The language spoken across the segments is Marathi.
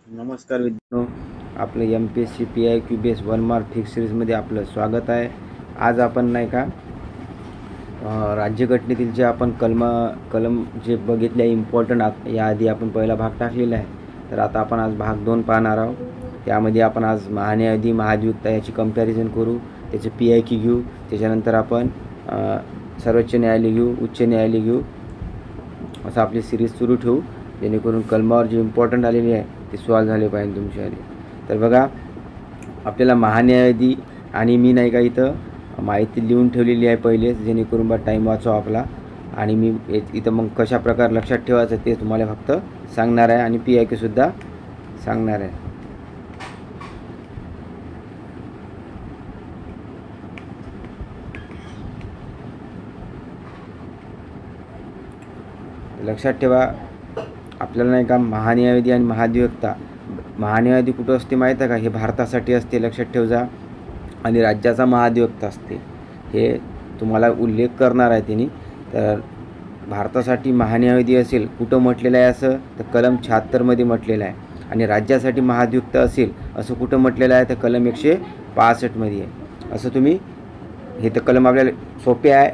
नमस्कार विद्यार्थ्यांनो, आपलं MPSC PIQ base 1 mark fix सिरीजमध्ये आपलं स्वागत आहे। आज आपण नाही का राज्यघटनेतील जे आपण कलम जे बघितले इम्पॉर्टंट, याआधी आपण पहिला भाग टाकलेला आहे, तर आता आपण आज भाग 2 पाहणार आहोत। त्यामध्ये आपण आज महान्यायाधी महाधिवक्ता याची कंपॅरिझन करू, त्याचे PIQ घेऊ, त्याच्यानंतर आपण सर्वोच्च न्यायालय घेऊ, उच्च न्यायालय घेऊ, असं आपली सिरीज सुरू ठेवू, जेणेकरून कलमावर जे इम्पॉर्टंट आलेले आहे ते सॉल्व झाले पाहिजे तुमच्या आधी। तर बघा, आपल्याला महान्यायाधी आणि मी नाही का इथं माहिती लिहून ठेवलेली आहे पहिलेच, जेणेकरून बा टाईम वाचवा आपला। आणि मी इथं मग कशा प्रकारे लक्षात ठेवायचं ते तुम्हाला फक्त सांगणार आहे आणि PIQ सुद्धा सांगणार आहे। लक्षात ठेवा, आपल्याला नाही का महान्यायाधी आणि महाधिवक्ता कुठं असते माहीत आहे का? हे भारतासाठी असते, लक्षात ठेव जा। आणि राज्याचा महाधिवक्ता असते, हे तुम्हाला उल्लेख करणार आहे त्यांनी। तर भारतासाठी महान्यायाधी असेल कुठं म्हटलेलं आहे असं, तर कलम 76 मध्ये म्हटलेलं आहे। आणि राज्यासाठी महाधिवक्ता असेल असं कुठं म्हटलेलं आहे, तर कलम 165 मध्ये आहे। असं तुम्ही हे तर कलम आपल्याला सोपे आहे,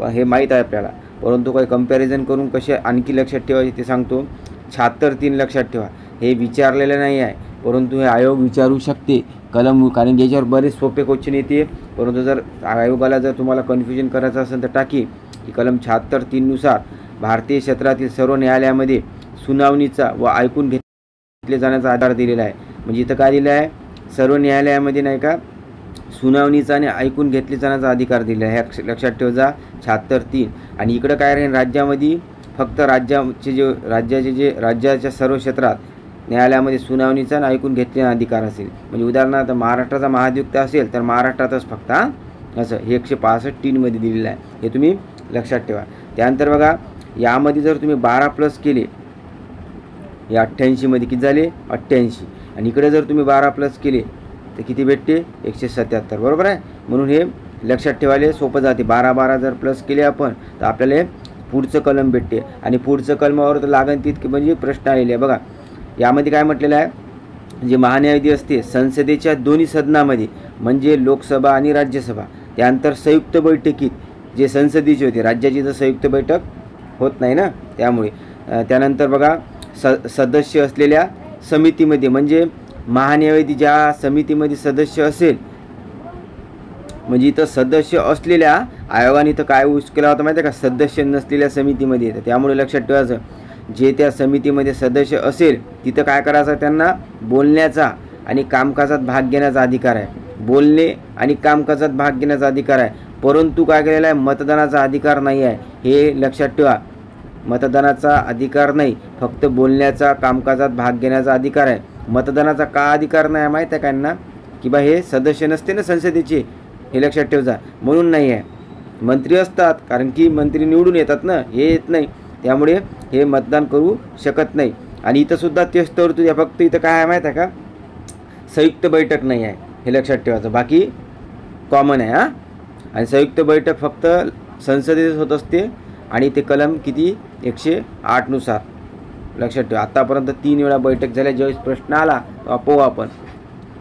हे माहीत आहे आपल्याला, परंतु काही कंपॅरिझन करून कसे आणखी लक्षात ठेवायचे ते सांगतो। 76(3) लक्षात ठेवा, हे विचारलेलं नाही आहे, परंतु हे आयोग विचारू शकते कलम, कारण की याच्यावर बरेच सोपे क्वेश्चन येते। परंतु जर आयोगाला जर तुम्हाला कन्फ्युजन करायचं असेल तर टाकी की कलम 76(3) नुसार भारतीय क्षेत्रातील सर्व न्यायालयामध्ये सुनावणीचा व ऐकून घेतले जाण्याचा आधार दिलेला आहे। म्हणजे इथं काय दिलं आहे, सर्व न्यायालयामध्ये नाही का सुनावणीचा आणि ऐकून घेतले जाण्याचा अधिकार दिला आहे, हे लक्षात ठेव जा 76(3). आणि इकडं काय राहील, राज्यामध्ये फक्त राज्याच्या सर्व क्षेत्रात न्यायालयामध्ये सुनावणीचा आणि ऐकून घेतलेला अधिकार असेल। म्हणजे उदाहरणार्थ महाराष्ट्राचा महाधिवक्ता असेल तर महाराष्ट्रातच फक्त असं हे 165(3) मध्ये दिलेलं आहे, हे तुम्ही लक्षात ठेवा। त्यानंतर बघा, यामध्ये जर तुम्ही 12+ केले, या 88 मध्ये किती झाले 88, आणि इकडे जर तुम्ही 12+ केले तर किती भेटते 177, बरोबर आहे। म्हणून हे लक्षात ठेवायला सोपं जाते। 12 जर प्लस केले आपण तर आपल्याला पुढचं कलम भेटते, आणि पुढचं कलमावर तर लागण तितके म्हणजे प्रश्न आलेले आहे। बघा, यामध्ये काय म्हटलेलं आहे, जे महान्यायाधी असते संसदेच्या दोन्ही सदनामध्ये, म्हणजे लोकसभा आणि राज्यसभा, त्यानंतर संयुक्त बैठकीत जे संसदेची होते, राज्याची तर संयुक्त बैठक होत नाही ना, त्यामुळे त्यानंतर बघा सदस्य असलेल्या समितीमध्ये, म्हणजे महान्यायाधी ज्या समितीमध्ये सदस्य असेल, म्हणजे इथं सदस्य असलेल्या आयोगाने इथं काय यूज केला होता माहिती आहे का, सदस्य नसलेल्या समितीमध्ये येतं। त्यामुळे लक्षात ठेवायचं, जे त्या समितीमध्ये सदस्य असेल तिथं काय करायचं, त्यांना बोलण्याचा आणि कामकाजात भाग घेण्याचा अधिकार आहे, बोलणे आणि कामकाजात भाग घेण्याचा अधिकार आहे। परंतु काय केलेलं आहे, मतदानाचा अधिकार नाही आहे, हे लक्षात ठेवा। मतदानाचा अधिकार नाही, फक्त बोलण्याचा कामकाजात भाग घेण्याचा अधिकार आहे। मतदानाचा का अधिकार नाही माहीत आहे का यांना, की बा हे सदस्य नसते ना संसदेचे, हे लक्षात ठेवजा, म्हणून नाही आहे। मंत्री असतात, कारण की मंत्री निवडून येतात ना, हे येत नाही, त्यामुळे हे मतदान करू शकत नाही। आणि इथं सुद्धा तेच तरतूद आहे, फक्त इथं काय आहे माहीत आहे का, संयुक्त बैठक नाही आहे, हे लक्षात ठेवायचं, बाकी कॉमन आहे। आणि संयुक्त बैठक फक्त संसदेत होत असते, आणि ते कलम किती 108 नुसार लक्षात ठेवा। आतापर्यंत 3 वेळा बैठक झाल्या, ज्यावेळेस प्रश्न आला पाहू आपण।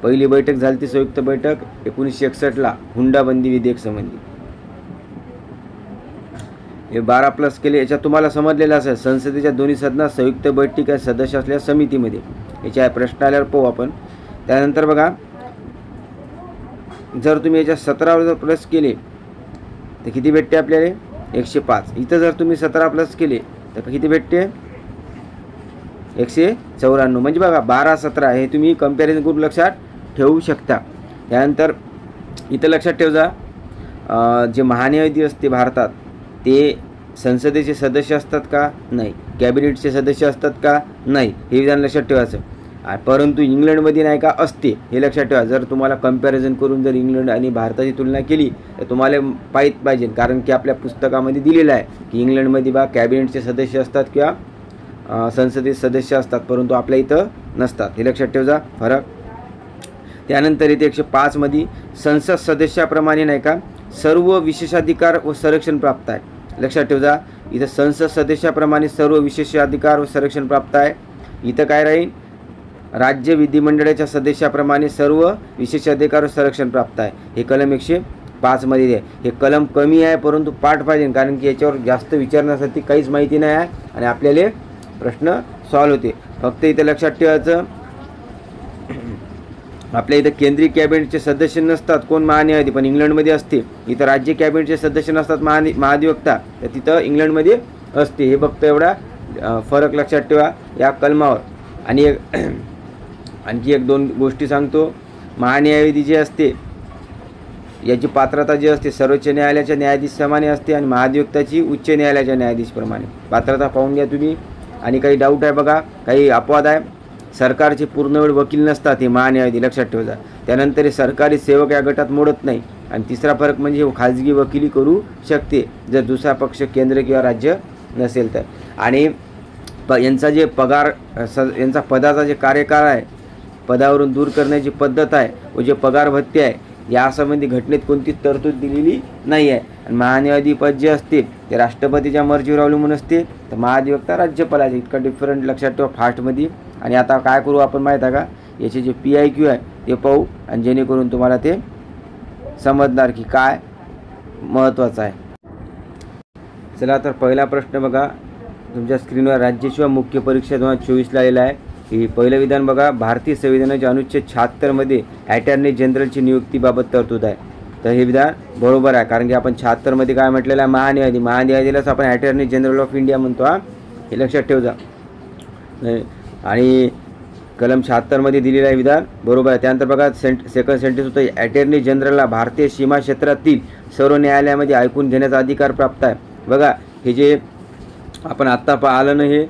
पहिली बैठक झाली ती संयुक्त बैठक 1961ला हुंडाबंदी विधेयक संबंधी, हे 12+ केले, याच्यात तुम्हाला समजलेलं असेल, संसदेच्या दोन्ही सदनात संयुक्त बैठक आहे सदस्य असलेल्या समितीमध्ये, याच्या प्रश्न आल्यावर पाहू आपण। त्यानंतर बघा, जर तुम्ही याच्या 17+ केले तर किती भेटते आपल्याला 105, इथं जर तुम्ही 17+ केले तर किती भेटते 194। म्हणजे बघा 12-17 हे तुम्ही कंपॅरिझन करून लक्षात ठेवू शकता। त्यानंतर इथं लक्षात ठेव जा, जे महान्यायाधी असते भारतात ते संसदेचे सदस्य असतात का, नाही, कॅबिनेटचे सदस्य असतात का, नाही, हे विधान लक्षात ठेवायचं। परंतु इंग्लंडमध्ये नाही का असते, हे लक्षात ठेवा। जर तुम्हाला कंपॅरिझन करून जर इंग्लंड आणि भारताची तुलना केली तर तुम्हाला पाहिजे, कारण की आपल्या पुस्तकामध्ये दिलेलं आहे की इंग्लंडमध्ये बा कॅबिनेटचे सदस्य असतात किंवा संसदेचे सदस्य असतात, परंतु आपल्या इथं नसतात, हे लक्षात ठेवा फरक। त्यानंतर इथे 105 मध्ये संसद सदस्याप्रमाणे नाही का सर्व विशेषाधिकार व संरक्षण प्राप्त आहे, लक्षात ठेवा। इथं संसद सदस्याप्रमाणे सर्व विशेष अधिकार व संरक्षण प्राप्त आहे। इथं काय राहील, राज्य विधिमंडळाच्या सदस्याप्रमाणे सर्व विशेष अधिकार व संरक्षण प्राप्त आहे. हे कलम 105 मध्ये आहे. हे कलम कमी आहे परंतु पाठ पाहिजे, कारण की याच्यावर जास्त विचारण्यासाठी काहीच माहिती नाही आहे आणि आपल्याला प्रश्न सॉल्व होते. फक्त इथं लक्षात ठेवायचं, आपल्या इथं केंद्रीय कॅबिनेटचे सदस्य नसतात कोण, महान्यायाधी, पण इंग्लंडमध्ये असते. इथं राज्य कॅबिनेटचे सदस्य नसतात महाधिवक्ता, तर तिथं इंग्लंडमध्ये असते. हे फक्त एवढा फरक लक्षात ठेवा या कलमावर. आणि आणखी एक दोन गोष्टी सांगतो. महान्यायाधी जे असते याची पात्रता जी असते सर्वोच्च न्यायालयाच्या न्यायाधीश समान असते आणि महाधिवक्ताची उच्च न्यायालयाच्या न्यायाधीशप्रमाणे. पात्रता पाहून घ्या तुम्ही. आणि काही डाऊट आहे बघा, काही अपवाद आहे. सरकारचे पूर्णवेळ वकील नसतात हे महान्यायाधी, लक्षात ठेवा. त्यानंतर हे सरकारी सेवक या गटात मोडत नाही. आणि तिसरा फरक म्हणजे खाजगी वकिली करू शकते जर दुसरा पक्ष केंद्र किंवा राज्य नसेल तर. आणि यांचा जे पगार यांचा पदाचा जे कार्यकाळ आहे, पदावरून दूर करण्याची पद्धत आहे व जे पगार भत्ते आहे यासंबंधी घटनेत कोणतीच तरतूद दिलेली नाही आहे. आणि महान्यायाधी पद जे असते ते राष्ट्रपतीच्या मर्जीवर अवलंबून असते, तर महाधिवक्ता राज्यपालाचे. इतका डिफरंट लक्षात ठेवा फास्टमध्ये. आणि आता काय करू आपण माहीत आहे का, याचे जे PIQ आहे ते पाहू आणि जेणेकरून तुम्हाला ते समजणार की काय महत्त्वाचं आहे. चला तर पहिला प्रश्न बघा तुमच्या स्क्रीनवर. राज्यसेवा मुख्य परीक्षा 2024 आलेला आहे. की पहिलं विधान बघा, भारतीय संविधानाच्या अनुच्छेद 76 मध्ये अटॉर्नी जनरलची नियुक्तीबाबत तरतूद आहे. तर हे विधान बरोबर आहे, कारण की आपण 76 मध्ये काय म्हटलेलं आहे, महान्यायाधी. महान्यायाधीलाच आपण अटॉर्नी जनरल ऑफ इंडिया म्हणतो. हे लक्षात ठेवजा. आणि कलम 76 मध्ये दिलेलं आहे विधान बरोबर आहे. त्यानंतर बघा सेकंड सेंटेन्स होतं, अटॉर्नी जनरलला भारतीय सीमा क्षेत्रातील सर्व न्यायालयामध्ये ऐकून घेण्याचा अधिकार प्राप्त आहे. बघा हे जे आपण आत्ता पाहिलं ना, हे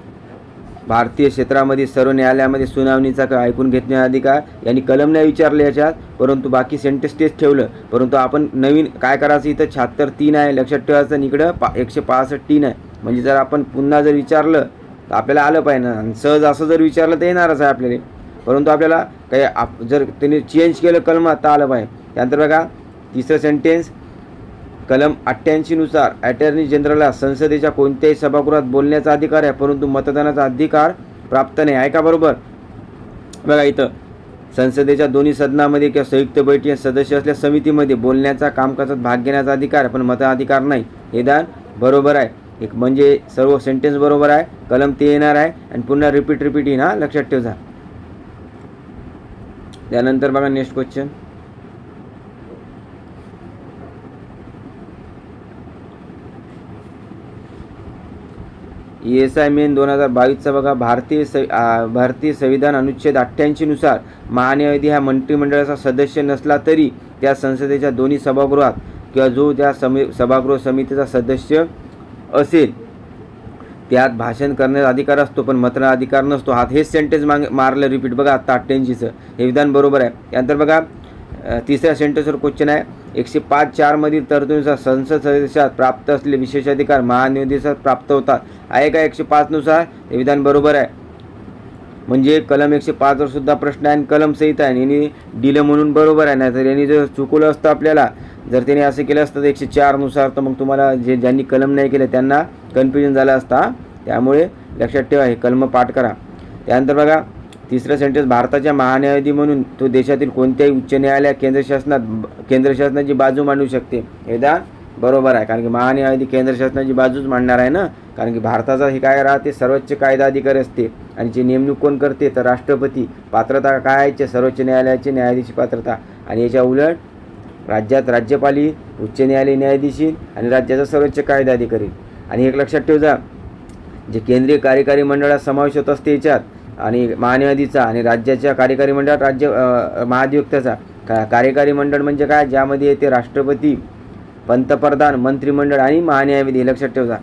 भारतीय क्षेत्रामध्ये सर्व न्यायालयामध्ये सुनावणीचा ऐकून घेण्याचा अधिकार यांनी कलम नाही विचारले याच्यात, परंतु बाकी सेंटेन्स तेच ठेवलं. परंतु आपण नवीन काय करायचं, इथं 76(3) आहे लक्षात ठेवायचं आणि इकडं 165(3) आहे. म्हणजे जर आपण पुन्हा जर विचारलं तर आपल्याला आलं पाहिजे ना. आणि सहज असं जर विचारलं तर येणारच आहे आपल्याला, परंतु आपल्याला काही जर त्यांनी चेंज केलं कलमात तर आलं पाहिजे. त्यानंतर बघा तिसरं सेंटेन्स, कलम 88 नुसार अटॉर्नी जनरलला संसदेच्या कोणत्याही सभागृहात बोलण्याचा अधिकार आहे परंतु मतदानाचा अधिकार प्राप्त नाही. आहे का बरोबर. बघा इथं संसदेच्या दोन्ही सदनामध्ये किंवा संयुक्त बैठकीत सदस्य असल्या समितीमध्ये बोलण्याचा, कामकाजात भाग घेण्याचा अधिकार आहे पण मताधिकार नाही. हे विधान बरोबर आहे. एक म्हणजे सर्व सेंटेन्स बरोबर आहे. कलम ते येणार आहे आणि पुन्हा रिपीट येईन, लक्षात ठेवा. त्यानंतर बघा नेक्स्ट क्वेश्चन, ESI मेन 2022चा बघा, भारतीय संविधान अनुच्छेद 88 नुसार महान्यायाधी हा मंत्रिमंडळाचा सदस्य नसला तरी त्या संसदेच्या दोन्ही सभागृहात किंवा जो त्या सभागृह समितीचा सदस्य असेल त्यात भाषण करण्याचा अधिकार असतो पण मतदानाचा अधिकार नसतो. हेच सेंटेन्स मारलं रिपीट बघा आता 88चं. हे विधान बरोबर आहे. त्यानंतर बघा तिसऱ्या सेंटेन्सवर क्वेश्चन आहे, 105(4) मधील तरतुदीनुसार संसद सदस्यात प्राप्त असलेले विशेषाधिकार महान्यायाधीशात प्राप्त होतात. आहे का 105 नुसार. हे विधान बरोबर आहे. म्हणजे कलम 105 वर सुद्धा प्रश्न आहे आणि कलम सहित आहे. यांनी दिलं म्हणून बरोबर आहे. नाही तर यांनी जर चुकवलं असतं आपल्याला, जर त्यांनी असं केलं असतं 104 नुसार, तर मग तुम्हाला ज्यांनी कलम नाही केलं त्यांना कन्फ्युजन झालं असता. त्यामुळे लक्षात ठेवा, हे कलम पाठ करा. त्यानंतर बघा तिसरं सेंटेन्स, भारताच्या महान्यायाधी म्हणून तो देशातील कोणत्याही उच्च न्यायालय केंद्र शासनाची बाजू मांडू शकते. हे विधान बरोबर आहे, कारण की महान्यायाधी केंद्र शासनाची बाजूच मांडणार आहे ना. कारण की भारताचा हे काय राहते, सर्वोच्च कायदा अधिकारी असते आणि जे नेमणूक कोण करते तर राष्ट्रपती. पात्रता काय आहे, सर्वोच्च न्यायालयाची न्यायाधीश पात्रता. आणि याच्या उलट राज्यात राज्यपाली, उच्च न्यायालय न्यायाधीश आणि राज्याचा सर्वोच्च कायदा अधिकारी. आणि एक लक्षात ठेवा, जे केंद्रीय कार्यकारी मंडळात समावेश होत असते याच्यात आणि महान्यायाधीचा, आणि राज्याच्या कार्यकारी मंडळात महाधिवक्त्याचा. कार्यकारी मंडळ म्हणजे काय, ज्यामध्ये येते राष्ट्रपती, पंतप्रधान, मंत्रिमंडळ आणि महान्यायाधीश. लक्षात ठेवा.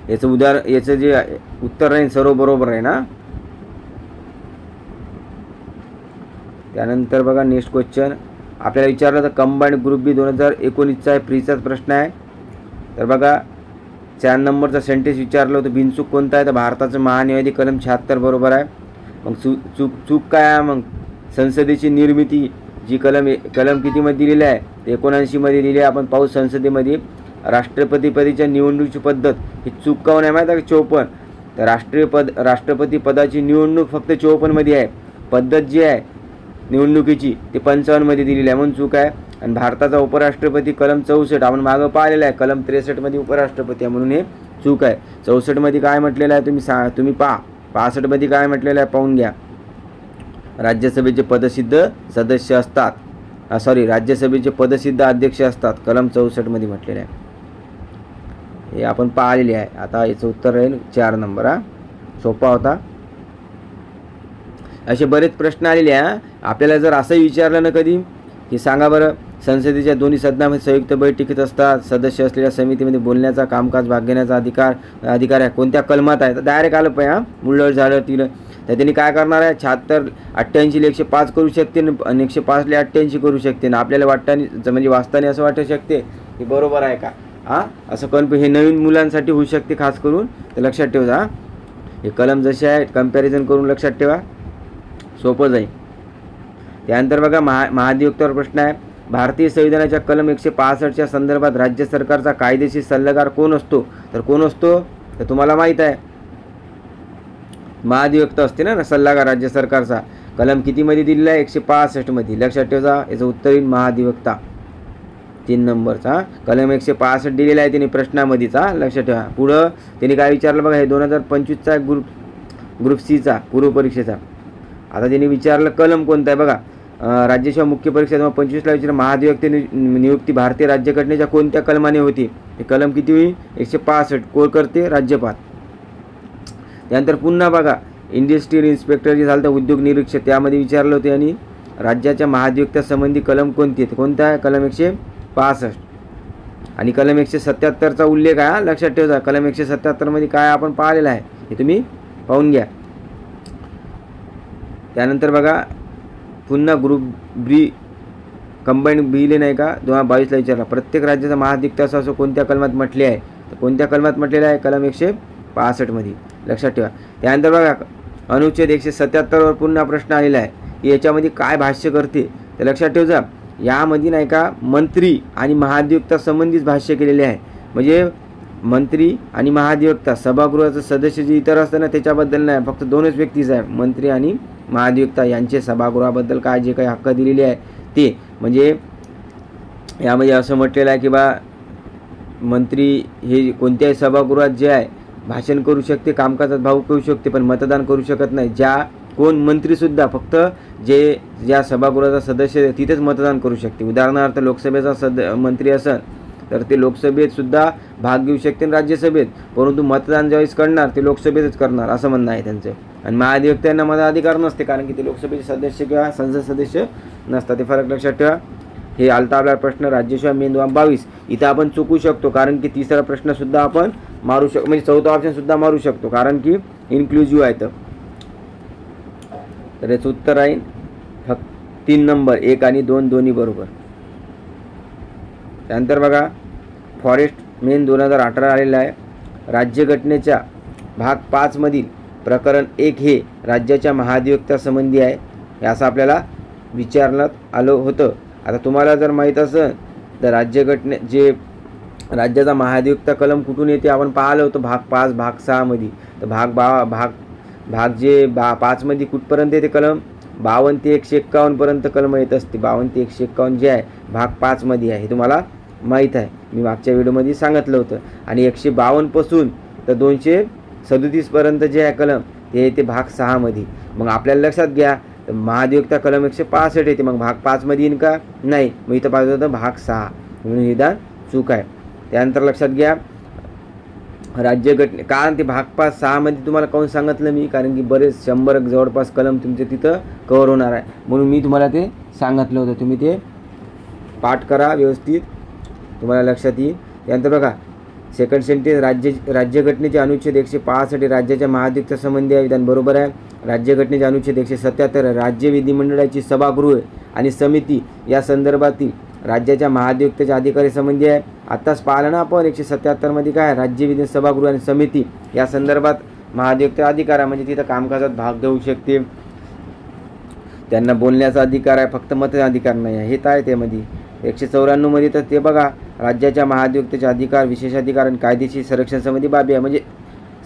याचं जे उत्तर राहील सर्व बरोबर आहे ना. त्यानंतर बघा नेक्स्ट क्वेश्चन आपल्याला विचारलं तर कंबाईंड ग्रुप बी 2019चा आहे, प्रीचाच प्रश्न आहे. तर बघा 4 नंबरचा सेंटेन्स विचारलं होतं, बिनचूक कोणता आहे तर भारताचं महान्यायाधी कलम 76 बरोबर आहे. मग चूक काय आहे, मग संसदेची निर्मिती जी कलम कितीमध्ये दिलेली आहे, 79 मध्ये दिली आहे. आपण पाहू संसदेमध्ये राष्ट्रपतीपदीच्या निवडणुकीची पद्धत ही चूक काऊन आहे माहीत आहे का, 54. तर राष्ट्रपती पदाची निवडणूक फक्त 54 मध्ये आहे. पद्धत जी आहे निवडणुकीची ते 55 मध्ये दिलेली आहे, म्हणून चूक आहे. आणि भारताचा उपराष्ट्रपती कलम 64 आपण मागं पाहिलेला आहे, कलम 63 मध्ये उपराष्ट्रपती आहे, म्हणून हे चूक आहे. 64 मध्ये काय म्हटलेलं आहे तुम्ही पहा. 65 मध्ये काय म्हटलेलं आहे पाहून घ्या. राज्यसभेचे पदसिद्ध सदस्य असतात, राज्यसभेचे पदसिद्ध अध्यक्ष असतात, कलम 64 मध्ये म्हटलेलं आहे. हे आपण पाहिलेले आहे. आता याचं उत्तर राहील 4 नंबर. सोपा होता. असे बरेच प्रश्न आलेले आहे. आपल्याला जर असं विचारलं ना कधी की सांगा बरं, संसदेच्या दोन्ही सदनामध्ये संयुक्त बैठकीत असतात, सदस्य असलेल्या समितीमध्ये बोलण्याचा, कामकाज भाग घेण्याचा अधिकार आहे कोणत्या कलमात आहे, तर डायरेक्ट आलं पाहिजे. मुलं झालं तिला, तर त्यांनी काय करणार आहे, 76 88 105 करू शकते आणि 105 88 करू शकते. आणि आपल्याला म्हणजे वाचताना असं वाटू शकते की बरोबर आहे का, असं हे नवीन मुलांसाठी होऊ शकते खास करून, तर लक्षात ठेवा. हे कलम जसे आहे कंपॅरिझन करून लक्षात ठेवा, सोपं जाईल. त्यानंतर बघा महाधिवक्त्यावर प्रश्न आहे. भारतीय संविधानाच्या कलम 165च्या संदर्भात राज्य सरकारचा कायदेशीर सल्लागार कोण असतो, तर कोण असतो, तर तुम्हाला माहीत आहे महाधिवक्ता असते ना सल्लागार राज्य सरकारचा. कलम कितीमध्ये दिलेला आहे, 165 मध्ये. लक्षात ठेवा, याचं उत्तर येईल महाधिवक्ता. 3 नंबरचा कलम 165 दिलेला आहे त्यांनी प्रश्नामध्येचा. लक्षात ठेवा. पुढं त्यांनी काय विचारलं बघा, हे 2025चा ग्रुप सीचा पूर्व परीक्षेचा. आता त्यांनी विचारलं कलम कोणता आहे बघा. राज्यसेवा मुख्य परीक्षा 2025ला विचारलं महाधिवक्ते नियुक्ती भारतीय राज्यघटनेच्या कोणत्या कलमाने होती, हे कलम किती होईल, 165. कोण करते, राज्यपाल. त्यानंतर पुन्हा बघा इंडस्ट्रियल इन्स्पेक्टर जे झालं तर उद्योग निरीक्षक, त्यामध्ये विचारलं होते आणि राज्याच्या महाधिवक्त्यासंबंधी कलम कोणती आहे, कोणता आहे, कलम 165. आणि कलम 177चा उल्लेख आहे, लक्षात ठेवा. कलम 177 मध्ये काय आपण पाहिलेलं आहे हे तुम्ही पाहून घ्या. त्यानंतर बघा पुन्हा ग्रुप बी कंबाईंड बीले नाही का 2022ला विचारला, प्रत्येक राज्याचा महाधिवक्ता असं कोणत्या कलमात म्हटले आहे, तर कोणत्या कलमात म्हटलेलं आहे, कलम 165 मध्ये. लक्षात ठेवा. त्यानंतर बघा अनुच्छेद 177 वर पुन्हा प्रश्न आलेला आहे की याच्यामध्ये काय भाष्य करते, तर लक्षात ठेवा. यामध्ये नाही का मंत्री आणि महाधिवक्ता संबंधीच भाष्य केलेले आहे. म्हणजे मंत्री आणि महाधिवक्ता सभागृहाचं सदस्य जे इतर असतं ना त्याच्याबद्दल नाही, फक्त 2च व्यक्तीच आहे, मंत्री आणि महाधिवक्ता यांचे सभागृहाबद्दल काय जे काही हक्क दिलेले आहे ते. म्हणजे यामध्ये असं म्हटलेलं आहे की बा मंत्री हे कोणत्याही सभागृहात जे आहे भाषण करू शकते, कामकाजात भाग घेऊ शकते, पण मतदान करू शकत नाही. कोण मंत्रीसुद्धा फक्त ज्या सभागृहाचा सदस्य तिथेच मतदान करू शकते. उदाहरणार्थ लोकसभेचा मंत्री असेल तर ते लोकसभेत सुद्धा भाग घेऊ शकते राज्यसभेत, परंतु मतदान ज्यावेळेस करणार ते लोकसभेतच करणार असं म्हणणं आहे त्यांचं. आणि महाधिवक्त्यांना मताधिकार नसते कारण की ते लोकसभेचे सदस्य किंवा संसद सदस्य नसतात. ते फरक लक्षात ठेवा. हे आलता आपला प्रश्न राज्यसेवा मेन 22. इथं आपण चुकू शकतो कारण की तिसरा प्रश्नसुद्धा आपण मारू शकतो, म्हणजे चौथा ऑप्शनसुद्धा मारू शकतो कारण की इन्क्लुझिव्ह आहे. तर याचं उत्तर आहे फक्त 3 नंबर 1 आणि 2 दोन्ही बरोबर. त्यानंतर बघा फॉरेस्ट मेन 2018 आलेला आहे. राज्यघटनेच्या भाग 5 मधील प्रकरण 1 हे राज्याच्या महाधिवक्त्यासंबंधी आहे, हे असं आपल्याला विचारण्यात आलं होतं. आता तुम्हाला जर माहीत असेल तर राज्य राज्याचा महाधिवक्ता कलम कुठून येते आपण पाहिलं होतं भाग 5 भाग 6 मध्ये. तर भाग 5 मध्ये कुठपर्यंत येते कलम 52 ते 151 पर्यंत कलम येत असते. 52 ते 151 जे आहे भाग 5 मध्ये आहे, हे तुम्हाला माहीत आहे, मी मागच्या व्हिडिओमध्ये सांगितलं होतं. आणि 152 पासून तर 237 पर्यंत जे आहे कलम ते येते भाग 6 मध्ये. मग आपल्याला लक्षात घ्या तर महाधिवक्ता कलम 165 येते, मग भाग 5 मध्ये येईन का, नाही, मग इथं पाहिजे होतं भाग 6, म्हणून विधान चूक आहे. त्यानंतर लक्षात घ्या राज्यघटने, कारण ते भाग 5 6 मध्ये तुम्हाला कोण सांगितलं मी, कारण की बरेच 100 जवळपास कलम तुमचे तिथं कव्हर होणार आहे, म्हणून मी तुम्हाला ते सांगितलं होतं. तुम्ही ते पाठ करा व्यवस्थित, तुम्हाला लक्षात येईल. त्यानंतर बघा सेकंड सेंटेन्स राज्यघटनेचे अनुच्छेद 165 राज्याच्या महाधिवक्त्यासंबंधी आहे, विधान बरोबर आहे. राज्यघटनेचे अनुच्छेद 177 राज्य विधिमंडळाची सभागृह आणि समिती या संदर्भातील राज्याच्या महाधिवक्त्याच्या अधिकारीसंबंधी आहे. आत्ताच पाहिलं ना आपण 177 मध्ये काय राज्य विधी सभागृह आणि समिती या संदर्भात महाधिवक्त्या अधिकार आहे, म्हणजे तिथं कामकाजात भाग घेऊ शकते, त्यांना बोलण्याचा अधिकार आहे, फक्त मताधिकार नाही आहे. हे काय त्यामध्ये 194 मध्ये तर ते बघा राज्याच्या महाधिवक्त्याचे अधिकार, विशेषाधिकार आणि कायदेशीर संरक्षण संबंधी बाबी आहे. म्हणजे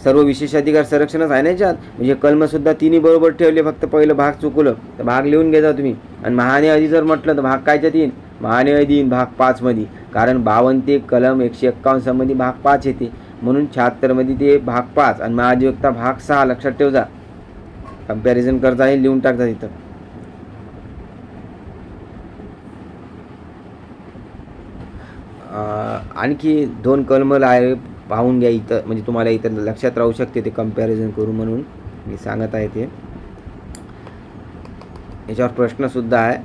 सर्व विशेषाधिकार संरक्षणच आहे ना याच्यात. म्हणजे कलमसुद्धा तिन्ही बरोबर ठेवले, फक्त पहिलं भाग चुकलं तर भाग लिहून घ्या तुम्ही. आणि महान्यायाधी जर म्हटलं तर भाग कायच्या 3, महान्यायाधीन भाग 5 मध्ये, कारण 52 ते कलम 151 संबंधी भाग 5 येते, म्हणून 76 मध्ये ते भाग 5 आणि महाधिवक्ता भाग 6. लक्षात ठेव जा, कंपॅरिझन करता हे लिहून टाकता तिथं. आणखी 2 कलम आहे पाहून घ्या इथं, म्हणजे तुम्हाला इथं लक्षात राहू शकते ते कंपॅरिझन करू म्हणून मी सांगत आहे. ते याच्यावर प्रश्नसुद्धा आहे,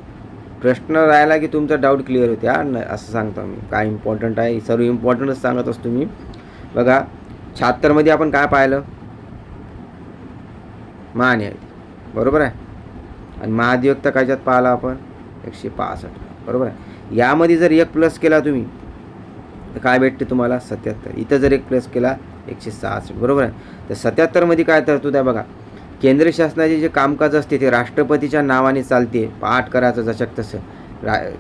प्रश्न राहिला की तुमचा डाऊट क्लिअर होते. असं सांगतो मी, काय इम्पॉर्टंट आहे सर्व इम्पॉर्टंटच सांगत असतो मी. बघा 76 मध्ये आपण काय पाहिलं, महान्यायाधी, बरोबर आहे. आणि महाधिवक्ता कायच्यात पाहिला आपण 165, बरोबर आहे. यामध्ये जर 1 प्लस केला तुम्ही तर काय भेटते तुम्हाला 77. इथं जर 1 प्लस केला 166, बरोबर आहे. तर 77 मध्ये काय तरतूद आहे बघा, केंद्र शासनाचे जे कामकाज असते ते राष्ट्रपतीच्या नावाने चालते. पाठ करायचं जसं तसं,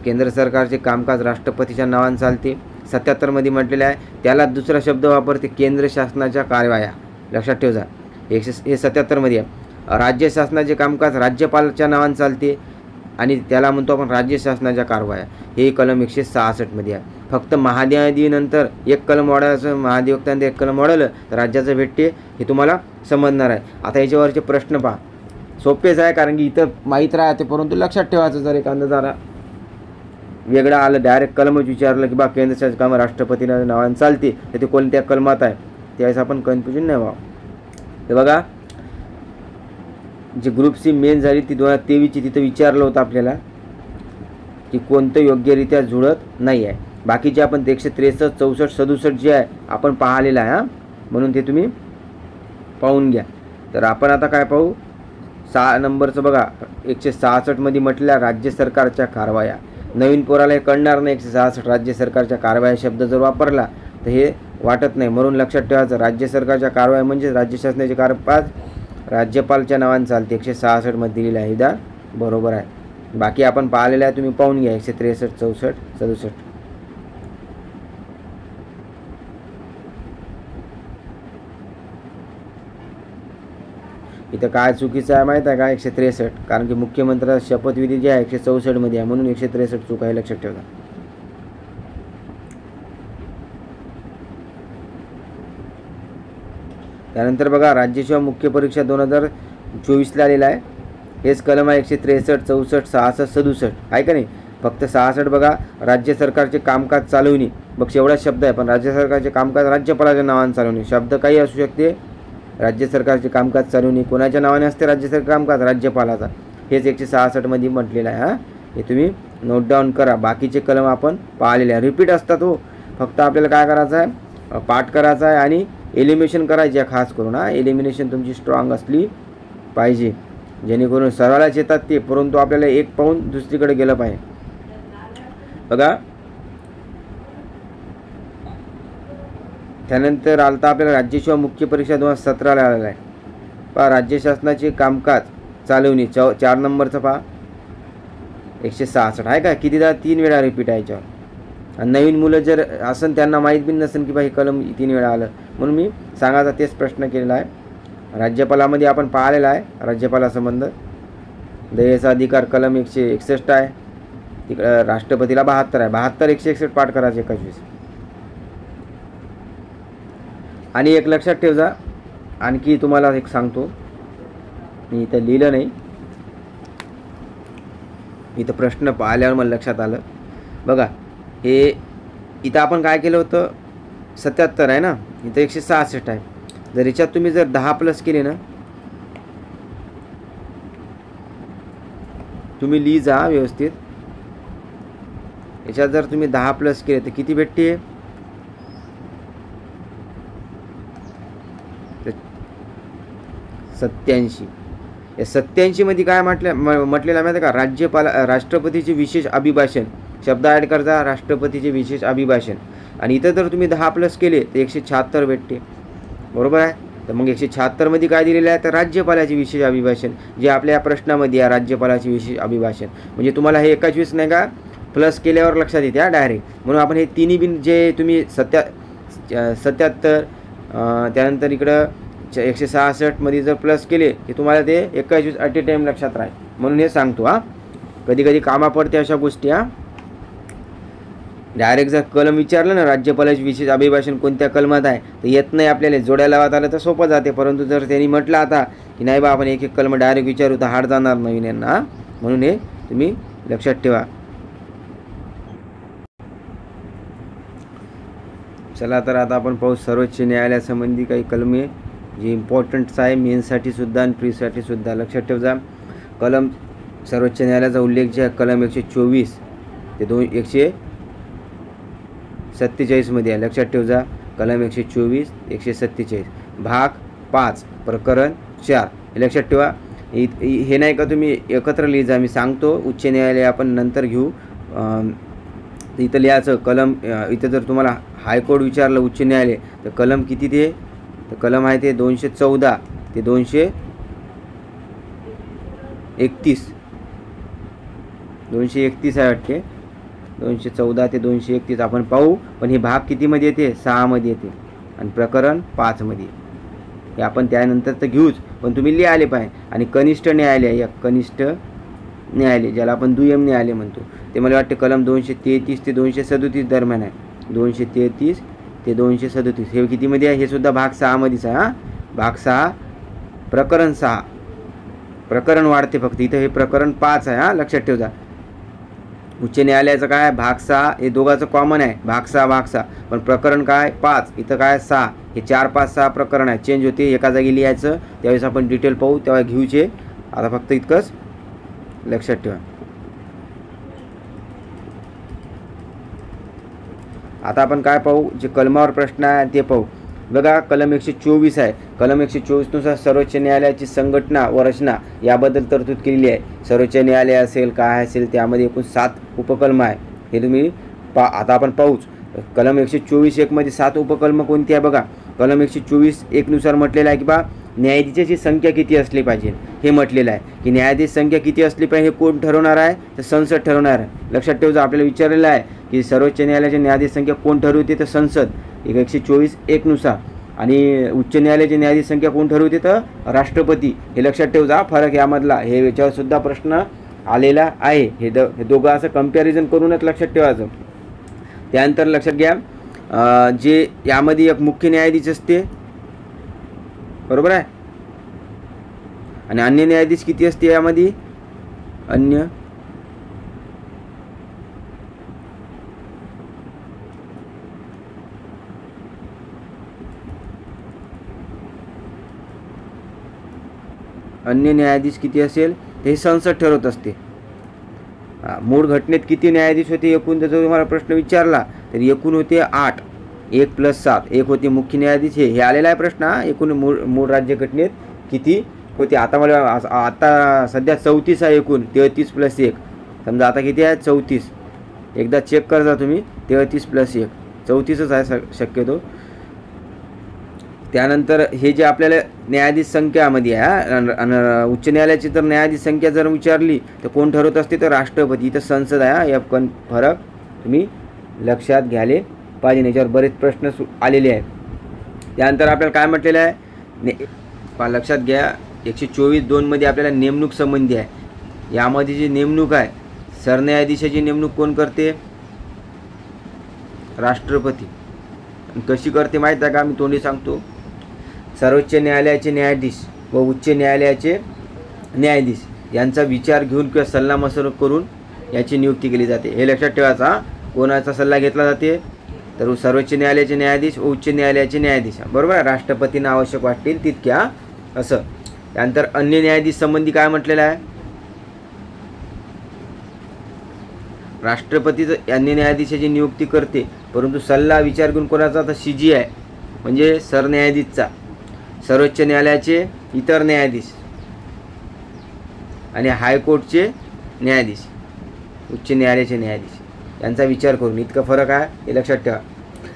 केंद्र सरकारचे कामकाज राष्ट्रपतीच्या नावाने चालते. 77 मध्ये म्हटलेलं आहे, त्याला दुसरा शब्द वापरते केंद्र शासनाच्या कारवाया. लक्षात ठेव जा, हे 77 मध्ये आहे. राज्य शासनाचे कामकाज राज्यपालाच्या नावाने चालते आणि त्याला म्हणतो आपण राज्य शासनाच्या कारवाया. हे कलम 166 मध्ये आहे. फक्त महान्यायाधीनंतर 1 कलम वाढायचं, महाधिवक्त्यानंतर 1 कलम वाढवलं तर राज्याचं भेटते, हे तुम्हाला समजणार आहे. आता याच्यावरचे प्रश्न पहा, सोपेच आहे कारण की इथं माहीत राहते, परंतु लक्षात ठेवायचं जर एखादं जरा वेगळं आलं, डायरेक्ट कलमच विचारलं की बा केंद्र शासन काम राष्ट्रपतीच्या नावाने चालते, तर ते कोणत्या कलमात आहे त्यावेळेस आपण कन्फ्युजन नाही व्हावं. हे बघा, जे ग्रुप सी मेन झाली ती 2023ची, तिथं विचारलं होतं आपल्याला की कोणतं योग्यरित्या जुळत नाही आहे. बाकीचे आपण 163, 64, 67 जे आहे आपण पाहिलेलं आहे म्हणून ते तुम्ही पाहून घ्या. तर आपण आता काय पाहू, 6 नंबरचं बघा, 166 मध्ये म्हटल्या राज्य सरकारच्या कारवाया. नवीन पोराला हे कळणार नाही, 166 राज्य सरकारच्या कारवाया शब्द जर वापरला तर हे वाटत नाही, म्हणून लक्षात ठेवायचं राज्य सरकारच्या कारवाया म्हणजे राज्य शासनाचे कामकाज राज्यपालच्या नावाने चालते. 166 मध्ये दिलेलं आहे, विधान बरोबर आहे. बाकी आपण पाहिलेलं आहे, तुम्ही पाहून घ्या 163, 64, 67. इथं काय चुकीचं आहे माहीत आहे का, 163, कारण की मुख्यमंत्र्याचा शपथविधी जे आहे 164 मध्ये आहे, म्हणून 163 चूक आहे, लक्षात ठेवा. त्यानंतर बघा, राज्यसेवा मुख्य परीक्षा 2024ला आलेला आहे. हेच कलम आहे 163, 64, 66, 67 आहे का नाही. फक्त 66 बघा, राज्य सरकारचे कामकाज चालवणे, बघ एवढाच शब्द आहे, पण राज्य सरकारचे कामकाज राज्यपालाच्या नावाने चालवणे. शब्द काही असू शकते, राज्य सरकारचे कामकाज चालवणे कोणाच्या नावाने असते, राज्य सरकार कामकाज राज्यपालाचा. हेच 166 मध्ये म्हटलेलं आहे. हे तुम्ही नोट डाऊन करा. बाकीचे कलम आपण पाहिलेले आहे, रिपीट असतात हो. फक्त आपल्याला काय करायचं आहे, पाठ करायचा आहे आणि एलिमिनेशन करायची आहे खास करून. एलिमिनेशन तुमची स्ट्रॉंग असली पाहिजे, जेणेकरून सर्वालाच येतात ते, परंतु आपल्याला एक पाहून दुसरीकडे गेलं पाहिजे. बघा, त्यानंतर आलता आपल्याला राज्यसेवा मुख्य परीक्षा 2017ला आलेला आहे. पहा, राज्य शासनाचे कामकाज चालवणे 4 नंबरचं पहा, 166 आहे का. कितीदा 3 वेळा रिपीट आहे याच्यावर. आणि नवीन मुलं जर असन त्यांना माहीत बी नसेल की बा हे कलम 3 वेळा आलं, म्हणून मी सांगायचा तेच प्रश्न केलेला आहे. राज्यपालामध्ये आपण पाहिलेला आहे, राज्यपालासंबंध दयेचा अधिकार कलम 161 आहे. तिकडं राष्ट्रपतीला 72 आहे. 72, 161 पाठ करायचे 21. आणि एक लक्षात ठेव जा, आणखी तुम्हाला एक सांगतो, मी इथं लिहिलं नाही, इथं प्रश्न पाहिल्यावर मला लक्षात आलं. बघा, हे इथं आपण काय केलं होतं, 77 आहे ना, इथं 166 आहे. जर याच्यात तुम्ही जर 10 प्लस केले ना, तुम्ही लिही जा व्यवस्थित, याच्यात जर तुम्ही 10 प्लस केले तर किती भेटते, 87. या 87 मध्ये काय म्हटलेलं माहिती का, राष्ट्रपतीचे विशेष अभिभाषण. शब्द ॲड करता, राष्ट्रपतीचे विशेष अभिभाषण. आणि इथं जर तुम्ही 10 प्लस केले तर 176 भेटते, बरोबर आहे. तर मग 176 मध्ये काय दिलेलं आहे, तर राज्यपालाचे विशेष अभिभाषण, जे आपल्या राज्यपालाची आहे राज्यपालाचे विशेष अभिभाषण. म्हणजे तुम्हाला हे 21 नाही का प्लस केल्यावर लक्षात येते डायरेक्ट. म्हणून आपण हे तिन्ही बिन जे तुम्ही 77, त्यानंतर इकडं 166 मध्ये जर प्लस केले की तुम्हाला ते 21 ॲट ए टाईम लक्षात राहील, म्हणून हे सांगतो. कधी कधी कामा पडते अशा गोष्टी. डायरेक्ट जर कलम विचारलं ना, राज्यपालाचे विशेष अभिभाषण कोणत्या कलमात आहे, तर येत नाही आपल्याला. जोड्या लावत आलं तर सोपं जाते, परंतु जर त्यांनी म्हटलं आता की नाही बा आपण एक एक कलम डायरेक्ट विचारू तर हार्ड जाणार नवीन यांना, म्हणून हे तुम्ही लक्षात ठेवा. चला तर आता आपण पाहू सर्वोच्च न्यायालयासंबंधी काही कलमे जे इम्पॉर्टंट्स आहे मेन्ससाठी सुद्धा आणि प्रीसाठी सुद्धा. लक्षात ठेवा कलम सर्वोच्च न्यायालयाचा उल्लेख जे आहे कलम 124 ते 147 मध्ये आहे. लक्षात ठेवा कलम 124 147 भाग 5 प्रकरण 4 हे लक्षात ठेवा. हे नाही का तुम्ही एकत्र लिहिजा, मी सांगतो. उच्च न्यायालय आपण नंतर घेऊ. इथं लिहायचं कलम. इथं जर तुम्हाला हायकोर्ट विचारलं उच्च न्यायालय तर कलम किती ते, तर कलम आहे ते 214 ते 231 आहे वाटते. 214 ते 231 आपण पाहू. पण हे भाग कितीमध्ये येते, 6 मध्ये येते आणि प्रकरण 5 मध्ये. हे आपण त्यानंतर तर घेऊच, पण तुम्ही लिहायला पाहिजे. आणि कनिष्ठ न्यायालय, या कनिष्ठ न्यायालय ज्याला आपण दुय्यम न्यायालय म्हणतो, ते मला वाटते कलम 233 ते 237 दरम्यान आहे. 233 ते 237 हे कितीमध्ये आहे, हे सुद्धा भाग 6 मध्येच आहे. भाग 6 प्रकरण 6 प्रकरण वाढते फक्त. इथं हे प्रकरण 5 आहे. लक्षात ठेवा. उच्च न्यायालयाचं काय भाग 6 हे दोघांचं कॉमन आहे, भाग 6. पण प्रकरण काय 5, इथं काय 6. हे 4 5 6 प्रकरण आहे, चेंज होते. एका जागी लिहायचं, त्यावेळेस आपण डिटेल पाहू तेव्हा घेऊचे. आता फक्त इतकंच लक्षात ठेवा. आता आपण काय पाहू, जे कलमावर प्रश्न आहे ते पाहू. बघा कलम 124 आहे. कलम 124 नुसार सर्वोच्च न्यायालयाची संघटना व रचना याबद्दल तरतूद केलेली आहे. सर्वोच्च न्यायालय असेल काय असेल त्यामध्ये एकूण 7 उपकलम आहे. हे तुम्ही आता आपण पाहूच. कलम 124 मध्ये 7 उपकलम कोणती आहे बघा. कलम 124 नुसार म्हटलेलं आहे की बा न्यायाधीशाची संख्या किती असली पाहिजे, हे म्हटलेलं आहे. की न्यायाधीश संख्या किती असली पाहिजे हे कोण ठरवणार आहे, तर संसद ठरवणार आहे. लक्षात ठेवा. आपल्याला विचारलेलं आहे की सर्वोच्च न्यायालयाची न्यायाधीश संख्या कोण ठरवते, तर संसद 124 नुसार. आणि उच्च न्यायालयाची न्यायाधीश संख्या कोण ठरवते, तर राष्ट्रपती. हे लक्षात ठेवा फरक यामधला. हे याच्यावर सुद्धा प्रश्न आलेला आहे. हे दोघं असं कंपॅरिझन करूनच लक्षात ठेवायचं. त्यानंतर लक्षात घ्या जे यामध्ये एक मुख्य न्यायाधीश असते, बरोबर आहे. आणि अन्य न्यायाधीश किती असते यामध्ये, अन्य न्यायाधीश किती असेल हे संसद ठरवत असते. मूळ घटनेत किती न्यायाधीश होते एकूण, त्याचा तुम्हाला प्रश्न विचारला तर एकूण होते 8. 1 + 7 1 होते मुख्य न्यायाधीश. हे आलेला आहे प्रश्न. एकूण मूळ राज्यघटनेत किती होते. आता मला आता सध्या 34 आहे एकूण. 33 + 1 समजा आता किती आहे 34. एकदा चेक करजा तुम्ही. 33 + 1 34च आहे शक्यतो. त्यानंतर हे जे आपल्याला न्यायाधीश संख्यामध्ये आहे, उच्च न्यायालयाची तर न्यायाधीश संख्या जर विचारली तर कोण ठरवत असते, तर राष्ट्रपती. इथं संसद आहे. या फरक तुम्ही लक्षात घ्यायला पाहिजे. याच्यावर बरेच प्रश्न आलेले आहेत. त्यानंतर आपल्याला काय म्हटलेलं आहे, लक्षात घ्या 124(2) मध्ये आपल्याला नेमणूक संबंधी आहे. यामध्ये जी नेमणूक आहे, सरन्यायाधीशाची नेमणूक कोण करते, राष्ट्रपती. कशी करते माहीत आहे का, मी तोंडी सांगतो. सर्वोच्च न्यायालयाचे न्यायाधीश व उच्च न्यायालयाचे न्यायाधीश यांचा विचार घेऊन किंवा सल्लामसलत करून याची नियुक्ती केली जाते. हे लक्षात ठेवायचा. कोणाचा सल्ला घेतला जाते, तर सर्वोच्च न्यायालयाचे न्यायाधीश व उच्च न्यायालयाचे न्यायाधीश, बरोबर आहे. राष्ट्रपतींना आवश्यक वाटतील तितक्या असं. त्यानंतर अन्य न्यायाधीश संबंधी काय म्हटलेलं आहे, राष्ट्रपतीच अन्य न्यायाधीशाची नियुक्ती करते, परंतु सल्ला विचार घेऊन कोणाचा, तर CGI म्हणजे सरन्यायाधीशचा. सर्वोच्च न्यायालयाचे इतर न्यायाधीश आणि हायकोर्टचे न्यायाधीश, उच्च न्यायालयाचे न्यायाधीश यांचा विचार करून. इतका फरक आहे, हे लक्षात ठेवा.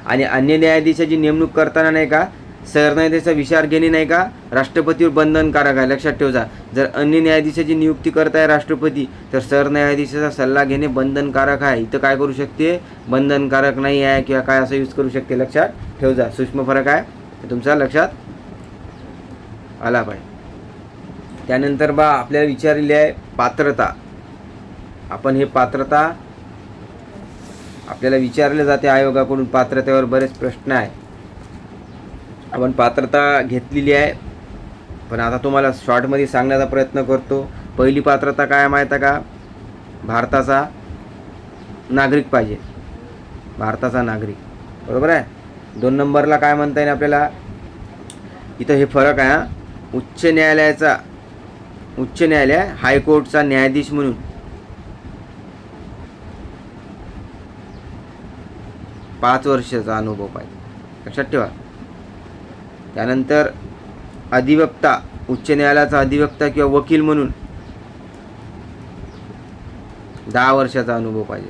आणि अन्य न्यायाधीशाची नेमणूक करताना नाही का सरन्यायाधीशाचा विचार घेणे नाही का राष्ट्रपतीवर बंधनकारक आहे. लक्षात ठेवा. जर अन्य न्यायाधीशाची नियुक्ती करताय राष्ट्रपती, तर सरन्यायाधीशाचा सल्ला घेणे बंधनकारक आहे. इथं काय करू शकते, बंधनकारक नाही आहे किंवा काय असं यूज करू शकते. लक्षात ठेवा. सूक्ष्म फरक आहे, तुमचा लक्षात आला पाहिजे. त्यानंतर बा आपल्याला विचारलेली आहे पात्रता. आपण हे पात्रता आपल्याला विचारले जाते आयोगाकडून. पात्रतेवर बरेच प्रश्न आहे. आपण पात्रता घेतलेली आहे, पण आता तुम्हाला शॉर्टमध्ये सांगण्याचा प्रयत्न करतो. पहिली पात्रता काय माहीत आहे का? भारताचा नागरिक पाहिजे. भारताचा नागरिक, बरोबर आहे. 2 नंबरला काय म्हणता येईल आपल्याला? इथं हे फरक आहे. उच्च न्यायालय हायकोर्टचा न्यायाधीश म्हणून 5 वर्षाचा अनुभव पाहिजे, लक्षात ठेवा. त्यानंतर अधिवक्ता, उच्च न्यायालयाचा अधिवक्ता किंवा वकील म्हणून 10 वर्षाचा अनुभव पाहिजे.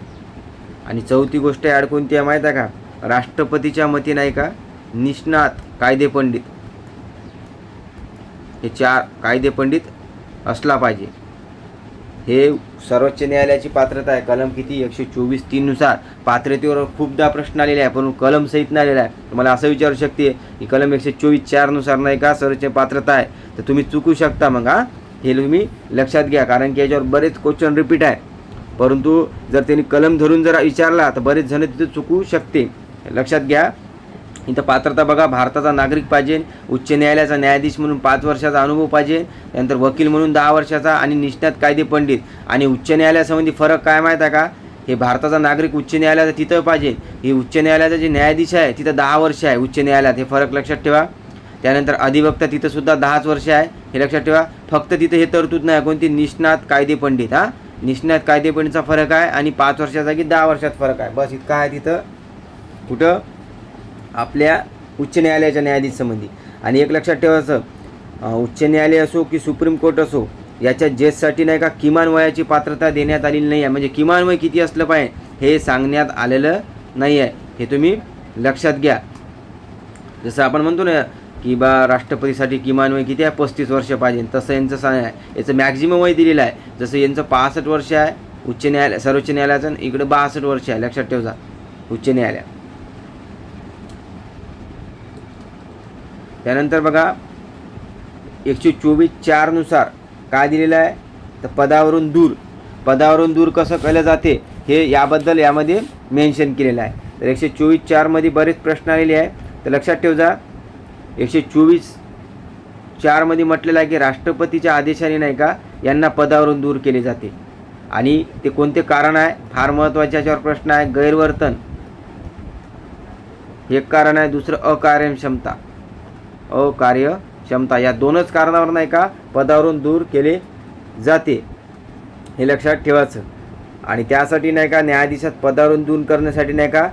आणि चौथी गोष्ट ॲड कोणती आहे माहीत आहे का? राष्ट्रपतीच्या मते नाही का निष्णात कायदेपंडित, हे 4 कायदेपंडित असला पाहिजे. हे सर्वोच्च न्यायालयाची पात्रता आहे. कलम किती? 124(3) नुसार पात्रतेवर खूपदा प्रश्न आलेले आहे, पण कलम सहित नाही आलेला आहे. तुम्हाला असं विचारू शकते की कलम 124(4) नुसार नाही का सर्वोच्च पात्रता आहे, तर तुम्ही चुकू शकता. मग हे तुम्ही लक्षात घ्या, कारण की याच्यावर बरेच क्वेश्चन रिपीट आहे. परंतु जर त्यांनी कलम धरून जर विचारला तर बरेच जण तिथे चुकू शकते, लक्षात घ्या. इथं पात्रता बघा, भारताचा नागरिक पाहिजे, उच्च न्यायालयाचा न्यायाधीश म्हणून 5 वर्षाचा अनुभव पाहिजे, त्यानंतर वकील म्हणून 10 वर्षाचा आणि निष्णात कायदेपंडित. आणि उच्च न्यायालयासंबंधी फरक काय माहीत आहे का? हे भारताचा नागरिक उच्च न्यायालयात तिथं पाहिजे, हे उच्च न्यायालयाचा जे न्यायाधीश आहे तिथं 10 वर्ष आहे उच्च न्यायालयात, हे फरक लक्षात ठेवा. त्यानंतर अधिवक्ता तिथंसुद्धा 10 वर्ष आहे, हे लक्षात ठेवा. फक्त तिथं हे तरतूद नाही कोणती, निष्णात कायदेपंडित. निष्णात कायदेपंडितचा फरक आहे आणि 5 वर्षाचा की 10 वर्षात फरक आहे, बस इतका आहे तिथं. कुठं? आपल्या उच्च न्यायालयाच्या न्यायाधीश संबंधी. आणि एक लक्षात ठेवायचं, उच्च न्यायालय असो की सुप्रीम कोर्ट असो, याच्या जजसाठी नाही का किमान वयाची पात्रता देण्यात आलेली नाही आहे. म्हणजे किमान वय किती असलं पाहिजे हे सांगण्यात आलेलं नाही आहे, हे तुम्ही लक्षात घ्या. जसं आपण म्हणतो ना की बा राष्ट्रपतीसाठी किमान वय किती आहे, 35 वर्ष पाहिजे, तसं यांचं आहे. याचं मॅक्झिमम वय दिलेलं आहे. जसं यांचं 65 वर्ष आहे उच्च न्यायालय, सर्वोच्च न्यायालयाचं, इकडे 62 वर्ष आहे, लक्षात ठेवा उच्च न्यायालय. त्यानंतर बघा 124(4) नुसार काय दिलेलं आहे, तर पदावरून दूर कसं केलं जाते हे यामध्ये मेन्शन केलेलं आहे. तर 124(4) मध्ये बरेच प्रश्न आलेले आहे, तर लक्षात ठेवा. 124(4) मध्ये म्हटलेलं आहे की राष्ट्रपतीच्या आदेशाने नाही का यांना पदावरून दूर केले जाते. आणि ते कोणते कारण आहे, फार महत्त्वाचे याच्यावर प्रश्न आहे. गैरवर्तन एक कारण आहे, दुसरं अकार्यक्षमता, या 2च कारणावर नाही का पदावरून दूर केले जाते, हे लक्षात ठेवायचं. आणि त्यासाठी नाही का न्यायाधीशात पदावरून दूर करण्यासाठी नाही का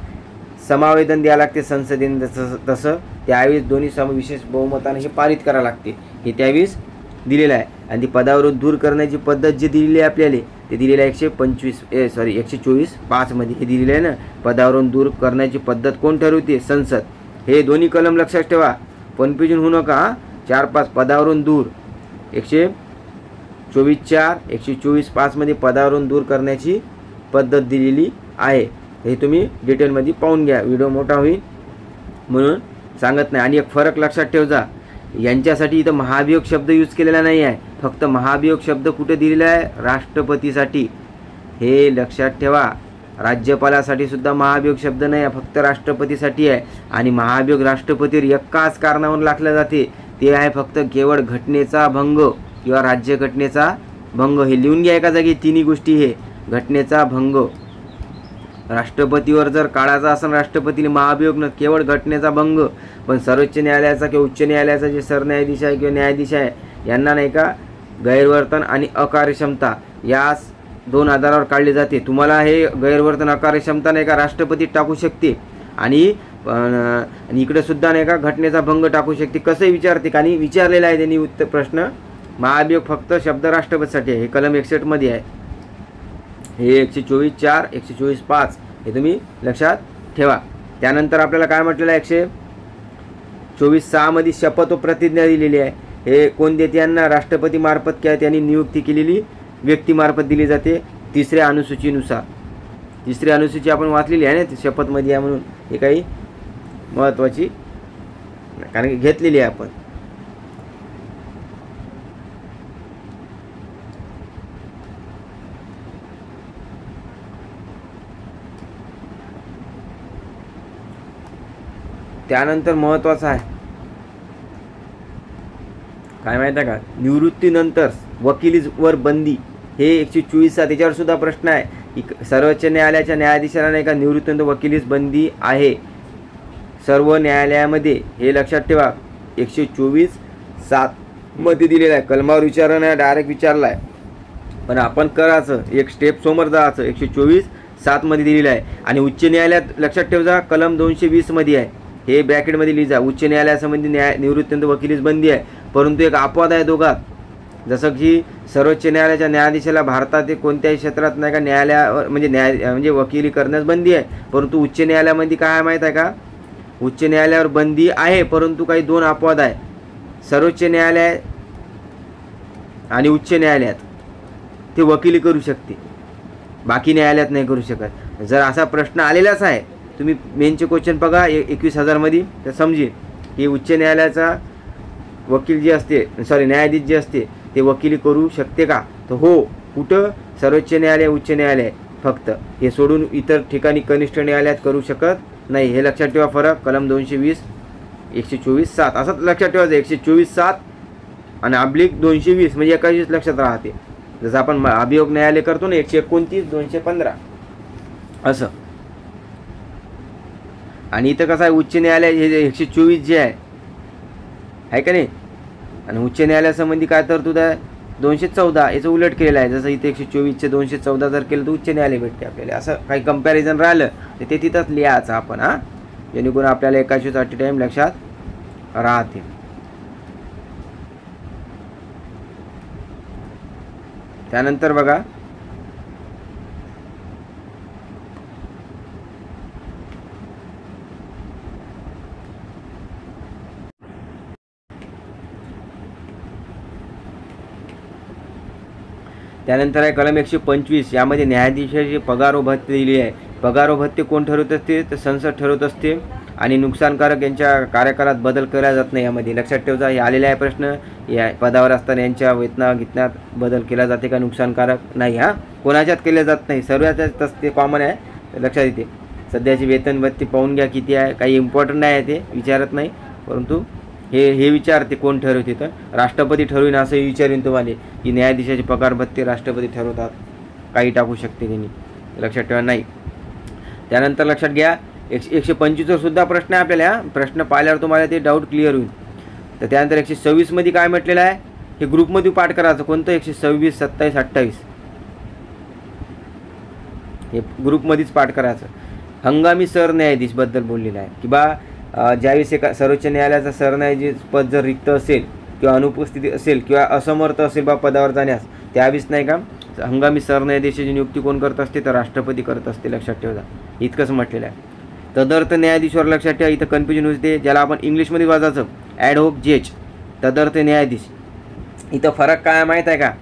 समावेदन द्यावं लागते संसदेने, तसं त्यावेळेस दोन्ही विशेष बहुमताने हे पारित करावं लागते, हे त्यावेळेस दिलेलं आहे. आणि ती पदावरून दूर करण्याची पद्धत जी दिलेली आहे आपल्याला, ते दिलेलं आहे 124(5) मध्ये हे दिलेलं आहे ना. पदावरून दूर करण्याची पद्धत कोण ठरवते? संसद. हे दोन्ही कलम लक्षात ठेवा, कन्फ्युजन होऊ नका. 4-5 पदावरून दूर, 124(4), 124(5) मध्ये पदावरून दूर करण्याची पद्धत दिलेली आहे. हे तुम्ही डिटेलमध्ये पाहून घ्या, व्हिडिओ मोठा होईल म्हणून सांगत नाही. आणि एक फरक लक्षात ठेवा, यांच्यासाठी इथं महाभियोग शब्द यूज केलेला नाही आहे, फक्त महाभियोग शब्द कुठे दिलेला आहे? राष्ट्रपतीसाठी. हे लक्षात ठेवा. राज्यपालासाठी सुद्धा महाभियोग शब्द नाही आहे, फक्त राष्ट्रपतीसाठी आहे. आणि महाभियोग राष्ट्रपतीवर एकाच कारणावरून लागला जाते, ते आहे फक्त केवळ घटनेचा भंग किंवा राज्यघटनेचा भंग. हे लिहून घ्या एका जागी, तिन्ही गोष्टी. हे घटनेचा भंग, राष्ट्रपतीवर जर काढायचा असेल राष्ट्रपतीने महाभियोग न केवळ घटनेचा भंग. पण सर्वोच्च न्यायालयाचा किंवा उच्च न्यायालयाचा जे सरन्यायाधीश आहे किंवा न्यायाधीश आहे यांना नाही का गैरवर्तन आणि अकार्यक्षमता या 2 आधारावर काढले जाते. तुम्हाला हे गैरवर्तन अकार्यक्षमता नाही का राष्ट्रपती टाकू शकते, आणि इकडे सुद्धा नाही का घटनेचा भंग टाकू शकते. कसं विचारते, कारण विचारलेलं आहे त्यांनी उत्तर प्रश्न. महाभियोग फक्त शब्द राष्ट्रपतीसाठी आहे, हे कलम 61 मध्ये आहे. हे 124(4), 124(5) हे तुम्ही लक्षात ठेवा. त्यानंतर आपल्याला काय म्हटलेलं आहे, 124(6) मध्ये शपथ व प्रतिज्ञा दिलेली आहे. हे कोण देते यांना? राष्ट्रपती मार्फत किंवा त्यांनी नियुक्ती केलेली व्यक्तीमार्फत दिली जाते. 3ऱ्या अनुसूचीनुसार. 3री अनुसूची आपण वाचलेली आहे ना, शपथमध्ये आहे म्हणून हे काही महत्त्वाची, कारण की घेतलेली आहे आपण. त्यानंतर महत्त्वाचं आहे काय माहिती आहे का, निवृत्तीनंतर वकिलीवर बंदी, हे 124 त्याच्यावर सुद्धा प्रश्न आहे. सर्वोच्च न्यायालयाच्या न्यायाधीशाला नाही का निवृत्तीनंतर वकिलीस बंदी आहे सर्व न्यायालयामध्ये, हे लक्षात ठेवा. 124(7) मध्ये दिलेलं आहे. कलमावर विचारलं नाही, डायरेक्ट विचारला आहे, पण आपण करायचं एक स्टेप समोर जायचं. 124(7) मध्ये दिलेलं आहे. आणि उच्च न्यायालयात लक्षात ठेवा कलम 220 मध्ये आहे, हे ब्रॅकेटमध्ये लिहिजा. उच्च न्यायालयासंबंधी निवृत्तीनंतर वकिलीस बंदी आहे, परंतु एक अपवाद आहे दोघात. जसं की सर्वोच्च न्यायालयाच्या न्यायाधीशाला भारतातील कोणत्याही क्षेत्रात नाही का न्यायालयावर म्हणजे वकिली करण्यास बंदी आहे, परंतु उच्च न्यायालयामध्ये काय आहे माहीत आहे का, उच्च न्यायालयावर बंदी आहे, परंतु काही 2 अपवाद आहे. सर्वोच्च न्यायालय आणि उच्च न्यायालयात ते वकिली करू शकते, बाकी न्यायालयात नाही करू शकत. जर असा प्रश्न आलेलाच आहे, तुम्ही मेनचे क्वेश्चन बघा 21,000 मध्ये, तर समजेल की उच्च न्यायालयाचा वकील जे असते न्यायाधीश जे असते ते वकिली करू शकते का, तर हो. कुठं, सर्वोच्च न्यायालय उच्च न्यायालय फक्त, हे सोडून इतर ठिकाणी कनिष्ठ न्यायालयात करू शकत नाही. हे लक्षात ठेवा फरक. कलम 220 124(7) असंच लक्षात ठेवायचं. 124(7) आणि / 220 म्हणजे 21 लक्षात राहते. जसं आपण अभियोग न्यायालय करतो ना 129 215 असं. आणि इथं कसं आहे, उच्च न्यायालय हे 124 जे आहे का नाही, आणि उच्च न्यायालयासंबंधी काय तरतूद आहे 214, याचं उलट केलेलं आहे. जसं इथे 124 214 जर केलं तर उच्च न्यायालय भेटते आपल्याला. असं काही कंपॅरिझन राहिलं तर ते तिथंच लिहायचं आपण, हां, जेणेकरून आपल्याला 21 टाईम लक्षात राहते. त्यानंतर बघा त्यानंतर आहे कलम 125. यामध्ये न्यायाधीशाची पगार व भत्ते दिली आहे. पगार व भत्ते कोण ठरवत असते, तर संसद ठरवत असते. आणि नुकसानकारक यांच्या कार्यकालात बदल केला जात नाही. यामध्ये लक्षात ठेवायचा, हे आलेला आहे प्रश्न. या पदावर असताना यांच्या वेतनात बदल केला जाते का, नुकसानकारक नाही. हां, कोणाच्यात केले जात नाही, सर्वांच्याच ते कॉमन आहे, लक्षात येते. सध्याची वेतन भत्ते पाहून घ्या किती आहे, काही इम्पॉर्टंट नाही आहे, ते विचारत नाही, परंतु हे विचारते कोण ठरवते, तर राष्ट्रपती ठरवीन असं विचारेन तुम्हाला, की न्यायाधीशाचे पगार भत्ते राष्ट्रपती ठरवतात, काही टाकू शकते त्यांनी, लक्षात ठेवा. नाही. त्यानंतर लक्षात घ्या 125 सुद्धा प्रश्न आहे आपल्याला. प्रश्न पाहिल्यावर तुम्हाला ते डाऊट क्लिअर होईल. तर त्यानंतर 126 मध्ये काय म्हटलेलं आहे, हे ग्रुपमध्ये पाठ करायचं. कोणतं 126 27 28 हे ग्रुपमध्येच पाठ करायचं. हंगामी सरन्यायाधीश बद्दल बोललेलं आहे, की बा ज्यावेळेस एका सर्वोच्च न्यायालयाचा सरन्यायाधीश पद जर रिक्त असेल किंवा अनुपस्थिती असेल किंवा असमर्थ असेल बा पदावर जाण्यास, त्यावेळेस नाही का हंगामी सरन्यायाधीशाची नियुक्ती कोण करत असते, तर राष्ट्रपती करत असते. लक्षात ठेवा, इतकंच म्हटलेलं आहे. तदर्थ न्यायाधीशवर लक्षात ठेवा, इथं कन्फ्युजन होते, ज्याला आपण इंग्लिशमध्ये वाचायचं ॲड होक जज, तदर्थ न्यायाधीश. इथं फरक काय माहीत आहे का,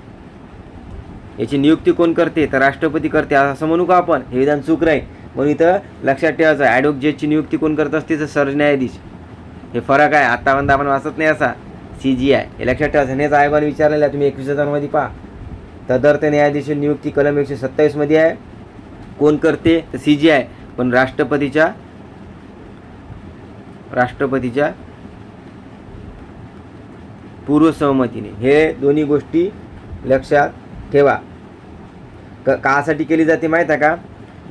याची नियुक्ती कोण करते, तर राष्ट्रपती करते असं म्हणू का आपण, हे विधान चूक राहील. म्हणून इथं लक्षात ठेवायचं, ॲड होक जजची नियुक्ती कोण करत असते, तर सरन्यायाधीश. हे फरक आहे. आतापर्यंत आपण वाचत नाही असा CGI, हे लक्षात ठेवायचं. हेच आयोगाने विचारलेलं आहे, तुम्ही 21,000 मध्ये पहा. तदर्थ न्यायाधीश नियुक्ती कलम 127 मध्ये आहे. कोण करते, तर CGI, पण राष्ट्रपतीच्या पूर्वसहमतीने. हे दोन्ही गोष्टी लक्षात ठेवा. कासाठी केली जाते माहीत आहे का,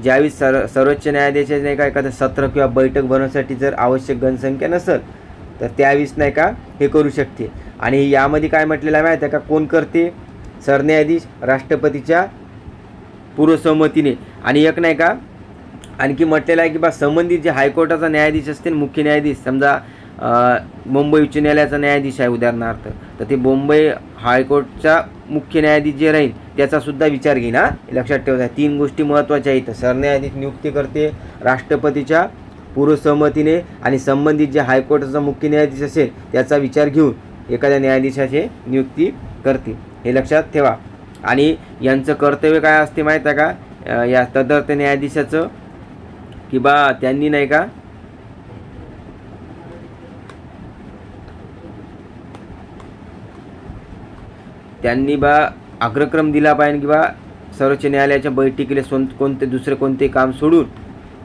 ज्यावेळी सर्वोच्च न्यायाधीशाचे नाही का एखादं सत्र किंवा बैठक भरवण्यासाठी जर आवश्यक घनसंख्या नसेल, तर त्यावेळेस नाही का हे करू शकते. आणि यामध्ये काय म्हटलेलं आहे माहीत आहे का, कोण करते, सरन्यायाधीश राष्ट्रपतीच्या पूर्वसहमतीने. आणि एक नाही का आणखी म्हटलेलं आहे की बा संबंधित जे हायकोर्टाचा न्यायाधीश असते, मुख्य न्यायाधीश, समजा मुंबई उच्च न्यायालयाचा न्यायाधीश आहे उदाहरणार्थ, तर ते मुंबई हायकोर्टचा मुख्य न्यायाधीश जे राहील त्याचासुद्धा विचार घेईन. हां, लक्षात ठेवायचं. 3 गोष्टी महत्त्वाच्या आहेत. सरन्यायाधीश नियुक्ती करते राष्ट्रपतीच्या पूर्वसहमतीने, आणि संबंधित जे हायकोर्टाचा मुख्य न्यायाधीश असेल त्याचा विचार घेऊन एखाद्या न्यायाधीशाची नियुक्ती करते. हे लक्षात ठेवा. आणि यांचं कर्तव्य काय असते माहीत आहे का, या तदर्थ न्यायाधीशाचं, की बा त्यांनी नाही का अग्रक्रम दिला पाहिजे, किंवा सर्वोच्च न्यायालयाच्या बैठकीला कोणते दुसरे कोणते काम सोडून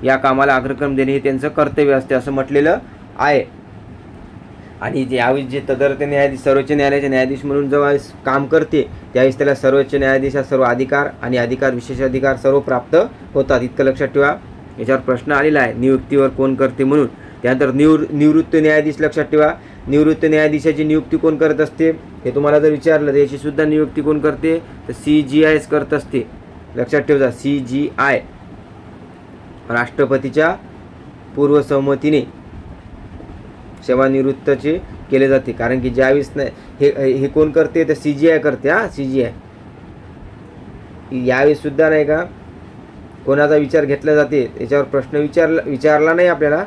या कामाला अग्रक्रम देणे हे त्यांचं कर्तव्य असते असं म्हटलेलं आहे. आणि ज्यावेळेस जे तदर्थ न्यायाधीश सर्वोच्च न्यायालयाचे न्यायाधीश म्हणून जेव्हा काम करते त्यावेळेस त्याला सर्वोच्च न्यायाधीशात सर्व अधिकार आणि विशेष अधिकार सर्व प्राप्त होतात. इतकं लक्षात ठेवा. याच्यावर प्रश्न आलेला आहे नियुक्तीवर कोण करते म्हणून. त्यानंतर निवृत्त न्यायाधीश लक्षात ठेवा. निवृत्त न्यायाधीशाची नियुक्ती कोण करत असते हे तुम्हाला जर विचारलं तर याची सुद्धा नियुक्ती कोण करते तर CGI करत असते. लक्षात ठेवा CGI राष्ट्रपतीच्या पूर्वसंमतीने सेवानिवृत्तचे केले जाते. कारण की ज्यावेळेस हे कोण करते तर CGI करते. CGI यावेळेस सुद्धा नाही का कोणाचा विचार घेतला जाते याच्यावर प्रश्न विचारला नाही आपल्याला.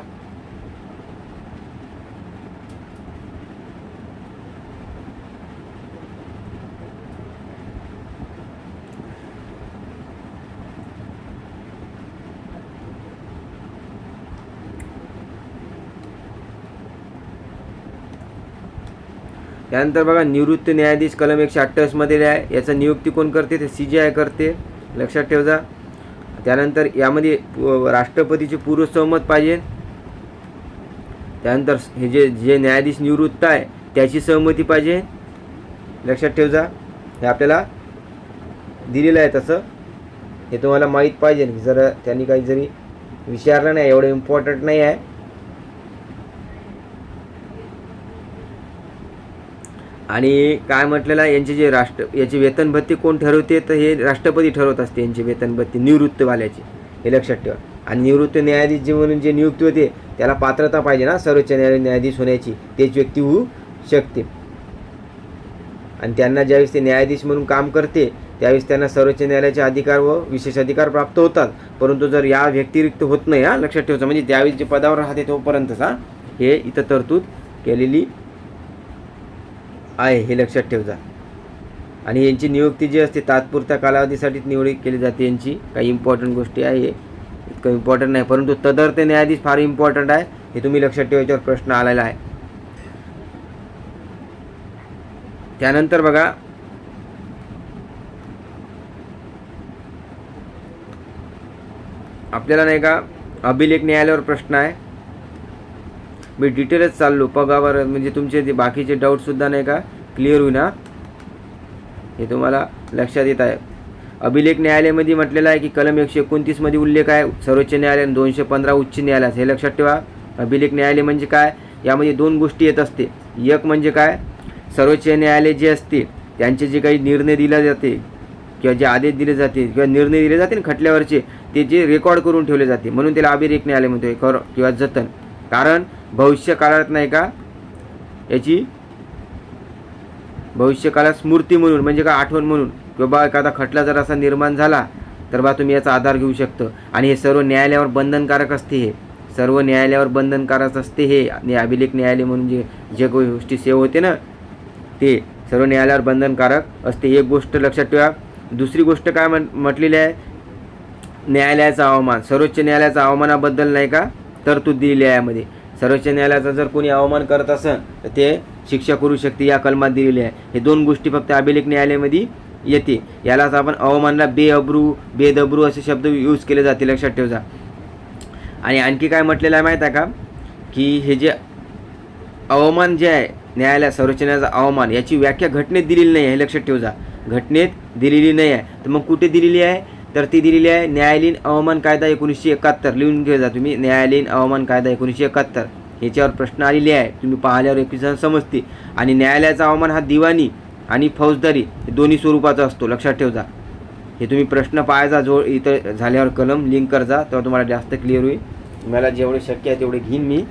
त्यानंतर बघा निवृत्त न्यायाधीश कलम 128 मध्ये आहे. याचा नियुक्ती कोण करते ते CGI करते. लक्षात ठेवा. त्यानंतर यामध्ये राष्ट्रपतीचे पूर्वसहमत पाहिजे. त्यानंतर हे जे न्यायाधीश निवृत्त आहे त्याची सहमती पाहिजे. लक्षात ठेवा. हे आपल्याला दिलेलं आहे तसं हे तुम्हाला माहीत पाहिजे. जर त्यांनी काही जरी विचारलं नाही एवढं इम्पॉर्टंट नाही आहे. आणि काय म्हटलेलं आहे यांचे जे याची वेतन भत्ते कोण ठरवते तर हे राष्ट्रपती ठरवत असते यांची वेतन भत्ते निवृत्तवाल्याची. हे लक्षात ठेवा. आणि निवृत्त न्यायाधीश जे म्हणून जे नियुक्ती होते त्याला पात्रता पाहिजे ना सर्वोच्च न्यायालय न्यायाधीश होण्याची. तेच व्यक्ती होऊ शकते. आणि त्यांना ज्यावेळेस ते न्यायाधीश म्हणून काम करते त्यावेळेस त्यांना सर्वोच्च न्यायालयाचे अधिकार व विशेष अधिकार प्राप्त होतात. परंतु जर या व्यतिरिक्त होत नाही लक्षात ठेवायचं. म्हणजे त्यावेळेस जे पदावर राहते तोपर्यंतच हे इथं तरतूद केलेली आहे. हे लक्षात ठेवा. आणि यांची नियुक्ती जी असते तात्पुरत्या कालावधीसाठीच निवड केली जाते. यांची काही इम्पॉर्टंट गोष्टी आहे. इतकं इम्पॉर्टंट नाही परंतु तदर्थ न्यायाधीश फार इम्पॉर्टंट आहे. हे तुम्ही लक्षात ठेवा. याच्यावर प्रश्न आलेला आहे. त्यानंतर बघा आपल्याला नाही का अभिलेख न्यायालयावर प्रश्न आहे. मी डिटेलच चाललो पगावर म्हणजे तुमचे जे बाकीचे डाऊटसुद्धा नाही का क्लिअर होईना हे तुम्हाला लक्षात येत आहे. अभिलेख न्यायालयामध्ये म्हटलेलं आहे की कलम 129 मध्ये उल्लेख आहे सर्वोच्च न्यायालय 215 उच्च न्यायालयात. हे लक्षात ठेवा. अभिलेख न्यायालय म्हणजे काय यामध्ये दोन गोष्टी येत असते. एक म्हणजे काय सर्वोच्च न्यायालय जे असते त्यांचे जे काही निर्णय दिले जाते किंवा जे आदेश दिले जाते किंवा निर्णय दिले जाते ना खटल्यावरचे ते जे रेकॉर्ड करून ठेवले जाते म्हणून त्याला अभिलेख न्यायालय म्हणतोय किंवा जतन. कारण भविष्यकाळात नाही का याची भविष्यकाळात स्मृती म्हणून म्हणजे का आठवण म्हणून किंवा बा एखादा खटला जर असा निर्माण झाला तर बा तुम्ही याचा आधार घेऊ शकता. आणि हे सर्व न्यायालयावर बंधनकारक असते. हे सर्व न्यायालयावर बंधनकारक असते. हे अभिलेख न्यायालय म्हणून जे गोष्टी सेव होते ना ते सर्व न्यायालयावर बंधनकारक असते. एक गोष्ट लक्षात ठेवा. दुसरी गोष्ट काय म्हटलेली आहे न्यायालयाचा अवमान. सर्वोच्च न्यायालयाचा अवमानाबद्दल नाही का तरतूद दिलेली आहे यामध्ये. सर्वोच्च न्यायालयाचा जर कोणी अवमान करत असेल तर ते शिक्षा करू शकते या कलमात दिलेली आहे. हे दोन गोष्टी फक्त अभिलेख न्यायालयामध्ये येते. यालाच आपण अवमानला बेदबरू असे शब्द यूज केले जाते. लक्षात ठेवा. आणि आणखी काय म्हटलेलं आहे माहीत आहे का की हे जे अवमान जे आहे न्यायालय सर्वोच्च न्यायालयाचा अवमान याची व्याख्या घटनेत दिलेली नाही आहे. हे लक्षात ठेवा. घटनेत दिलेली नाही आहे. तर मग कुठे दिलेली आहे तर ती दिलेली आहे न्यायालयीन अवमान कायदा 1971. लिहून घ्या तुम्ही न्यायालयीन अवमान कायदा 1971. याच्यावर प्रश्न आलेले आहे. तुम्ही पाहिल्यावर एकविसांना समजते. आणि न्यायालयाचा अवमान हा दिवाणी आणि फौजदारी हे दोन्ही स्वरूपाचा असतो. लक्षात ठेवा. हे तुम्ही प्रश्न पाहायचा जो इथं झाल्यावर कलम लिंक करजा तेव्हा तुम्हाला जास्त क्लिअर होईल. मला जेवढे शक्य आहे तेवढे घेईन मी.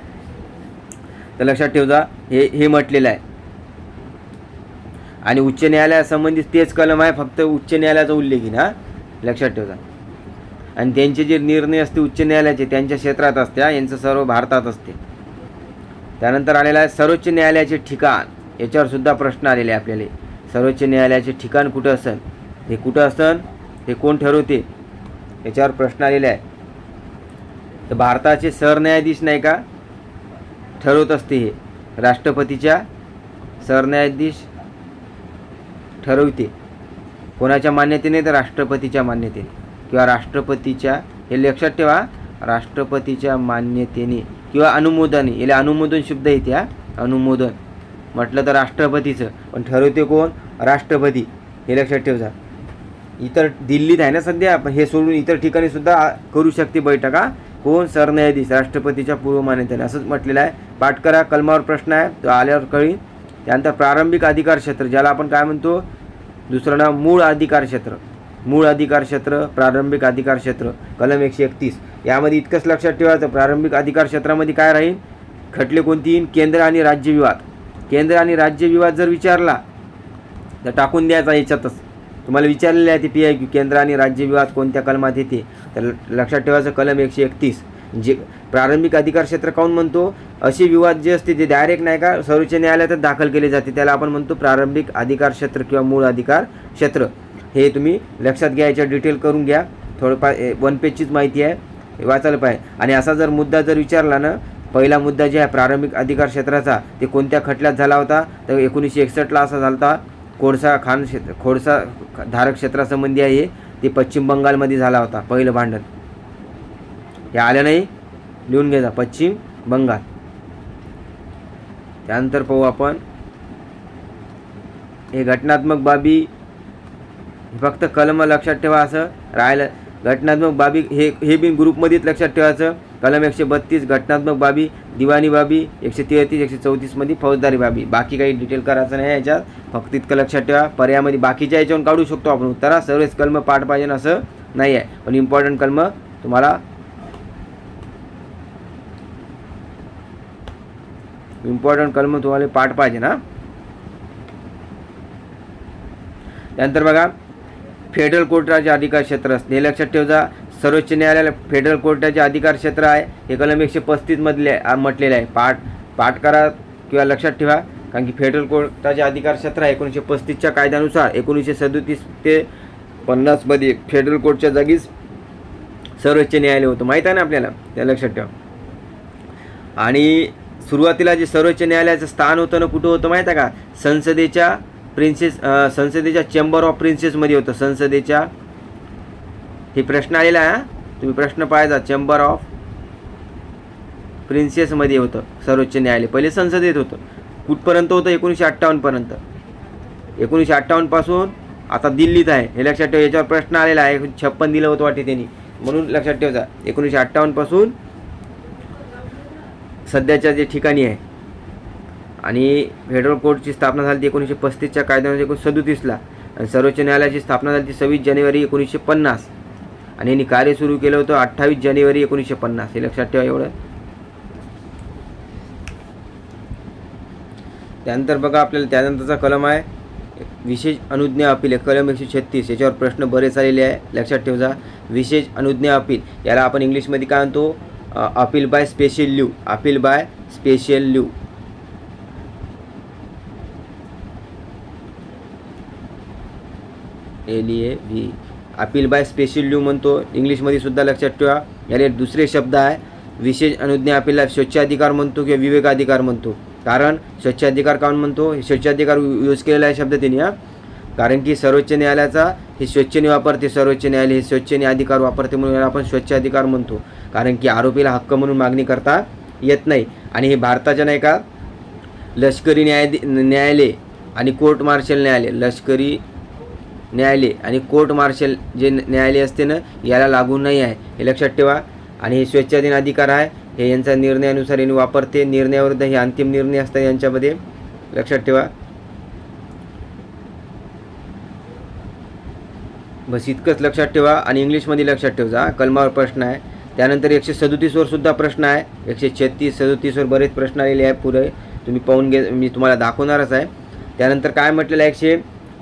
तर लक्षात ठेवा हे म्हटलेलं आहे. आणि उच्च न्यायालयासंबंधित तेच कलम आहे फक्त उच्च न्यायालयाचा उल्लेख घेईन. लक्षात ठेवा. आणि त्यांचे जे निर्णय असते उच्च न्यायालयाचे त्यांच्या क्षेत्रात असते. यांचं सर्व भारतात असते. त्यानंतर आलेला आहे सर्वोच्च न्यायालयाचे ठिकाण. याच्यावर सुद्धा प्रश्न आलेले आहे आपल्याला. सर्वोच्च न्यायालयाचे ठिकाण कुठं असेल हे कुठं असेल हे कोण ठरवते याच्यावर प्रश्न आलेले आहे. तर भारताचे सरन्यायाधीश नाही का ठरवत असते. हे राष्ट्रपतीच्या सरन्यायाधीश ठरवते. कोणाच्या मान्यतेने तर राष्ट्रपतीच्या मान्यतेने किंवा राष्ट्रपतीच्या. हे लक्षात ठेवा राष्ट्रपतीच्या मान्यतेने किंवा अनुमोदने, याला अनुमोदन शब्द येते हा, अनुमोदन म्हटलं तर राष्ट्रपतीचं, पण ठरवते कोण? राष्ट्रपती. हे लक्षात ठेवा. इतर दिल्लीत आहे ना सध्या, पण हे सोडून इतर ठिकाणी सुद्धा करू शकते बैठका. कोण? सरन्यायाधीश, राष्ट्रपतीच्या पूर्व मान्यतेने, असंच म्हटलेलं आहे. पाठ करा, कलमावर प्रश्न आहे तो आल्यावर कळीन. त्यानंतर प्रारंभिक अधिकार क्षेत्र, ज्याला आपण काय म्हणतो, दुसरं नाव मूळ अधिकार क्षेत्र. मूळ अधिकार क्षेत्र, प्रारंभिक अधिकार क्षेत्र, कलम 131. यामध्ये इतकंच लक्षात ठेवायचं, प्रारंभिक अधिकार क्षेत्रामध्ये काय राहील? खटले कोणती येईल? केंद्र आणि राज्य विवाद. केंद्र आणि राज्य विवाद जर विचारला तर टाकून द्यायचा याच्यातच. तुम्हाला विचारलेलं आहे ते PIQ, केंद्र आणि राज्य विवाद कोणत्या कलमात येते, तर लक्षात ठेवायचं कलम 131. जे प्रारंभिक अधिकार क्षेत्र काऊन म्हणतो? असे विवाद जे असते ते डायरेक्ट नाही का सर्वोच्च न्यायालयातच दाखल केले जाते, त्याला आपण म्हणतो प्रारंभिक अधिकार क्षेत्र किंवा मूळ अधिकार क्षेत्र. हे तुम्ही लक्षात घ्यायचं, डिटेल करून घ्या. थोडंफार 1 पेजचीच माहिती आहे, वाचायला पाहिजे. आणि असा जर मुद्दा जर विचारला ना, पहिला मुद्दा जे आहे प्रारंभिक अधिकार क्षेत्राचा, ते कोणत्या खटल्यात झाला होता, तर 1961ला असा झाला होता. खोडसा धारक क्षेत्रासंबंधी आहे ते पश्चिम बंगालमध्ये झाला होता पहिलं भांडण. हे आलं नाही, लिहून घ्यायचा, पश्चिम बंगाल. त्यानंतर पाहू आपण हे घटनात्मक बाबी, फक्त कलम लक्षात ठेवा, असं राहिलं. घटनात्मक बाबी हे बी ग्रुपमध्येच लक्षात ठेवायचं. कलम 132 घटनात्मक बाबी, दिवाणी बाबी, 133 134 मध्ये फौजदारी बाबी. बाकी काही डिटेल करायचं नाही याच्यात, फक्त इतकं लक्षात ठेवा. पर्यायामध्ये बाकीच्या याच्यावरून काढू शकतो आपण उत्तरा, सर्वच कलम पाठ पाहिजे असं नाही आहे, पण इम्पॉर्टंट कलम तुम्हाला पाठ पाहिजे ना. त्यानंतर बघा फेडरल कोर्टाचे अधिकार क्षेत्र असते, हे लक्षात ठेवा. सर्वोच्च न्यायालयाला फेडरल कोर्टाचे अधिकार क्षेत्र आहे, हे कलम 135 मधले म्हटलेलं आहे. पाठ करा किंवा लक्षात ठेवा, कारण की फेडरल कोर्टाचे अधिकार क्षेत्र आहे 1935च्या कायद्यानुसार 1937 ते 50 मध्ये फेडरल कोर्टच्या जागीच सर्वोच्च न्यायालय होतं, माहीत आहे ना आपल्याला, त्या लक्षात ठेवा. आणि सुरुवातीला जे सर्वोच्च न्यायालयाचं स्थान होतं ना, कुठं होतं माहीत आहे का? संसदेच्या चेंबर ऑफ प्रिन्सेसमध्ये होतं. संसदेच्या, हे प्रश्न आलेला आहे, तुम्ही प्रश्न पाहायचा, चेंबर ऑफ प्रिन्सेसमध्ये होतं सर्वोच्च न्यायालय. पहिले संसदेत होतं. कुठपर्यंत होतं? 1958 पर्यंत. 1958 पासून आता दिल्लीत आहे, हे लक्षात ठेवा. याच्यावर प्रश्न आलेला आहे, 56 दिलं होतं वाटते त्यांनी, म्हणून लक्षात ठेवायचा. 1958 पासून सध्याच्या जे ठिकाणी आहे. आणि फेडरल कोर्टची स्थापना झाली 1935च्या कायद्यानुसार 1937ला. आणि सर्वोच्च न्यायालयाची स्थापना झाली 26 जानेवारी 1950. आणि यांनी कार्य सुरू केलं होतं 28 जानेवारी 1950. हे लक्षात ठेवा एवढं. त्यानंतर बघा आपल्याला त्यानंतरचा कलम आहे विशेष अनुज्ञा अपील, कलम 136. याच्यावर प्रश्न बरेच आलेले आहे, लक्षात ठेवा. विशेष अनुज्ञा अपील, याला आपण इंग्लिशमध्ये काय म्हणतो? Appeal by special leave. Appeal by special leave. LAV, appeal by special leave म्हणतो इंग्लिशमध्ये सुद्धा, लक्षात ठेवा. याला दुसरे शब्द आहे विशेष अनुज्ञा अपीलला स्वच्छाधिकार म्हणतो किंवा विवेकाधिकार म्हणतो. कारण स्वच्छाधिकार काऊन म्हणतो? स्वच्छाधिकार यूज केलेला आहे शब्द त्यांनी, कारण की सर्वोच्च न्यायालयाचा हे स्वच्छने वापरते, सर्वोच्च न्यायालय हे स्वच्छने अधिकार वापरते, म्हणून आपण स्वच्छाधिकार म्हणतो. कारण की आरोपीला हक्क म्हणून मागणी करता येत नाही. आणि हे भारताच्या नाही का लष्करी न्यायालय आणि कोर्ट मार्शल न्यायालय, लष्करी न्यायालय आणि कोर्ट मार्शल जे न्यायालय असते ना, याला लागू नाही आहे, हे लक्षात ठेवा. आणि हे स्वेच्छाधीन अधिकार आहे, हे यांच्या निर्णयानुसार यांनी वापरते. निर्णयाविरुद्ध हे अंतिम निर्णय असतात यांच्यामध्ये, लक्षात ठेवा. बस इतकंच लक्षात ठेवा. आणि इंग्लिशमध्ये लक्षात ठेवा, कलमावर प्रश्न आहे. त्यानंतर 137 वर सुद्धा प्रश्न आहे. 136 37 वर बरेच प्रश्न आलेले आहे, पुढे तुम्ही पाहून घे, मी तुम्हाला दाखवणारच आहे. त्यानंतर काय म्हटलेलं आहे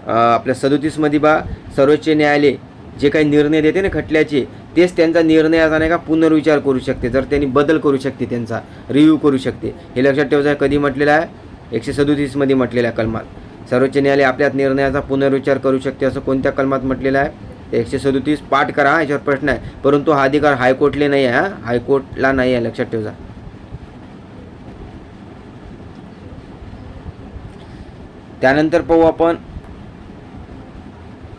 आपल्या 37 मध्ये बा, सर्वोच्च न्यायालय जे काही निर्णय देते ना खटल्याचे, तेच त्यांचा निर्णयाचा नाही का पुनर्विचार करू शकते, जर त्यांनी बदल करू शकते, त्यांचा रिव्ह्यू करू शकते. हे लक्षात ठेवायचं आहे. कधी म्हटलेलं आहे? 137 मध्ये म्हटलेलं आहे कलमात. सर्वोच्च न्यायालय आपल्या निर्णयाचा पुनर्विचार करू शकते, असं कोणत्या कलमात म्हटलेलं आहे? 137 पाठ करा, याच्यावर प्रश्न आहे. परंतु हा अधिकार हायकोर्टला नाही आहे, हायकोर्टला नाही आहे, लक्षात ठेवा. त्यानंतर पाहू आपण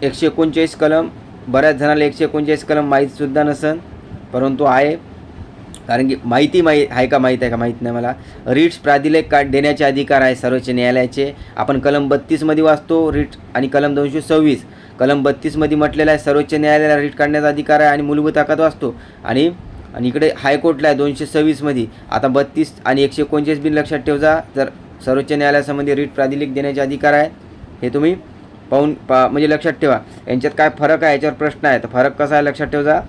139 कलम. बऱ्याच जणांना 139 कलम माहीत सुद्धा नसन, परंतु आहे. कारण की आहे का माहीत नाही मला. रिट्स प्राधिलेख देण्याचे अधिकार आहे सर्वोच्च न्यायालयाचे. आपण कलम 32मध्ये वाचतो रिट आणि कलम 226. कलम 32मध्ये म्हटलेलं आहे सर्वोच्च न्यायालयाला रिट काढण्याचा अधिकार आहे आणि मूलभूत हक्कात वाचतो. आणि इकडे हायकोर्टला आहे 226मध्ये. आता 32 आणि 139 बिन लक्षात ठेवजा. जर सर्वोच्च न्यायालयासंबंधी रिट प्राधिलेख देण्याचे अधिकार आहे हे तुम्ही म्हणजे लक्षात ठेवा. यांच्यात काय फरक आहे याच्यावर प्रश्न आहे. तर फरक कसा आहे लक्षात ठेवजा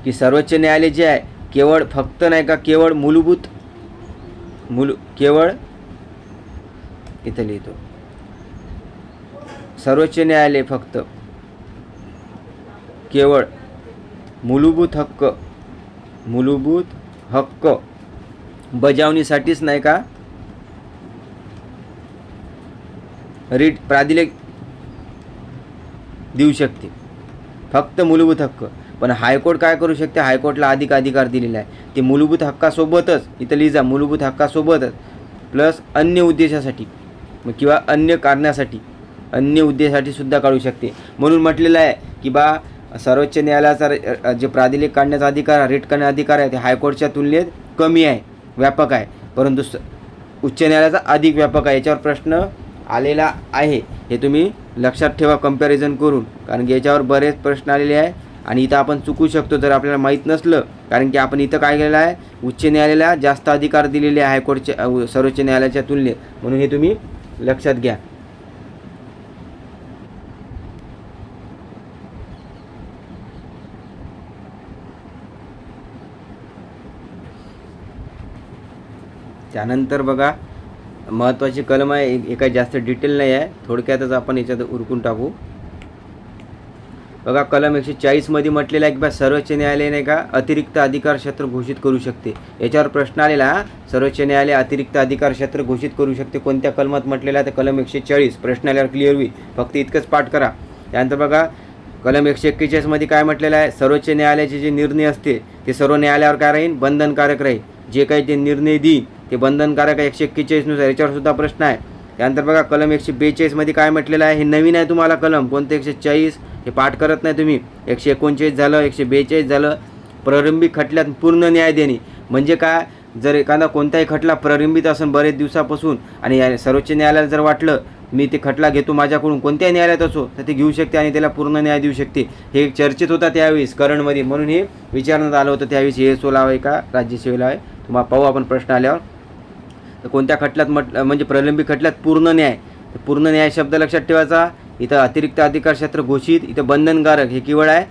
की सर्वोच्च न्यायालय जे आहे केवळ फक्त नाही का केवळ केवळ इथं लिहितो सर्वोच्च न्यायालय फक्त केवळ मूलभूत हक्क बजावणीसाठीच नाही का रिट प्राधिलेख देऊ शकते, फक्त मूलभूत हक्क. पण हायकोर्ट काय करू शकते, हायकोर्टला अधिक अधिकार दिलेला आहे. ते मूलभूत हक्कासोबतच इथं लिहिजा मूलभूत हक्कासोबतच प्लस अन्य उद्देशासाठी किंवा अन्य कारणासाठी अन्य उद्देशासाठी सुद्धा काढू शकते. म्हणून म्हटलेलं आहे की बा सर्वोच्च न्यायालयाचा जे प्राधिलेख काढण्याचा अधिकार रिट करण्याचा अधिकार आहे ते हायकोर्टच्या तुलनेत कमी आहे, व्यापक आहे. परंतु उच्च न्यायालयाचा अधिक व्यापक आहे. याच्यावर प्रश्न आलेला आहे, हे तुम्ही लक्षात ठेवा कम्पॅरिझन करून. कारण की याच्यावर बरेच प्रश्न आलेले आहे आणि इथं आपण चुकू शकतो जर आपल्याला माहीत नसलं. कारण की आपण इथं काय केलेलं आहे उच्च न्यायालयाला जास्त अधिकार दिलेले आहे हायकोर्टच्या सर्वोच्च न्यायालयाच्या तुलनेत. म्हणून हे तुम्ही लक्षात घ्या. त्यानंतर बघा महत्त्वाची कलम आहे, हे काही जास्त डिटेल नाही आहे, थोडक्यातच आपण याच्यात उरकून टाकू. बघा कलम 140मध्ये म्हटलेलं आहे की बा सर्वोच्च न्यायालय नाही का अतिरिक्त अधिकार क्षेत्र घोषित करू शकते. याच्यावर प्रश्न आलेला सर्वोच्च न्यायालय अतिरिक्त अधिकार क्षेत्र घोषित करू शकते कोणत्या कलमात म्हटलेलं आहे तर कलम 140. प्रश्न आल्यावर क्लिअर होईल, फक्त इतकंच पाठ करा. त्यानंतर बघा कलम 141मध्ये काय म्हटलेलं आहे सर्वोच्च न्यायालयाचे जे निर्णय असते ते सर्व न्यायालयावर काय राहील बंधनकारक राहील. जे काही ते निर्णय देईल ते बंधनकारक आहे 141नुसार. याच्यावर सुद्धा प्रश्न आहे. त्यानंतर बघा कलम 142मध्ये काय म्हटलेलं आहे, हे नवीन आहे तुम्हाला कलम कोणतं 140 हे पाठ करत नाही तुम्ही. 139 झालं 142 झालं. प्रारंभिक खटल्यात पूर्ण न्याय देणे म्हणजे काय, जर एखादा कोणताही खटला प्रलंबित असेल बरेच दिवसापासून आणि सर्वोच्च न्यायालयाला जर वाटलं मी ते खटला घेतो माझ्याकडून कोणत्याही न्यायालयात असो तर ते घेऊ शकते आणि त्याला पूर्ण न्याय देऊ शकते. हे चर्चेत होता त्यावेळेस करणमध्ये, म्हणून हे विचारण्यात आलं होतं त्यावेळेस हे सोलावं आहे का राज्यसेवेला आहे. तुम्हाला पाहू आपण प्रश्न आल्यावर. तर कोणत्या खटल्यात म्हणजे प्रलंबित खटल्यात पूर्ण न्याय, तर पूर्ण न्याय शब्द लक्षात ठेवायचा. इथं अतिरिक्त अधिकार क्षेत्र घोषित, इथं बंधनकारक हे केवळ आहे.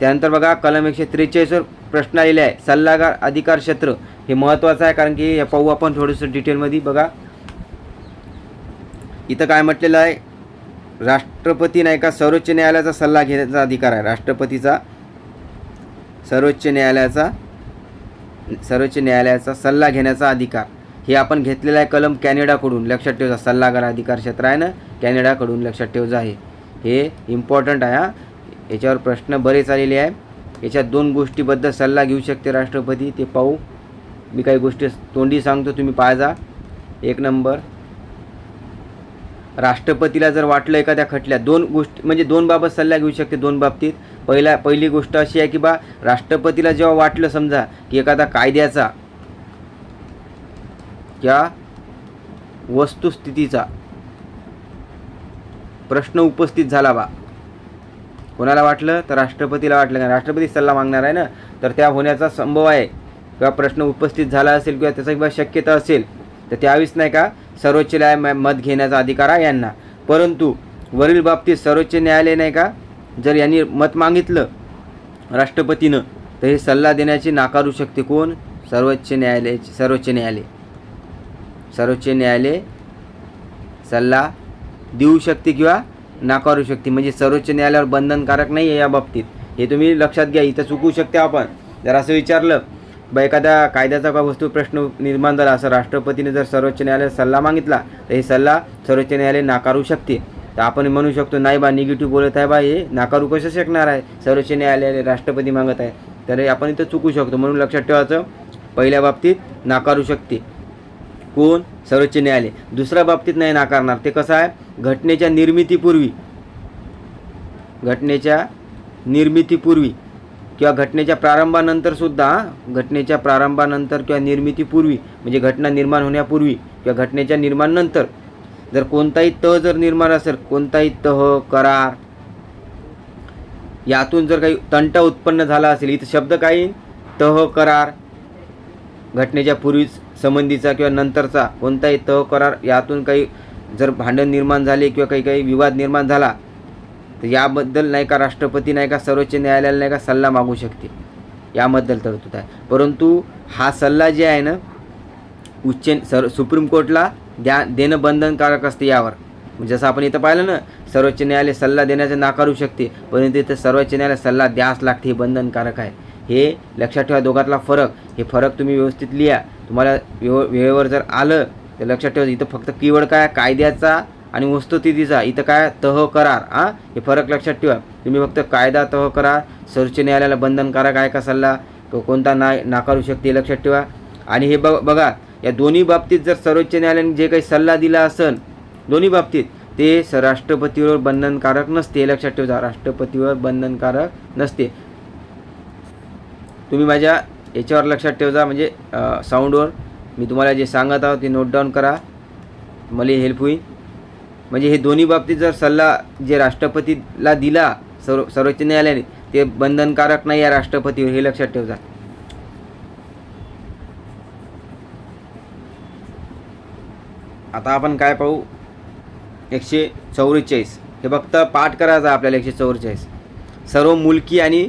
त्यानंतर बघा कलम 143वर प्रश्न आलेले आहे सल्लागार अधिकार क्षेत्र, हे महत्त्वाचं आहे कारण की हे पाहू आपण थोडंसं डिटेलमध्ये. बघा इथं काय म्हटलेलं आहे राष्ट्रपती नाही का सर्वोच्च न्यायालयाचा सल्ला घेण्याचा अधिकार आहे. राष्ट्रपतीचा सर्वोच्च न्यायालयाचा सल्ला घेण्याचा अधिकार हे आपण घेतलेलं आहे कलम कॅनडाकडून. लक्षात ठेवा सल्लागार अधिकार क्षेत्र आहे ना कॅनडाकडून, लक्षात ठेवजा. हे इम्पॉर्टंट आहे हा. याच्यावर प्रश्न बरेच आलेले आहे. याच्यात 2 गोष्टीबद्दल सल्ला घेऊ शकते राष्ट्रपती, ते पाहू. मी काही गोष्टी तोंडी सांगतो तुम्ही पाहाजा. 1 नंबर राष्ट्रपतीला जर वाटलं एखाद्या खटल्यात 2 गोष्टी म्हणजे 2 बाबत सल्ला घेऊ शकते 2 बाबतीत. पहिली गोष्ट अशी आहे की बा राष्ट्रपतीला जेव्हा वाटलं समजा की एखादा कायद्याचा किंवा वस्तुस्थितीचा प्रश्न उपस्थित झाला बा, कोणाला वाटलं तर राष्ट्रपतीला वाटलं का राष्ट्रपती सल्ला मागणार आहे ना, तर त्या होण्याचा संभव आहे किंवा प्रश्न उपस्थित झाला असेल किंवा त्याचा किंवा शक्यता असेल तर त्यावेळेस नाही का सर्वोच्च न्यायालय मत घेण्याचा अधिकार आहे यांना. परंतु वरील बाबतीत सर्वोच्च न्यायालय नाही का जर यांनी मत मागितलं राष्ट्रपतीनं तर हे सल्ला देण्याचे नाकारू शकते. कोण? सर्वोच्च न्यायालय सल्ला देऊ शकते किंवा नाकारू शकते. म्हणजे सर्वोच्च न्यायालयावर बंधनकारक नाही आहे या बाबतीत, हे तुम्ही लक्षात घ्या. इथं चुकू शकते आपण. जर असं विचारलं बा एखाद्या कायद्याचा का वस्तू प्रश्न निर्माण झाला असं राष्ट्रपतीने जर सर्वोच्च न्यायालयात सल्ला मागितला तर हे सल्ला सर्वोच्च न्यायालय नाकारू शकते. तर आपण म्हणू शकतो नाही बा निगेटिव्ह बोलत आहे बा, हे नाकारू कसं शकणार आहे, सर्वोच्च न्यायालयाने राष्ट्रपती मागत आहे. तर आपण इथं चुकू शकतो. म्हणून लक्षात ठेवायचं पहिल्या बाबतीत नाकारू शकते कोण? सर्वोच्च न्यायालय. दुसऱ्या बाबतीत नाही नाकारणार. ते कसं आहे घटनेच्या निर्मितीपूर्वी किंवा घटनेच्या प्रारंभानंतरसुद्धा, घटनेच्या प्रारंभानंतर किंवा निर्मितीपूर्वी म्हणजे घटना निर्माण होण्यापूर्वी किंवा घटनेच्या निर्माणानंतर जर कोणताही तह जर निर्माण असेल, कोणताही तह, करार, यातून जर काही तंटा उत्पन्न झाला असेल, इथं शब्द काही तह, करार, घटनेच्या पूर्वीच संबंधीचा किंवा नंतरचा कोणताही तह, करार, यातून काही जर भांडण निर्माण झाले किंवा काही विवाद निर्माण झाला तर याबद्दल नाही का राष्ट्रपती नाही का सर्वोच्च न्यायालयाला नाही का सल्ला मागू शकते, याबद्दल तरतूद आहे. परंतु हा सल्ला जे आहे ना सुप्रीम कोर्टला देणं बंधनकारक असते यावर. जसं आपण इथं पाहिलं ना, सर्वोच्च न्यायालय सल्ला देण्याचं नाकारू शकते, परंतु इथं सर्वोच्च न्यायालय सल्ला द्यास लागते, हे बंधनकारक आहे. हे लक्षात ठेवा, दोघातला फरक. हे फरक तुम्ही व्यवस्थित लिहा. तुम्हाला वेळेवर जर आलं तर लक्षात ठेवा, इथं फक्त कीवर्ड काय, कायद्याचा आणि वस्तुस्थितीचा. इथं काय, तह, करार. हे फरक लक्षात ठेवा. तुम्ही फक्त कायदा, तह, करार, सर्वोच्च न्यायालयाला बंधनकारक आहे का सल्ला, कोणता नाकारू शकते, लक्षात ठेवा. आणि हे बघा, या दोन्ही बाबतीत जर सर्वोच्च न्यायालयाने जे काही सल्ला दिला असेल दोन्ही बाबतीत, ते राष्ट्रपतीवर बंधनकारक नसते, लक्षात ठेवा. राष्ट्रपतीवर बंधनकारक नसते. तुम्ही माझ्या याच्यावर लक्षात ठेवा, म्हणजे साऊंडवर मी तुम्हाला जे सांगत आहोत ते नोट डाऊन करा, मला हेल्प होईल. म्हणजे हे दोन्ही बाबतीत जर सल्ला जे राष्ट्रपतीला दिला सर्वोच्च न्यायालयाने, ते बंधनकारक नाही आहे राष्ट्रपतीवर, हे लक्षात ठेवा. आता आपण काय पाहू, 144. हे फक्त पाठ करायचं आपल्याला. 144. सर्व मुलकी आणि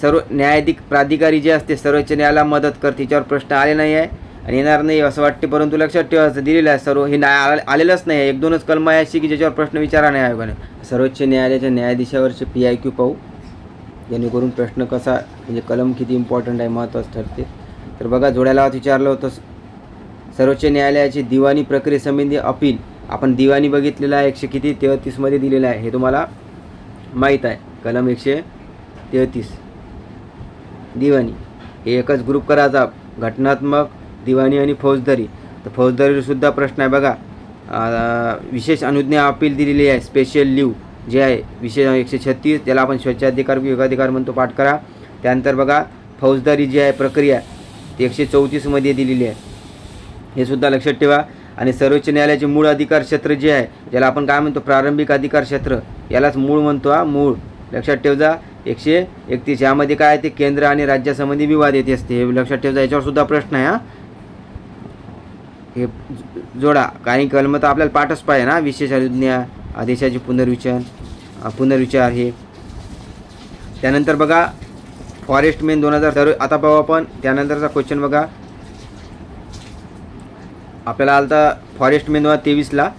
सर्व न्यायाधिक प्राधिकारी जे असते सर्वोच्च न्यायालयाला मदत करते. याच्यावर प्रश्न आले नाही आहे आणि येणार नाही असं वाटते, परंतु लक्षात ठेवायचं दिलेलं आहे. सर्व हे आलेलंच नाही आहे. 1-2च कलम आहे अशी की ज्याच्यावर प्रश्न विचारा नाही आयोगाने. सर्वोच्च न्यायालयाच्या न्यायाधीशावरचे PIQ पाहू, जेणेकरून प्रश्न कसा म्हणजे कलम किती इम्पॉर्टंट आहे, महत्त्वाचं ठरते. तर बघा, जोड्याला विचारलं होतं सर्वोच्च न्यायालयाची दिवाणी प्रक्रियेसंबंधी अपील. आपण दिवाणी बघितलेला आहे, 133 मध्ये दिलेला आहे, हे तुम्हाला माहीत आहे. कलम 133 दिवाणी. हे एकच ग्रुप करायचा, घटनात्मक, दिवाणी आणि फौजदारी. तर फौजदारीसुद्धा प्रश्न आहे बघा. विशेष अनुज्ञा अपील दिलेली आहे, स्पेशल लीव जे आहे विशेष 136, त्याला आपण स्वच्छाधिकार विभागाधिकार म्हणतो, पाठ करा. त्यानंतर बघा, फौजदारी जी आहे प्रक्रिया ती 134 मध्ये दिलेली आहे, हे सुद्धा लक्षात ठेवा. आणि सर्वोच्च न्यायालयाचे मूळ अधिकार क्षेत्र जे आहे, ज्याला आपण काय म्हणतो प्रारंभिक अधिकार क्षेत्र, यालाच मूळ म्हणतो. मूळ लक्षात ठेवा. 131 यामध्ये काय आहे, ते केंद्र आणि राज्यासंबंधी विवाद येते असते, हे लक्षात ठेवा. याच्यावर सुद्धा प्रश्न आहे. हे जोडा, काही कलम तर आपल्याला पाठच पाहिजे ना. विशेष अनुज्ञा, आदेशाचे पुनर्विचार हे. त्यानंतर बघा, फॉरेस्टमॅन 2000. आता पाहू आपण त्यानंतरचा क्वेश्चन. बघा, आपल्याला आलता फॉरेस्टमॅन 2023ला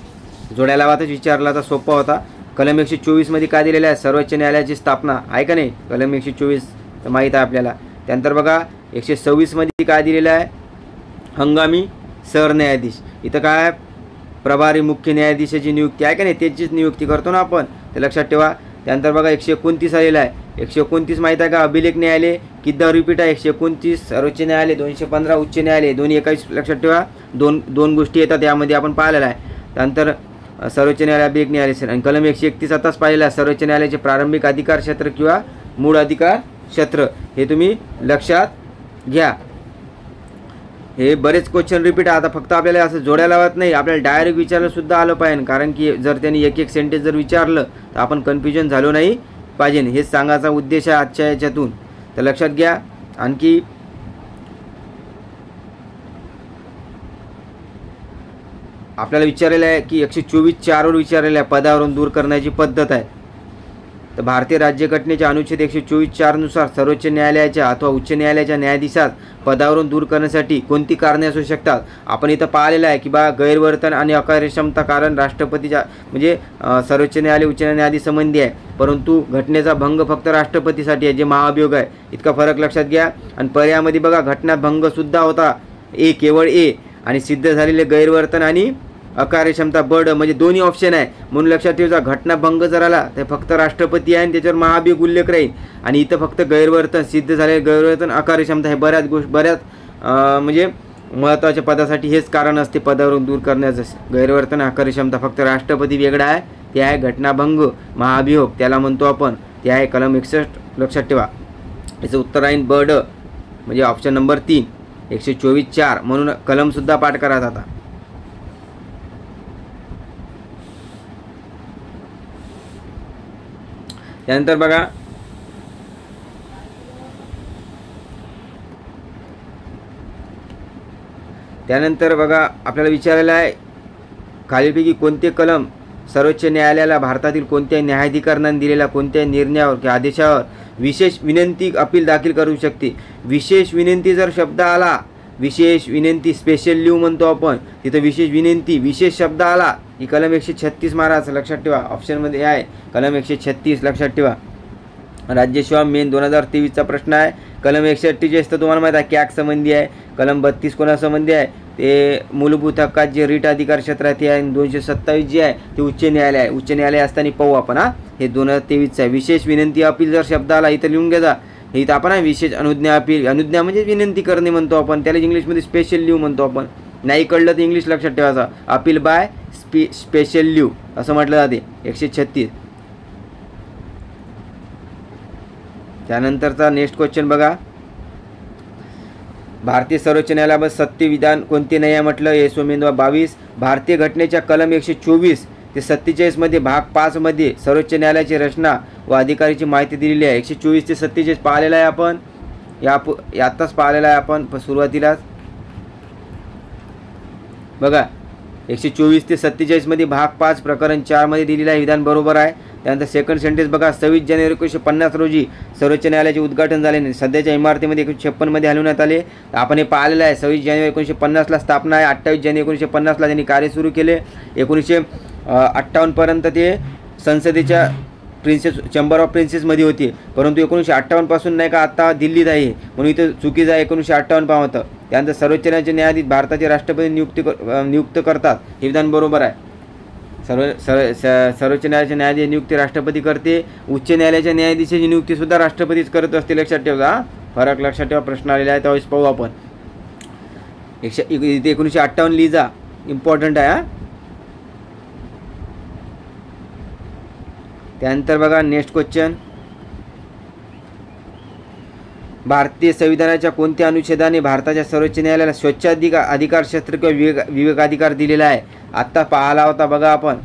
जोड्या लावातच विचारला होता, सोपा होता. कलम 124 मध्ये काय दिलेलं आहे, सर्वोच्च न्यायालयाची स्थापना आहे का नाही, कलम 124 तर माहीत आहे आपल्याला. त्यानंतर बघा, 126 मध्ये काय दिलेलं आहे, हंगामी सरन्यायाधीश. इथं काय, प्रभारी मुख्य न्यायाधीशाची नियुक्ती आहे का नाही, त्याचीच नियुक्ती करतो ना आपण, ते लक्षात ठेवा. त्यानंतर बघा, 129 आलेला आहे. 129 माहीत आहे का, अभिलेख न्यायालय कितीदा रिपीट आहे, 129 सर्वोच्च न्यायालय, 215 उच्च न्यायालय, दोन्ही एकाच. लक्षात ठेवा, दोन गोष्टी येतात यामध्ये, आपण पाहिलेलं आहे. त्यानंतर सर्वोच्च न्यायालय, अभिलेख न्यायालय. आणि कलम 131 आताच पाहिलेलं आहे, सर्वोच्च न्यायालयाचे प्रारंभिक अधिकार क्षेत्र किंवा मूळ अधिकार क्षेत्र, हे तुम्ही लक्षात घ्या. हे बरेच क्वेश्चन रिपीट आहे. आता फक्त आपल्याला असं जोड्या लावत नाही, आपल्याला डायरेक्ट विचारलं सुद्धा आलं पाहिजे, कारण की जर त्यांनी एक सेंटेन्स जर विचारलं तर आपण कन्फ्युजन झालो नाही पाहिजे, हेच सांगायचा उद्देश आहे आजच्या याच्यातून. तर लक्षात घ्या. आणखी आपल्याला विचारलेलं आहे की 124(4) विचारलेलं आहे, पदावरून दूर करण्याची पद्धत आहे. तर भारतीय राज्यघटनेच्या अनुच्छेद 124(4) नुसार सर्वोच्च न्यायालयाच्या अथवा उच्च न्यायालयाच्या न्यायाधीशास पदावरून दूर करण्यासाठी कोणती कारणे असू शकतात. आपण इथं पाहिलेलं आहे की गैरवर्तन आणि अकार्यक्षमता कारण राष्ट्रपतीच्या म्हणजे सर्वोच्च न्यायालय उच्च न्यायाधीश संबंधी आहे, परंतु घटनेचा भंग फक्त राष्ट्रपतीसाठी आहे, जे महाभियोग आहे. इतका फरक लक्षात घ्या. आणि पर्यायामध्ये बघा, घटना भंग सुद्धा होता, केवळ आणि सिद्ध झालेले गैरवर्तन आणि अकार्यक्षमता बड, म्हणजे दोन्ही ऑप्शन आहे. म्हणून लक्षात ठेवा, घटना भंग जर आला तर फक्त राष्ट्रपती आहे आणि त्याच्यावर महाभियोग उल्लेख राहील. आणि इथं फक्त गैरवर्तन, सिद्ध झालेले गैरवर्तन, अकार्यक्षमता हे बऱ्याच म्हणजे महत्त्वाच्या पदासाठी हेच कारण असते पदावरून दूर करण्याचं. गैरवर्तन, अकार्यक्षमता फक्त राष्ट्रपती वेगळा आहे, ते आहे घटनाभंग, महाभियोग त्याला म्हणतो आपण, ते आहे कलम 61. लक्षात ठेवा. याचं उत्तर राहील ब ड, म्हणजे ऑप्शन नंबर 3 124(4). म्हणून कलमसुद्धा पाठ करा आता. त्यानंतर बघा आपल्याला विचारलेलं आहे खालीलपैकी कोणते कलम सर्वोच्च न्यायालयाला भारतातील कोणत्याही न्यायाधिकरणाने दिलेल्या कोणत्याही निर्णयावर किंवा आदेशावर विशेष विनंती अपील दाखल करू शकते. विशेष विनंती जर शब्द आला, विशेष विनंती स्पेशल लीव म्हणतो आपण, तिथं विशेष विनंती विशेष शब्द आला की कलम 136 मारायचं, लक्षात ठेवा. ऑप्शनमध्ये आहे कलम 136, लक्षात ठेवा. राज्यसेवा मेन 2023चा प्रश्न आहे. कलम 148 तर तुम्हाला माहीत आहे कॅग संबंधी आहे. कलम 32 कोणासंबंधी आहे, ते मूलभूत हक्कात जे रीट अधिकार क्षेत्रात आहे. 227 जे आहे ते उच्च न्यायालय आहे. उच्च न्यायालय असताना पाहू आपण. हे 2023 आहे. विशेष विनंती अपील जर शब्द आला इथं लिहून घ्या. हे इथं आपण विशेष अनुज्ञा अपील, अनुज्ञा म्हणजे विनंती करणे म्हणतो आपण, त्याला इंग्लिशमध्ये स्पेशल लीव म्हणतो आपण. नाही कळलं तर इंग्लिश लक्षात ठेवायचं, अपील बाय स्पेशल लीव असं म्हटलं जाते. 136. त्यानंतरचा नेक्स्ट क्वेश्चन बघा. भारतीय सर्वोच्च न्यायालयाबाबत सत्य विधान कोणते नाही आहे म्हटलं. यशोमेंद्र 22. भारतीय घटनेच्या कलम 124 ते 47 मध्ये भाग 5 मध्ये सर्वोच्च न्यायालयाची रचना व अधिकाराची माहिती दिलेली आहे. 124 ते 47 पाहिलेला आहे आपण, आत्ताच पाहिलेला आहे आपण सुरुवातीलाच. बघा 124 ते 47 मध्ये भाग 5 प्रकरण 4 मध्ये दिलेलं आहे. विधान बरोबर आहे. त्यानंतर सेकंड सेंटेन्स बघा. 26 जानेवारी 1950 रोजी सर्वोच्च न्यायालयाचे उद्घाटन झाले. सध्याच्या इमारतीमध्ये 1956 मध्ये हलवण्यात आले. आपण हे पाहिलेलं आहे. 26 जानेवारी 1950ला स्थापना आहे. 28 जानेवारी 1950ला त्यांनी कार्य सुरू केले. 1958 पर्यंत ते संसदेच्या चेंबर ऑफ प्रिन्सेसमध्ये होते, परंतु 1958 पासून नाही का आता दिल्लीत आहे, म्हणून इथं चुकीचं आहे. 1958 पाहतं. त्यानंतर सर्वोच्च न्यायालयाचे न्यायाधीश भारताचे राष्ट्रपती नियुक्त करतात. हे विधान बरोबर आहे. सर्वोच्च न्यायालयाचे न्यायाधीश नियुक्ती राष्ट्रपती करते. उच्च न्यायालयाच्या न्यायाधीशाची नियुक्तीसुद्धा राष्ट्रपतीच करत असते. लक्षात ठेवा. फरक लक्षात ठेवा. प्रश्न आलेला आहे त्यावेळेस पाहू आपण. 1958 लिहिजा, इम्पॉर्टंट आहे. त्यानंतर बघा नेक्स्ट क्वेश्चन. भारतीय संविधानाच्या कोणत्या अनुच्छेदाने भारताच्या सर्वोच्च न्यायालयाला स्वच्छाधिकार क्षेत्र किंवा विवेकाधिकार दिलेला आहे. आत्ता पाहिला होता बघा आपण.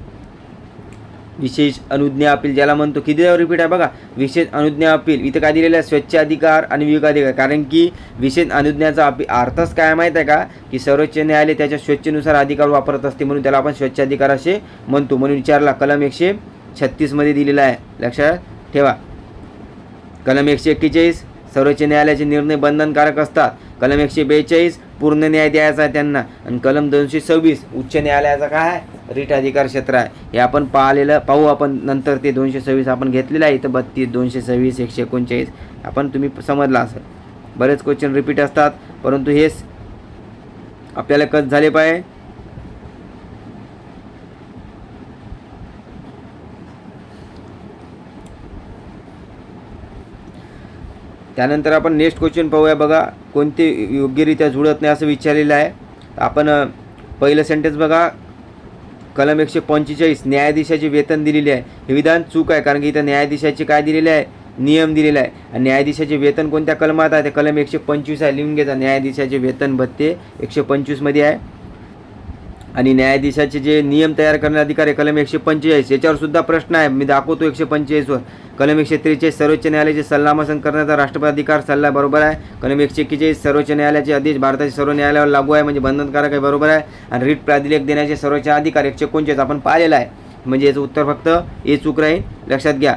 विशेष अनुज्ञा अपील ज्याला म्हणतो. किती रिपीट आहे बघा. विशेष अनुज्ञा अपील इथं काय दिलेलं आहे, स्वच्छाधिकार आणि विवेकाधिकार. कारण की विशेष अनुज्ञाचा अर्थच काय माहीत आहे का, की सर्वोच्च न्यायालय त्याच्या स्वच्छेनुसार अधिकार वापरत असते, म्हणून त्याला आपण स्वच्छाधिकार असे म्हणतो. म्हणून विचारला. कलम 136 मध्ये दिलेला आहे, लक्षात ठेवा. कलम 141 सर्वोच्च न्यायालयाचे निर्णय बंधनकारक असतात. कलम 142 पूर्ण न्याय द्यायचा आहे त्यांना. आणि कलम 226 उच्च न्यायालयाचा काय आहे, रीट अधिकार क्षेत्र आहे. हे आपण पाहू आपण नंतर. ते 226 आपण घेतलेलं आहे. इथं 32, 226, 139 आपण तुम्ही समजला असेल. बरेच क्वेश्चन रिपीट असतात, परंतु हेच आपल्याला कस झाले पाहिजे. त्यानंतर आपण नेक्स्ट क्वेश्चन पाहूया बघा. कोणते योग्यरित्या जुळत नाही असं विचारलेलं आहे. आपण पहिलं सेंटेन्स बघा. कलम 145 न्यायाधीशाचे वेतन दिलेले आहे. हे विधान चूक आहे, कारण की इथं न्यायाधीशाचे काय दिलेले आहे, नियम दिलेला आहे. आणि न्यायाधीशाचे वेतन कोणत्या कलमात आहे, ते कलम 125 आहे. लिहून घ्यायचा. न्यायाधीशाचे वेतन भत्ते 125 मध्ये आहे. आणि न्यायाधीशाचे जे नियम तयार करण्याचे अधिकार आहे कलम 145. याच्यावर सुद्धा प्रश्न आहे, मी दाखवतो. 145 वर. कलम 143 सर्वोच्च न्यायालयाचे सल्लामसलत करण्याचा राष्ट्रपती अधिकार सल्ला, बरोबर आहे. कलम 141 सर्वोच्च न्यायालयाचे आदेश भारताच्या सर्व न्यायालयावर लागू आहे, म्हणजे बंधनकारक आहे, बरोबर आहे. आणि रीट प्राधिलेख देण्याचे सर्वोच्च अधिकार 149 आपण पाहिलेला आहे. म्हणजे याचं उत्तर फक्त ए चूक राहील, लक्षात घ्या.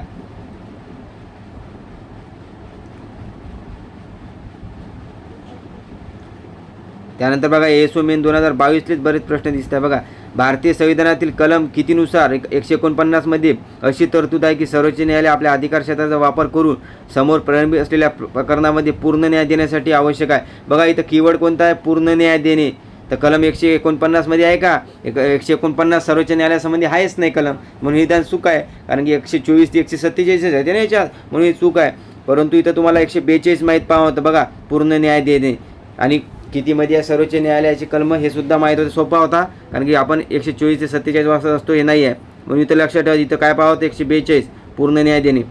त्यानंतर बघा एसओ मेन 2022लेच बरेच प्रश्न दिसत आहे बघा. भारतीय संविधानातील कलम कितीनुसार 149 मध्ये अशी तरतूद आहे की सर्वोच्च न्यायालय आपल्या अधिकार क्षेत्राचा वापर करून समोर प्रलंबित असलेल्या प्रकरणामध्ये पूर्ण न्याय देण्यासाठी आवश्यक आहे. बघा इथं कीवर्ड कोणता आहे, पूर्ण न्याय देणे. तर कलम 149 मध्ये आहे का, 149 सर्वोच्च न्यायालयासंबंधी आहेच नाही कलम, म्हणून ही त्यात चूक आहे. कारण की 124 ते 147 आहे ना याच्यात, म्हणून ही चूक आहे. परंतु इथं तुम्हाला 142 माहीत पाहावं होतं बघा, पूर्ण न्याय देणे. आणि कितीमध्ये आहे सर्वोच्च न्यायालयाची कलम हे सुद्धा माहीत होतं, सोपा होता. कारण की आपण 124 ते 47 वाजता असतो, हे नाही आहे. म्हणून इथं लक्षात ठेवा. इथं काय पाहावं होतं, 142 पूर्ण न्याय देणे.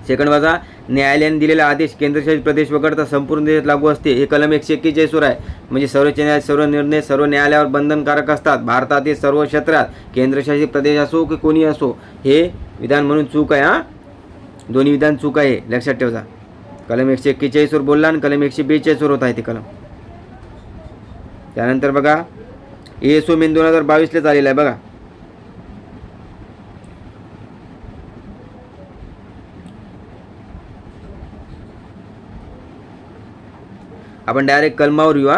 सेकंड वाचा, न्यायालयाने दिलेला आदेश केंद्रशासित प्रदेश वगळता संपूर्ण देशात लागू असते. हे कलम 141 वर आहे. म्हणजे सर्वोच्च न्यायालय सर्व निर्णय सर्व न्यायालयावर बंधनकारक असतात. भारतातील सर्व क्षेत्रात केंद्रशासित प्रदेश असो की कोणी असो, हे विधान म्हणून चूक आहे. हां, दोन्ही विधान चूक आहे, लक्षात ठेवा. कलम 141 वर बोलला आणि कलम 142 वर होता आहे ते कलम. त्यानंतर बघा, ASO मेन 2022 ला आलेला आहे बघा. आपण डायरेक्ट कलमावर येऊ.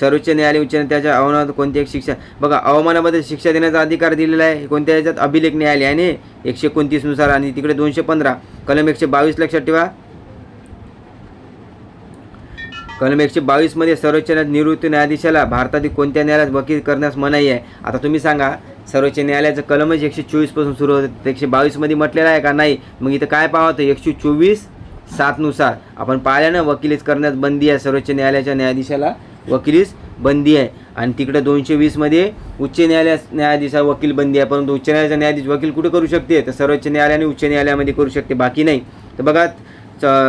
सर्वोच्च न्यायालय उच्च त्याच्या अवमानात कोणती एक शिक्षा, बघा अवमानामध्ये शिक्षा देण्याचा अधिकार दिलेला आहे. कोणत्या याच्यात, अभिलेख न्यायालयाने 129 नुसार आणि तिकडे 215. कलम 122 लक्षात ठेवा. कलम 122 मध्ये सर्वोच्च निवृत्त न्यायाधीशाला भारतातील कोणत्या न्यायालयात वकील करण्यास मनाई आहे. आता तुम्ही सांगा, सर्वोच्च न्यायालयाचं कलमच 124 पासून सुरू होतं, 122 मध्ये म्हटलेलं आहे का नाही. मग इथं काय पाहतं, 124(7) नुसार आपण पाहिलं ना, वकिलीच करण्यास बंदी आहे. सर्वोच्च न्यायालयाच्या न्यायाधीशाला वकिलीस बंदी आहे. आणि तिकडे 220 मध्ये उच्च न्यायाधीशा वकील बंदी आहे. परंतु उच्च न्यायालयाचा न्यायाधीश वकील कुठे करू शकते, तर सर्वोच्च न्यायालय आणि उच्च न्यायालयामध्ये करू शकते, बाकी नाही. तर बघा,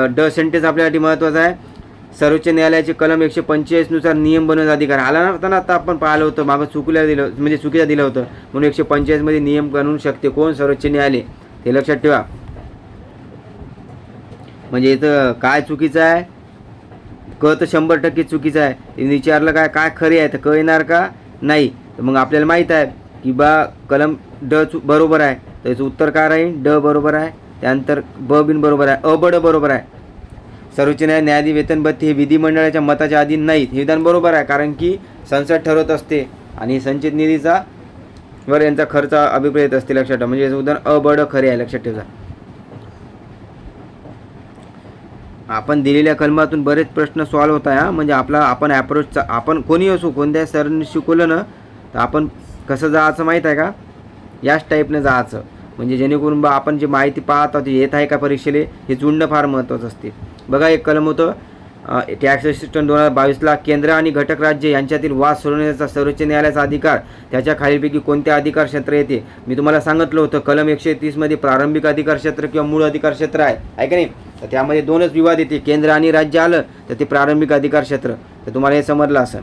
ड सेंटेन्स आपल्यासाठी महत्त्वाचा आहे. सर्वोच्च न्यायालयाचे कलम 145 नुसार नियम बनवण्याचा अधिकार आला नव्हता. आता आपण पाहिलं होतं मागं चुकीला दिलं, म्हणजे चुकीला दिलं होतं म्हणून 145 मध्ये नियम बनवू शकते कोण, सर्वोच्च न्यायालय. ते लक्षात ठेवा. म्हणजे इथं काय चुकीचं आहे, क तर 100% चुकीचं आहे. विचारलं काय काय खरे आहे, तर क येणार का नाही. तर मग आपल्याला माहीत आहे की बा कलम ड बरोबर आहे, तर याचं उत्तर काय राहील, ड बरोबर आहे. त्यानंतर ब बिन बरोबर आहे, अ ब ड बरोबर आहे. सर्वोच्च न्यायालय न्यायाधीश वेतन भत्ते हे विधिमंडळाच्या मताच्या अधीन नाहीत. हे विधान बरोबर आहे, कारण की संसद ठरवत असते आणि संचित निधीचा वर यांचा खर्च अभिप्राय येत असते, लक्षात ठेवा. म्हणजे याचं उदाहरण अ ब ड खरे आहे, लक्षात ठेवा. आपण दिलेल्या कलमातून बरेच प्रश्न सॉल्व्ह होत आहे. म्हणजे आपला आपण ॲप्रोचचा, आपण कोणी असो कोणत्या सरने शिकवलं ना, तर आपण कसं जायचं माहीत आहे का, याच टाईपनं जायचं. म्हणजे जेणेकरून बा आपण जे माहिती पाहत आहोत येत आहे का परीक्षेले, हे जुळणं फार महत्त्वाचं असते. बघा, एक कलम होतं टॅक्स सिस्टम 2022 केंद्र आणि घटक राज्य यांच्यातील वाद सोडवण्याचा सर्वोच्च न्यायालयाचा अधिकार त्याच्या खालीलपैकी कोणत्या अधिकार क्षेत्र येते. मी तुम्हाला सांगितलं होतं कलम 130 मध्ये प्रारंभिक अधिकार क्षेत्र किंवा मूळ अधिकार क्षेत्र आहे का नाही. तर त्यामध्ये दोनच विवाद येते, केंद्र आणि राज्य आलं तर ते प्रारंभिक अधिकार क्षेत्र. तर तुम्हाला हे समजलं असेल.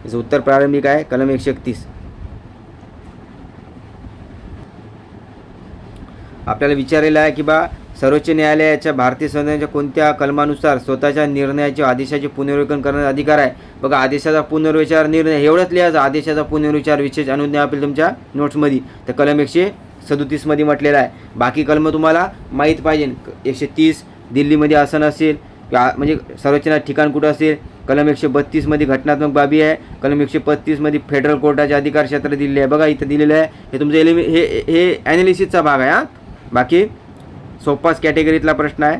याचं उत्तर प्रारंभिक आहे, कलम 131. आपल्याला विचारलेलं आहे की बा सर्वोच्च न्यायालयाच्या भारतीय संविधानाच्या कोणत्या कलमानुसार स्वतःच्या निर्णयाचे आदेशाचे पुनर्विचार करण्याचा अधिकार आहे. बघा, आदेशाचा पुनर्विचार निर्णय एवढंच लिहायचं, आदेशाचा पुनर्विचार विशेष अनुज्ञा आपल्या तुमच्या नोट्समध्ये. तर कलम 137 मध्ये म्हटलेलं आहे. बाकी कलम तुम्हाला माहीत पाहिजे. 130 दिल्लीमध्ये आसन असेल, म्हणजे सर्वोच्च न्यायालय ठिकाण कुठं असेल. कलम 132 मध्ये घटनात्मक बाबी आहे. कलम 135 मध्ये फेडरल कोर्टाचे अधिकार क्षेत्र दिलेले आहे. बघा, इथं दिलेलं आहे. हे तुमचं हे ॲनालिसिसचा भाग आहे. बाकी सोपाच कॅटेगरीतला प्रश्न आहे.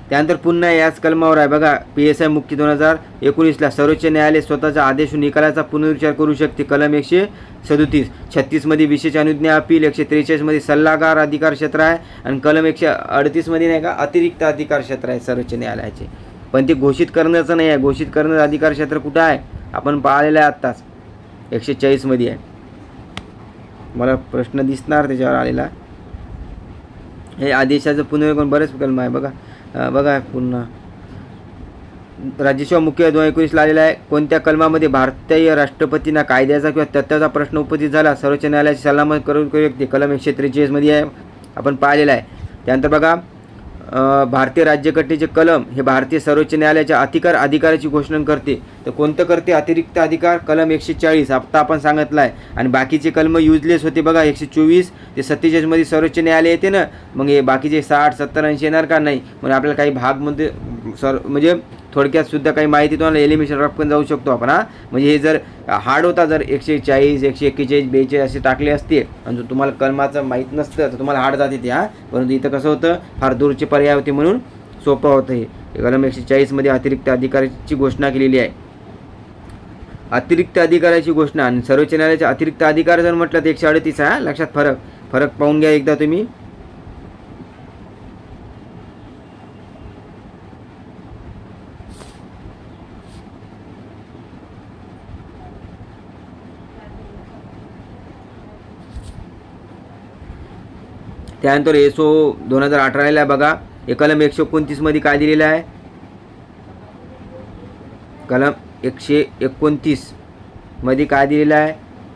त्यानंतर पुन्हा याच कलमावर आहे बघा, PSI मुख्य 2019 सर्वोच्च न्यायालय स्वतःचा आदेश निकालाचा पुनर्विचार करू शकते. कलम 137. 36 मध्ये विशेष अनुज्ञा अपील. 143 मध्ये सल्लागार अधिकार क्षेत्र आहे. आणि कलम 138 मध्ये नाही का, अतिरिक्त अधिकार क्षेत्र आहे सर्वोच्च न्यायालयाचे. पण ते घोषित करण्याचं नाही आहे. घोषित करण्याचं अधिकार क्षेत्र कुठं आहे, आपण पाहिलेलं आहे आत्ताच, 140 मध्ये आहे. मला प्रश्न दिसणार त्याच्यावर आलेला. हे आदेशाचं पुनर्विचार बरेच कलम आहे बघा. बघा पुन्हा राज्यसेवा मुख्य 2019 आलेला आहे. कोणत्या कलमामध्ये भारतीय राष्ट्रपतींना कायद्याचा किंवा तत्त्वाचा प्रश्न उपस्थित झाला सर्वोच्च न्यायालयाची सल्लामत करू शकते. कलम 143 मध्ये आहे, आपण पाहिलेलं आहे. त्यानंतर बघा, भारतीय राज्यघटनेचे कलम हे भारतीय सर्वोच्च न्यायालयाच्या अधिकाराची घोषणा करते. तर कोणतं करते, अतिरिक्त अधिकार. कलम 140 आत्ता आपण सांगितलं आहे. आणि बाकीचे कलम युजलेस होते बघा. 124 ते 47 मध्ये सर्वोच्च न्यायालय येते ना, मग हे बाकीचे 60, 70, 80 येणार का नाही. म्हणून आपल्याला काही भागमध्ये म्हणजे थोडक्यात सुद्धा काही माहिती तुम्हाला एलिमिनेशन रफकन जाऊ शकतो आपण. म्हणजे हे जर हार्ड होता, जर 140, 141, 42 असे टाकले असते आणि जर तुम्हाला कलमाचं माहीत नसतं तर तुम्हाला हार्ड जाते ते. परंतु इथं कसं होतं, फार दूरचे पर्याय होते म्हणून सोपं होतं. हे कलम 140 मध्ये अतिरिक्त अधिकाराची घोषणा केलेली आहे. अतिरिक्त अधिकाराची घोषणा आणि सर्वोच्च न्यायालयाचे अतिरिक्त अधिकार जर म्हटलं तर 138 आहे. लक्षात फरक पाहून घ्या एकदा तुम्ही. त्यानंतर SO 2018 आहे बघा. हे कलम 129 मध्ये काय दिलेलं आहे, कलम 129 मध्ये काय दिलेलं आहे,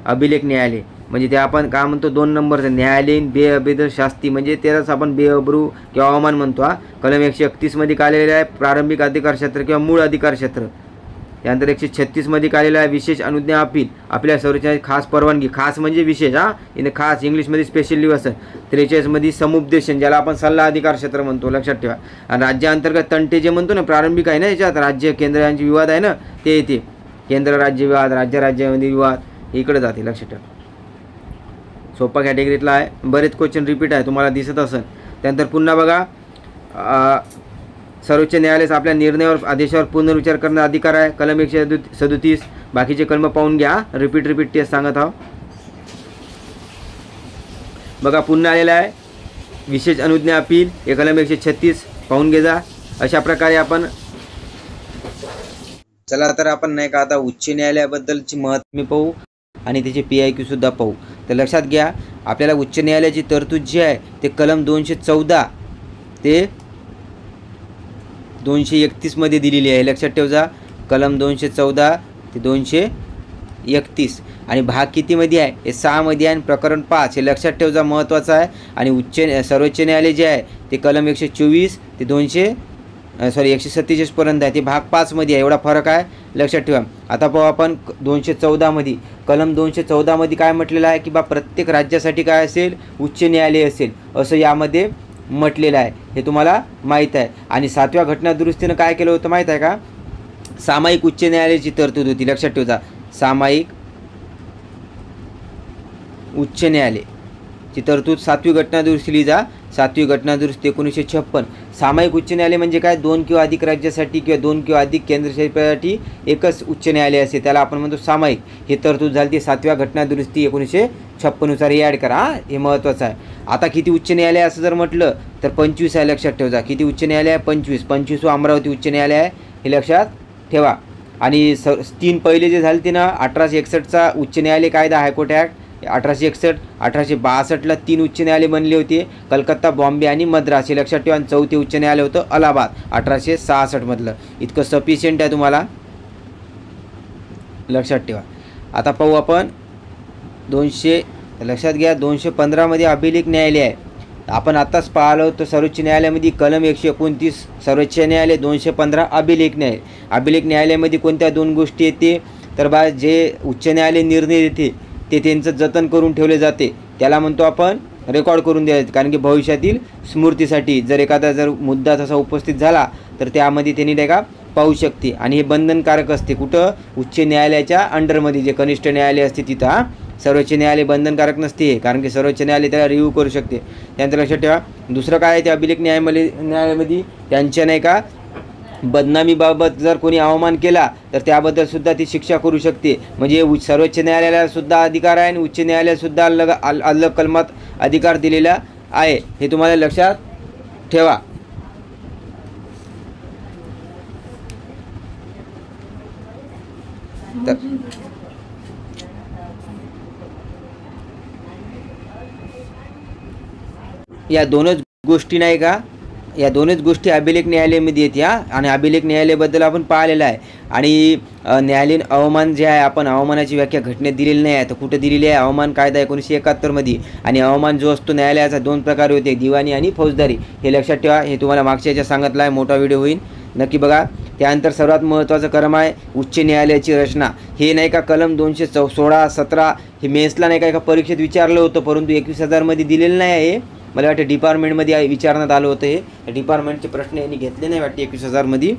अभिलेख न्यायालय म्हणजे ते आपण काय म्हणतो 2 नंबरचं न्यायालयीन बेअबेदर शास्ती म्हणजे त्यालाच आपण बेअब्रू किंवा अवमान म्हणतो. कलम 131 मध्ये काय लिहिलेलं आहे, प्रारंभिक अधिकार क्षेत्र किंवा मूळ अधिकार क्षेत्र. त्यानंतर 136 मध्ये काय लिहिलेलं आहे, विशेष अनुज्ञा अपील आपल्या संरचनेची खास परवानगी. खास म्हणजे विशेष, इथे खास इंग्लिशमध्ये स्पेशल लिव्ह असं. 43 मध्ये समुपदेशन ज्याला आपण सल्ला अधिकार क्षेत्र म्हणतो, लक्षात ठेवा. आणि राज्यांतर्गत तंटे जे म्हणतो ना, प्रारंभिक आहे ना याच्यात, राज्य केंद्र यांचे विवाद आहे ना ते येते. केंद्र राज्य विवाद, राज्य राज्यामध्ये विवाद इकडे जाते, लक्षात ठेवा. सोपा कॅटेगरीतला आहे. बरेच क्वेश्चन रिपीट आहे तुम्हाला दिसत असेल. त्यानंतर पुन्हा बघा, सर्वोच्च न्यायालयास आपल्या निर्णयावर आदेशावर पुनर्विचार करण्याचा अधिकार आहे. कलम 137. बाकीचे कलम पाहून घ्या, रिपीट टेस्ट सांगत आहो. बघा पुन्हा आलेला आहे विशेष अनुज्ञा अपील, हे कलम 136 पाहून घे जा. अशा प्रकारे आपण चला तर आपण नाही का आता उच्च न्यायालयाबद्दलची महत्त्व पाहू आणि त्याचे PIQ सुद्धा पाहू. तर लक्षात घ्या, आपल्याला उच्च न्यायालयाची तरतूद जी आहे ते कलम 214 ते 231 मध्ये दिलेली आहे. लक्षात ठेवा, कलम 214 ते 231 आणि भाग कितीमध्ये आहे, हे 6 मध्ये आहे आणि प्रकरण 5 हे लक्षात ठेवा, महत्त्वाचं आहे. आणि सर्वोच्च न्यायालय जे आहे ते कलम 124 ते 147 पर्यंत आहे, ते भाग 5 मध्ये आहे. एवढा फरक आहे, लक्षात ठेवा. आता पाहू आपण 214 मध्ये. कलम 214 मध्ये काय म्हटलेलं आहे की बा प्रत्येक राज्यासाठी काय असेल, उच्च न्यायालय असेल असं यामध्ये म्हटलेलं आहे. हे तुम्हाला माहीत आहे. आणि 7व्या घटना दुरुस्तीनं काय केलं होतं माहीत आहे का, सामायिक उच्च न्यायालयाची तरतूद होती. लक्षात ठेवा, सामायिक उच्च न्यायालयाची तरतूद 7वी घटना दुरुस्ती लिहिजा. 7वी घटना दुरुस्ती 1956. सामायिक उच्च न्यायालय म्हणजे काय, 2 किंवा अधिक राज्यासाठी किंवा 2 किंवा अधिक केंद्रशासित प्रदेशासाठी एकच उच्च न्यायालय असेल, त्याला आपण म्हणतो सामायिक. हे तरतूद झाली ती 7व्या घटना दुरुस्ती 1956 नुसार. हे ॲड करा, हे महत्त्वाचं आहे. आता किती उच्च न्यायालय असं जर म्हटलं तर 25 आहे. लक्षात ठेवा, किती उच्च न्यायालय आहे, 25. 25 अमरावती उच्च न्यायालय आहे, हे लक्षात ठेवा. आणि 3 पहिले जे झाले ते ना, 1861चा उच्च न्यायालय कायदा हायकोर्ट ॲक्ट 1861. 1862ला 3 उच्च न्यायालय बनले होते, कलकत्ता, बॉम्बे आणि मद्रास, हे लक्षात ठेवा. आणि 4थे उच्च न्यायालय होतं अलाहाबाद 1866 मधलं. इतकं सफिशियंट आहे तुम्हाला, लक्षात ठेवा. आता पाहू आपण 200, लक्षात घ्या 215 मध्ये अभिलेख न्यायालय आहे. आपण आत्ताच पाहिलं तर सर्वोच्च न्यायालयामध्ये कलम 129 सर्वोच्च न्यायालय, 215 अभिलेख न्यायालय. अभिलेख न्यायालयामध्ये कोणत्या 2 गोष्टी येते तर बा जे उच्च न्यायालय निर्णय देते ते त्यांचं जतन करून ठेवले जाते, त्याला म्हणतो आपण रेकॉर्ड करून द्यायचं. कारण की भविष्यातील स्मृतीसाठी जर एखादा जर मुद्दा तसा उपस्थित झाला तर त्यामध्ये त्यांनी नाही का पाहू शकते. आणि हे बंधनकारक असते कुठं, उच्च न्यायालयाच्या अंडरमध्ये जे कनिष्ठ न्यायालय असते तिथं. सर्वोच्च न्यायालय बंधनकारक नसते, कारण की सर्वोच्च न्यायालय त्याला रिव्ह्यू करू शकते. त्यानंतर लक्षात ठेवा दुसरं काय आहे ते अभिलेख न्यायालयामध्ये त्यांच्या नाही का बदनामीबाबत जर कोणी अवमान केला तर त्याबद्दल सुद्धा ती शिक्षा करू शकते. म्हणजे सर्वोच्च न्यायालयाला सुद्धा अधिकार आहे आणि उच्च न्यायालयासुद्धा अलग कलमात अधिकार दिलेला आहे, हे तुम्हाला लक्षात ठेवा. या 2च गोष्टी नाही का, या 2च गोष्टी अभिलेख न्यायालयामध्ये येते. आणि अभिलेख न्यायालयाबद्दल आपण पाहिलेलं आहे. आणि न्यायालयीन अवमान जे आहे, आपण अवमानाची व्याख्या घटनेत दिलेली नाही आहे, तर कुठे दिलेली आहे, अवमान कायदा 1971 मध्ये. आणि अवमान जो असतो न्यायालयाचा 2 प्रकार होते, दिवाणी आणि फौजदारी, हे लक्षात ठेवा. हे तुम्हाला मागच्या याच्यात सांगितलं आहे, मोठा व्हिडिओ होईल, नक्की बघा. त्यानंतर सर्वात महत्त्वाचं कलम आहे उच्च न्यायालयाची रचना. हे नाही का कलम 216, 17 हे मेन्सला नाही का एका परीक्षेत विचारलं होतं, परंतु 21,000 मध्ये दिलेलं नाही आहे. मला वाटतं डिपार्टमेंटमध्ये विचारण्यात आलं होतं. हे डिपार्टमेंटचे प्रश्न यांनी घेतले नाही वाटते 21,000 मध्ये.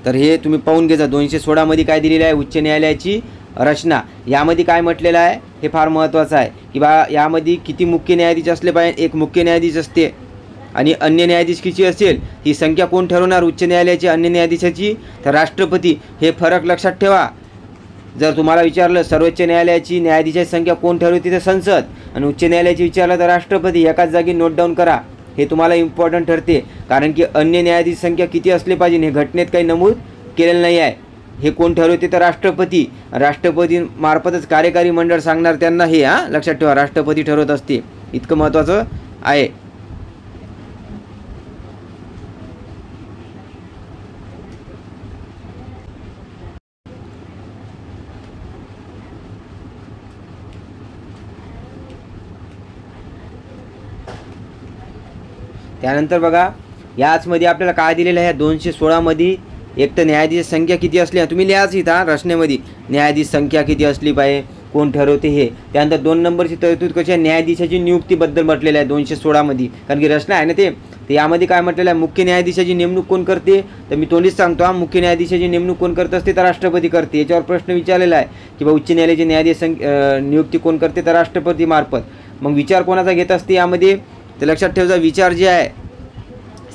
तर हे तुम्ही पाहून घ्या. 216 मध्ये काय दिलेलं आहे, उच्च न्यायालयाची रचना. यामध्ये काय म्हटलेलं आहे हे फार महत्त्वाचं आहे की बा यामध्ये किती मुख्य न्यायाधीश असले पाहिजे, एक मुख्य न्यायाधीश असते. आणि अन्य न्यायाधीश किती असतील, ही संख्या कोण ठरवणार, उच्च न्यायालयाची अन्य न्यायाधीशाची, तर राष्ट्रपती. हे फरक लक्षात ठेवा. जर तुम्हाला विचारलं सर्वोच्च न्यायालयाची न्यायाधीशाची संख्या कोण ठरवते तर संसद, आणि उच्च न्यायालयाची विचारलं तर राष्ट्रपती. एकाच जागी नोट डाऊन करा, हे तुम्हाला इम्पॉर्टंट ठरते. कारण की अन्य न्यायाधीश संख्या किती असली पाहिजे हे घटनेत काही नमूद केलेलं नाही आहे. हे कोण ठरवते तर राष्ट्रपती. राष्ट्रपतीमार्फतच कार्यकारी मंडळ सांगणार त्यांना, हे लक्षात ठेवा, राष्ट्रपती ठरवत असते. इतकं महत्त्वाचं आहे. त्यानंतर बघा याचमध्ये आपल्याला काय दिलेलं आहे 216 मध्ये एक तर न्यायाधीश संख्या किती असली तुम्ही लिहायचं इथं रचनेमध्ये न्यायाधीश संख्या किती असली पाहिजे कोण ठरवते हे. त्यानंतर 2 नंबरची तरतूद कशी आहे न्यायाधीशाची नियुक्तीबद्दल म्हटलेलं आहे 216 मध्ये कारण की रचना आहे ना ते. तर यामध्ये काय म्हटलेलं आहे मुख्य न्यायाधीशाची नेमणूक कोण करते तर मी तोंडीच सांगतो मुख्य न्यायाधीशाची नेमणूक कोण करत असते तर राष्ट्रपती करते. याच्यावर प्रश्न विचारलेला आहे की बा उच्च न्यायालयाचे न्यायाधीश नियुक्ती कोण करते तर राष्ट्रपती मार्फत. मग विचार कोणाचा घेत असते यामध्ये तर लक्षात ठेवायचा विचार जे आहे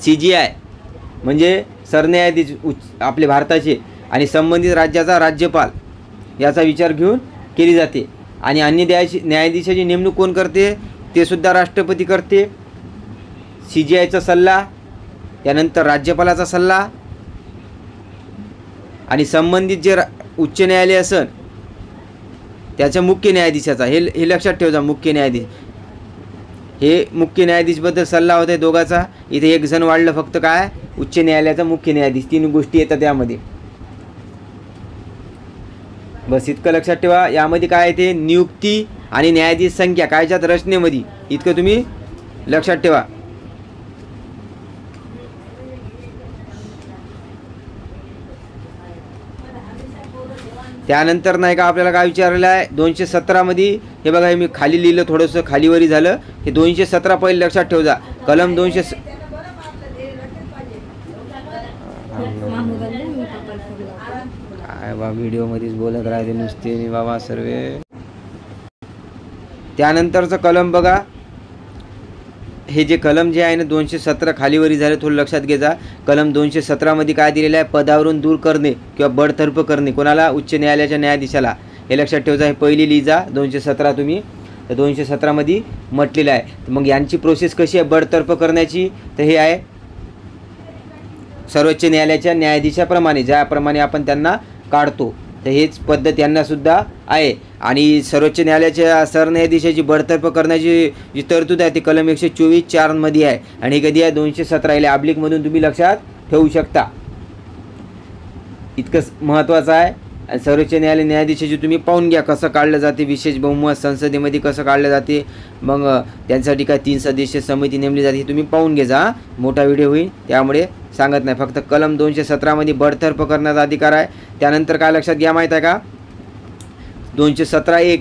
CGI म्हणजे सरन्यायाधीश आपले भारताचे आणि संबंधित राज्याचा राज्यपाल याचा विचार घेऊन केली जाते. आणि अन्य न्यायाधीशाची नेमणूक कोण करते ते सुद्धा राष्ट्रपती करते. CGIचा सल्ला त्यानंतर राज्यपालाचा सल्ला आणि संबंधित जे उच्च न्यायालय असेल त्याच्या मुख्य न्यायाधीशाचा हे लक्षात ठेवायचा मुख्य न्यायाधीश हे मुख्य न्यायाधीशबद्दल सल्ला होता आहे दोघाचा. इथे एक जण वाढलं फक्त काय उच्च न्यायालयाचा मुख्य न्यायाधीश 3 गोष्टी येतात त्यामध्ये. बस इतकं लक्षात ठेवा. यामध्ये काय येते नियुक्ती आणि न्यायाधीश संख्या कायच्यात रचनेमध्ये इतकं तुम्ही लक्षात ठेवा. त्यानंतर नाही का आपल्याला काय विचारलेलं आहे 217 मध्ये हे बघा हे मी खाली लिहिलं थोडंसं खालीवरी झालं हे 217 पहिले लक्षात ठेवजा कलम 200 काय बा व्हिडिओमध्येच बोलत राहते नुसते बाबा सर्वे. त्यानंतरचं कलम बघा हे जे कलम जे आहे ना 217 खालीवरी झालं थोडं लक्षात घ्यायचा. कलम 217 मध्ये काय दिलेलं आहे पदावरून दूर करणे किंवा बडतर्फ करणे कोणाला उच्च न्यायालयाच्या न्यायाधीशाला हे लक्षात ठेवायचं आहे. पहिली लिहिजा 217 तुम्ही तर 217 मध्ये म्हटलेलं आहे. मग यांची प्रोसेस कशी आहे बडतर्फ करण्याची तर हे आहे सर्वोच्च न्यायालयाच्या न्यायाधीशाप्रमाणे ज्याप्रमाणे आपण त्यांना काढतो तर हेच पद्धत यांना सुद्धा आहे. आणि सर्वोच्च न्यायालयाच्या सरन्यायाधीशाची बडतर्फ करण्याची जी तरतूद आहे ती कलम 124(4) मध्ये आहे आणि कधी आहे 217 याला ऑब्लिकमधून तुम्ही लक्षात ठेवू शकता. इतकंच महत्त्वाचं आहे. आणि सर्वोच्च न्यायालय न्यायाधीशाची तुम्ही पाहून घ्या कसं काढलं जाते विशेष बहुमत संसदेमध्ये कसं काढलं जाते. मग त्यांच्यासाठी काय 3 सदस्यीय समिती नेमली जाते हे तुम्ही पाहून घ्या. मोठा व्हिडिओ होईल त्यामुळे सांगत नाही. फक्त कलम 217 मध्ये बडतर्फ करण्याचा अधिकार आहे. त्यानंतर काय लक्षात घ्या माहीत आहे का 217(1)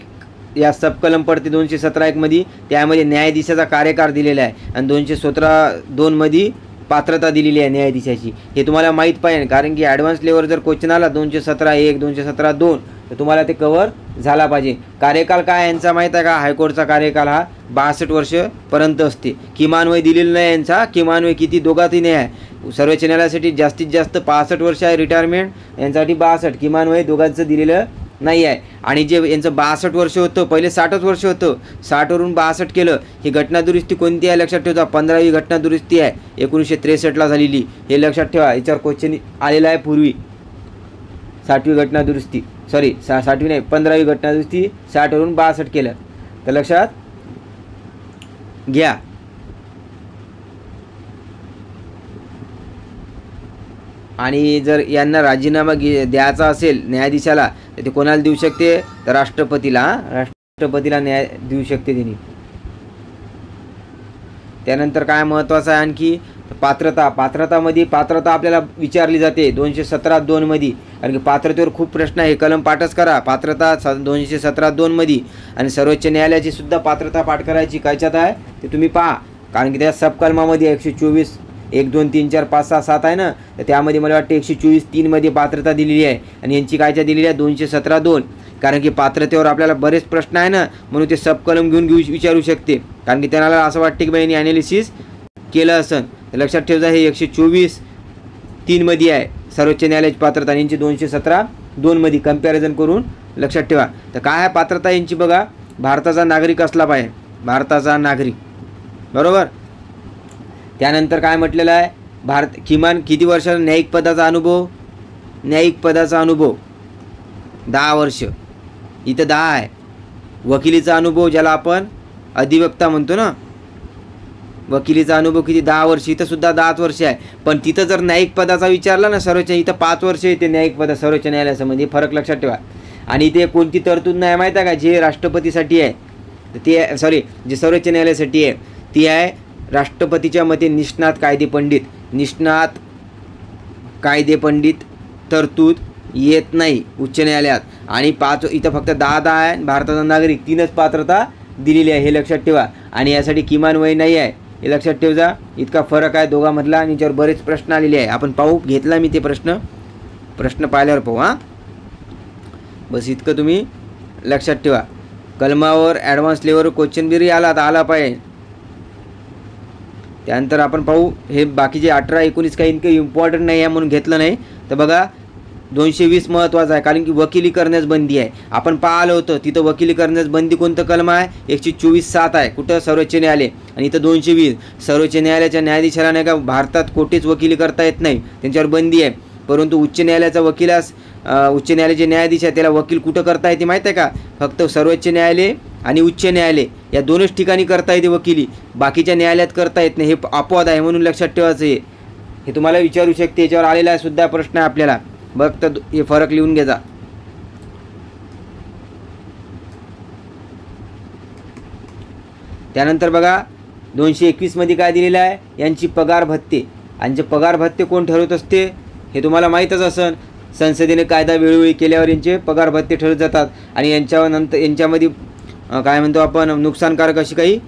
या सबकलम पडते 217(1) मध्ये त्यामध्ये न्यायाधीशाचा कार्यकाळ दिलेला आहे आणि 217(2) मध्ये पात्रता दिलेली आहे न्यायाधीशाची. हे तुम्हाला माहीत पाहिजे कारण की ॲडव्हान्स लेवल जर क्वेश्चन आला 217(1) 217(2) तर तुम्हाला ते कवर झाला पाहिजे. कार्यकाळ काय यांचा माहीत आहे का हायकोर्टचा कार्यकाळ हा 62 वर्षपर्यंत असते. किमान वय दिलेलं नाही यांचा किमान वय किती दोघातही नाही आहे. सर्वोच्च न्यायालयासाठी जास्तीत जास्त 65 वर्ष आहे रिटायरमेंट यांच्यासाठी 62 किमान वय दोघांचं दिलेलं नाही आहे. आणि जे यांचं 62 वर्ष होतं पहिले 60च वर्ष होतं 60 वरून 62 केलं. ही घटना दुरुस्ती कोणती आहे लक्षात ठेवा 15वी घटना दुरुस्ती आहे 1963 झालेली हे लक्षात ठेवा. याच्यावर क्वेश्चन आलेला आहे पूर्वी 60वी घटना दुरुस्ती 60वी नाही 15वी घटना दुरुस्ती 60 वरून 62 केलं तर लक्षात घ्या. आणि जर यांना राजीनामा द्यायचा असेल न्यायाधीशाला तर ते कोणाला देऊ शकते तर राष्ट्रपतीला न्याय देऊ शकते त्यांनी. त्यानंतर काय महत्त्वाचं आहे आणखी पात्रतामध्ये पात्रता आपल्याला विचारली जाते 217(2) मध्ये कारण की पात्रतेवर खूप प्रश्न आहे. कलम पाठच करा पात्रता 217(2) मध्ये आणि सर्वोच्च न्यायालयाची सुद्धा पात्रता पाठ करायची कायच्यात आहे ते तुम्ही पहा कारण की त्या सबकलमामध्ये 124 1 2 3 4 5 6 7 आहे ना तर त्यामध्ये मला वाटतं 124(3) मध्ये पात्रता दिलेली आहे आणि यांची कायच्या दिलेली आहे 217(2) कारण की पात्रतेवर आपल्याला बरेच प्रश्न आहे ना म्हणून ते सबकलम घेऊन विचारू शकते कारण की त्यांना असं वाटते की बाई यांनी ॲनालिसिस केलं असन. तर लक्षात ठेवा हे 124(3) मध्ये आहे सर्वोच्च न्यायालयाची पात्रता आणि यांची 217(2) मध्ये कम्पॅरिझन करून लक्षात ठेवा. तर काय आहे पात्रता यांची बघा भारताचा नागरिक असला पाहिजे भारताचा नागरिक बरोबर. त्यानंतर काय म्हटलेलं आहे किमान किती वर्षाचा न्यायिक पदाचा अनुभव 10 वर्ष इथं 10 आहे. वकिलीचा अनुभव ज्याला आपण अधिवक्ता म्हणतो ना वकिलीचा अनुभव किती 10 वर्ष, इथं सुद्धा 10 वर्ष आहे. पण तिथं जर न्यायिक पदाचा विचारला ना सर्वोच्च, इथं 5 वर्ष येते न्यायिक पदा सर्वोच्च न्यायालयासंबंधी. फरक लक्षात ठेवा. आणि ते कोणती तरतूद नाही माहीत आहे का, जे राष्ट्रपतीसाठी आहे ते जे सर्वोच्च न्यायालयासाठी आहे ती आहे राष्ट्रपतीच्या मते निष्णात कायदे पंडित तरतूद येत नाही उच्च न्यायालयात. आणि 5 इथं फक्त 10 आहे. भारताचा नागरिक 3च पात्रता दिलेली आहे, हे लक्षात ठेवा. आणि यासाठी किमान वय नाही आहे, हे लक्षात ठेव जा. इतका फरक आहे दोघांमधला. आणि याच्यावर बरेच प्रश्न आलेले आहे, आपण पाहू. घेतला मी ते प्रश्न पाहिल्यावर पाहू. हां, बस इतकं तुम्ही लक्षात ठेवा. कलमावर ॲडव्हान्स लेवलवर क्वेश्चन बिरी आला पाहिजे. त्यानंतर आपण पाहू हे बाकीचे 18 19 काही इतकं इम्पॉर्टंट नाही आहे म्हणून घेतलं नाही. तर बघा 220 महत्त्वाचं आहे, कारण की वकिली करण्यास बंदी आहे. आपण पाहिलं होतं तिथं वकिली करण्यास बंदी कोणतं कलम आहे, 124(7) आहे. कुठं, सर्वोच्च न्यायालय. आणि इथं 220. सर्वोच्च न्यायालयाच्या न्यायाधीशाला नाही का भारतात कोठेच वकिली करता येत नाही, त्यांच्यावर बंदी आहे. परंतु उच्च न्यायालयाचा वकिलास उच्च न्यायालयाचे न्यायाधीश आहे त्याला वकील कुठं करता येते माहीत आहे का, फक्त सर्वोच्च न्यायालय आणि उच्च न्यायालय या दोनच ठिकाणी करता येते वकिली, बाकीच्या न्यायालयात करता येत नाही. हे अपवाद आहे म्हणून लक्षात ठेवायचं. हे तुम्हाला विचारू शकते, याच्यावर आलेला आहे सुद्धा प्रश्न आहे आपल्याला. बघ तर हे फरक लिहून घे जा. त्यानंतर बघा 221 मध्ये काय दिलेलं आहे, यांची पगार भत्ते. आणि जे पगार भत्ते कोण ठरवत असते हे तुम्हाला माहीतच असेल. संसदेने कायदा वेळोवेळी केल्यावर यांचे पगार भत्ते ठरत जातात. आणि यांच्यामध्ये काय म्हणतो आपण, नुकसानकारक अशी काही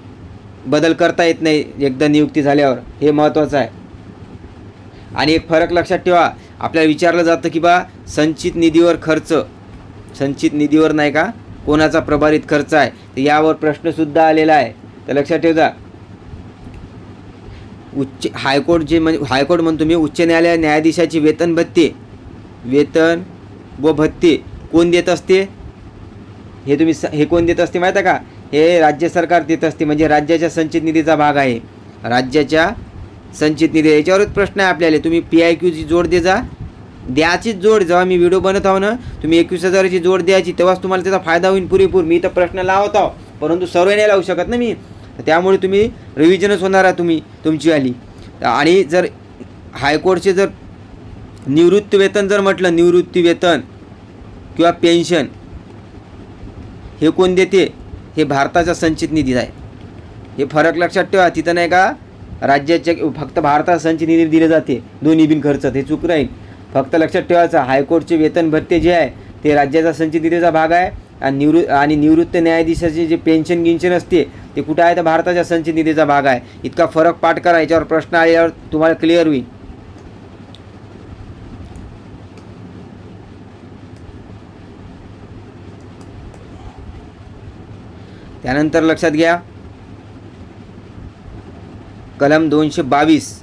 बदल करता येत नाही एकदा नियुक्ती झाल्यावर. हे महत्त्वाचं आहे. आणि एक फरक लक्षात ठेवा, आपल्याला विचारलं जातं की बा संचित निधीवर नाही का कोणाचा प्रभारित खर्च आहे, तर यावर प्रश्नसुद्धा आलेला आहे. तर लक्षात ठेवा. हायकोर्ट म्हणतो मी, उच्च न्यायालय न्यायाधीशाची वेतन व भत्ते कोण देत असते, हे कोण देत असते माहीत आहे का, हे राज्य सरकार देत असते. म्हणजे राज्याच्या संचित निधीचा भाग आहे, राज्याच्या संचित निधी. याच्यावरच प्रश्न आहे आपल्याला. तुम्ही PIQची जोड द्यायचीच जोड. जेव्हा मी व्हिडिओ बनत आहो ना, तुम्ही 21,000ची जोड द्यायची, तेव्हाच तुम्हाला त्याचा फायदा होईल पुरेपूर. मी तर प्रश्न लावत आहो, परंतु सर्व नाही लावू शकत ना मी, त्यामुळे तुम्ही रिव्हिजनच होणार आहे तुमची आली. आणि जर हायकोर्टचे जर निवृत्ती वेतन जर म्हटलं, निवृत्ती वेतन किंवा पेन्शन हे कोण देते, हे भारताचा संचित निधी आहे. हे फरक लक्षात ठेवा. तिथं नाही का राज्याच्या फक्त भारतात संचित निधी दिले जाते दोन्ही बिन खर्चात, हे चूक राहील. फक्त लक्षात ठेवायचं, हायकोर्टचे वेतन भत्ते जे आहे ते राज्याचा संचित निधीचा भाग आहे. आणि निवृत्त न्यायाधीशाचे जे पेन्शन गिन्शन असते ते कुठं आहे, तर भारताच्या संचित निधीचा भाग आहे. इतका फरक पाठ करा, याच्यावर प्रश्न आल्यावर तुम्हाला क्लिअर होईल. त्यानंतर लक्षात घ्या, कलम 222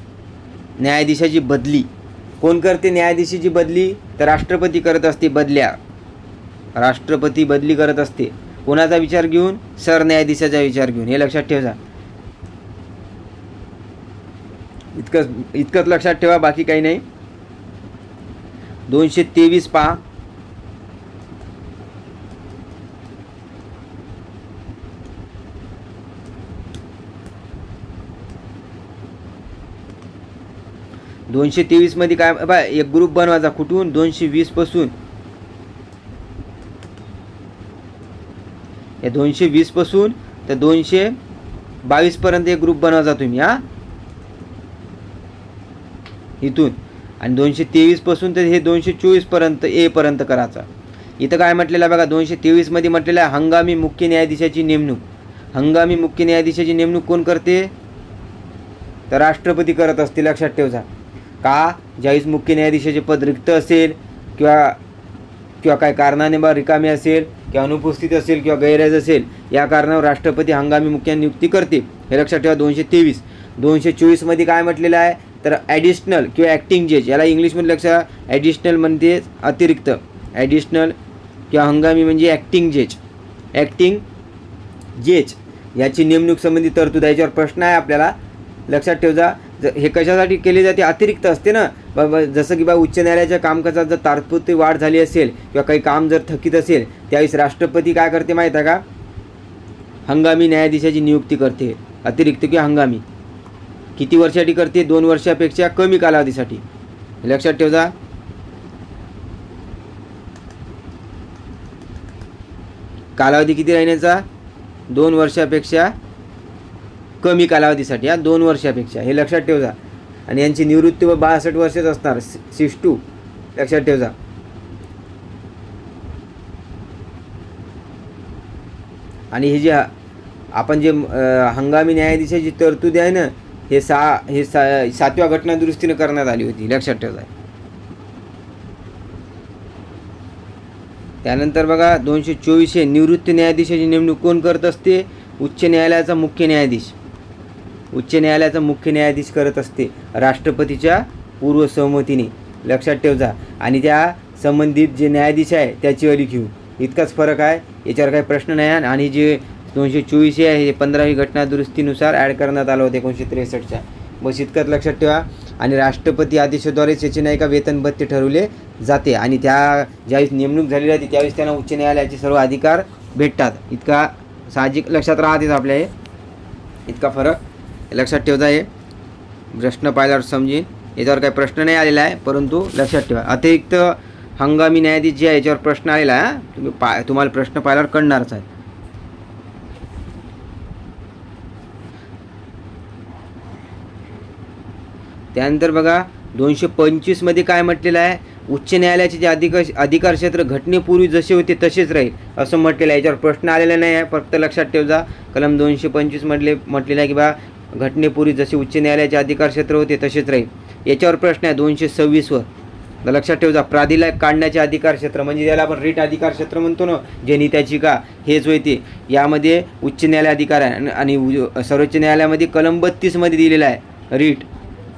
न्यायाधीशाची बदली कोण करते, न्यायाधीशाची बदली तर राष्ट्रपती करत असते. राष्ट्रपती बदली करत असते. कोणाचा विचार घेऊन, सरन्यायाधीशाचा विचार घेऊन. हे लक्षात ठेवा. इतकंच लक्षात ठेवा, बाकी काही नाही. 223 पहा. मध्ये काय बा, एक ग्रुप बनवायचा कुठून, 220 पासून. या 220 पासून तर 222 पर्यंत एक ग्रुप बनवायचा तुम्ही. इथून. आणि 223 पासून तर हे 224 पर्यंत ए पर्यंत करायचा. इथं काय म्हटलेलं आहे बघा, 223 मध्ये म्हटलेलं आहे हंगामी मुख्य न्यायाधीशाची नेमणूक. हंगामी मुख्य न्यायाधीशाची नेमणूक कोण करते, तर राष्ट्रपती करत असते. लक्षात ठेवा. का, ज्यावेळेस मुख्य न्यायाधीशाचे पद रिक्त असेल किंवा काय कारणाने रिकामे असेल किंवा अनुपस्थित असेल किंवा गैरहजर असेल, या कारणावर राष्ट्रपती हंगामी मुख्य नियुक्ती करते. हे लक्षात ठेवा. 223. 224 मध्ये काय म्हटलेलं आहे, तर ॲडिशनल किंवा ॲक्टिंग जज, याला इंग्लिशमध्ये लक्षात, ॲडिशनल म्हणजे अतिरिक्त, ॲडिशनल किंवा हंगामी म्हणजे ॲक्टिंग जज याची नेमणूक संबंधी तरतूद. याच्यावर प्रश्न आहे आपल्याला, लक्षात ठेवा. हे कशासाठी केले जाते, अतिरिक्त असते ना. जसं की उच्च न्यायालयाच्या कामकाजात जर तात्पुरती वाढ झाली असेल किंवा काही काम जर थकीत असेल, त्यावेळेस राष्ट्रपती काय करते माहीत आहे का, हंगामी न्यायाधीशाची नियुक्ती करते, अतिरिक्त किंवा हंगामी. किती वर्षासाठी करते? 2 वर्षापेक्षा कमी कालावधीसाठी. लक्षात ठेवा. कालावधी किती राहण्याचा? 2 वर्षापेक्षा कमी कालावधीसाठी. 2 वर्षापेक्षा, हे लक्षात ठेवा. आणि यांची निवृत्ती व 62 वर्षच असणार. 62 लक्षात ठेवा. आणि हे जे आपण जे हंगामी न्यायाधीशाची तरतूद आहे ना, हे 7व्या घटनादुरुस्तीनं करण्यात आली होती. लक्षात ठेवा. त्यानंतर बघा 224 निवृत्त न्यायाधीशाची नेमणूक कोण करत असते? उच्च न्यायालयाचा मुख्य न्यायाधीश. उच्च न्यायालयाचा मुख्य न्यायाधीश करत असते राष्ट्रपतीच्या पूर्वसहमतीने. लक्षात ठेवा. आणि त्या संबंधित जे न्यायाधीश आहे त्याची लिखीव. इतकाच फरक आहे, याच्यावर काही प्रश्न नाही. आणि जे 224 आहे हे 15वी घटनादुरुस्तीनुसार ॲड करण्यात आलं होतं 1963च्या. बस इतकंच लक्षात ठेवा. आणि राष्ट्रपती आदेशाद्वारे त्याचे नाही का वेतन भत्ते ठरवले जाते. आणि त्या ज्यावेळेस नेमणूक झाली राहते त्यावेळेस त्यांना उच्च न्यायालयाचे सर्व अधिकार भेटतात. इतका साहजिक लक्षात राहतेच आपल्या. हे इतका फरक लक्षात ठेवता. हे प्रश्न पाहिल्यावर समजेन. याच्यावर काही प्रश्न नाही आलेला आहे, परंतु लक्षात ठेवा. अतिरिक्त हंगामी न्यायाधीश जे आहे याच्यावर प्रश्न आलेला आहे. तुम्हाला प्रश्न पाहिल्यावर कळणारच आहे. त्यानंतर बघा 225 मध्ये काय म्हटलेलं आहे? उच्च न्यायालयाचे जे अधिकार क्षेत्र घटनेपूर्वी जसे होते तसेच राहील असं म्हटलेलं आहे. याच्यावर प्रश्न आलेला नाही आहे, फक्त लक्षात ठेवा. कलम 225 म्हटलेलं आहे की बा घटनेपूर्वी जसे उच्च न्यायालयाचे अधिकार क्षेत्र होते तसेच राहील. याच्यावर प्रश्न आहे 226 वर. लक्षात ठेवा. प्राधिकार काढण्याचे अधिकार क्षेत्र म्हणजे ज्याला आपण रिट अधिकार क्षेत्र म्हणतो ना, जे नीत्याचिका हेच होते. यामध्ये उच्च न्यायालय अधिकार आहे. आणि सर्वोच्च न्यायालयामध्ये कलम 32 मध्ये दिलेला आहे रिट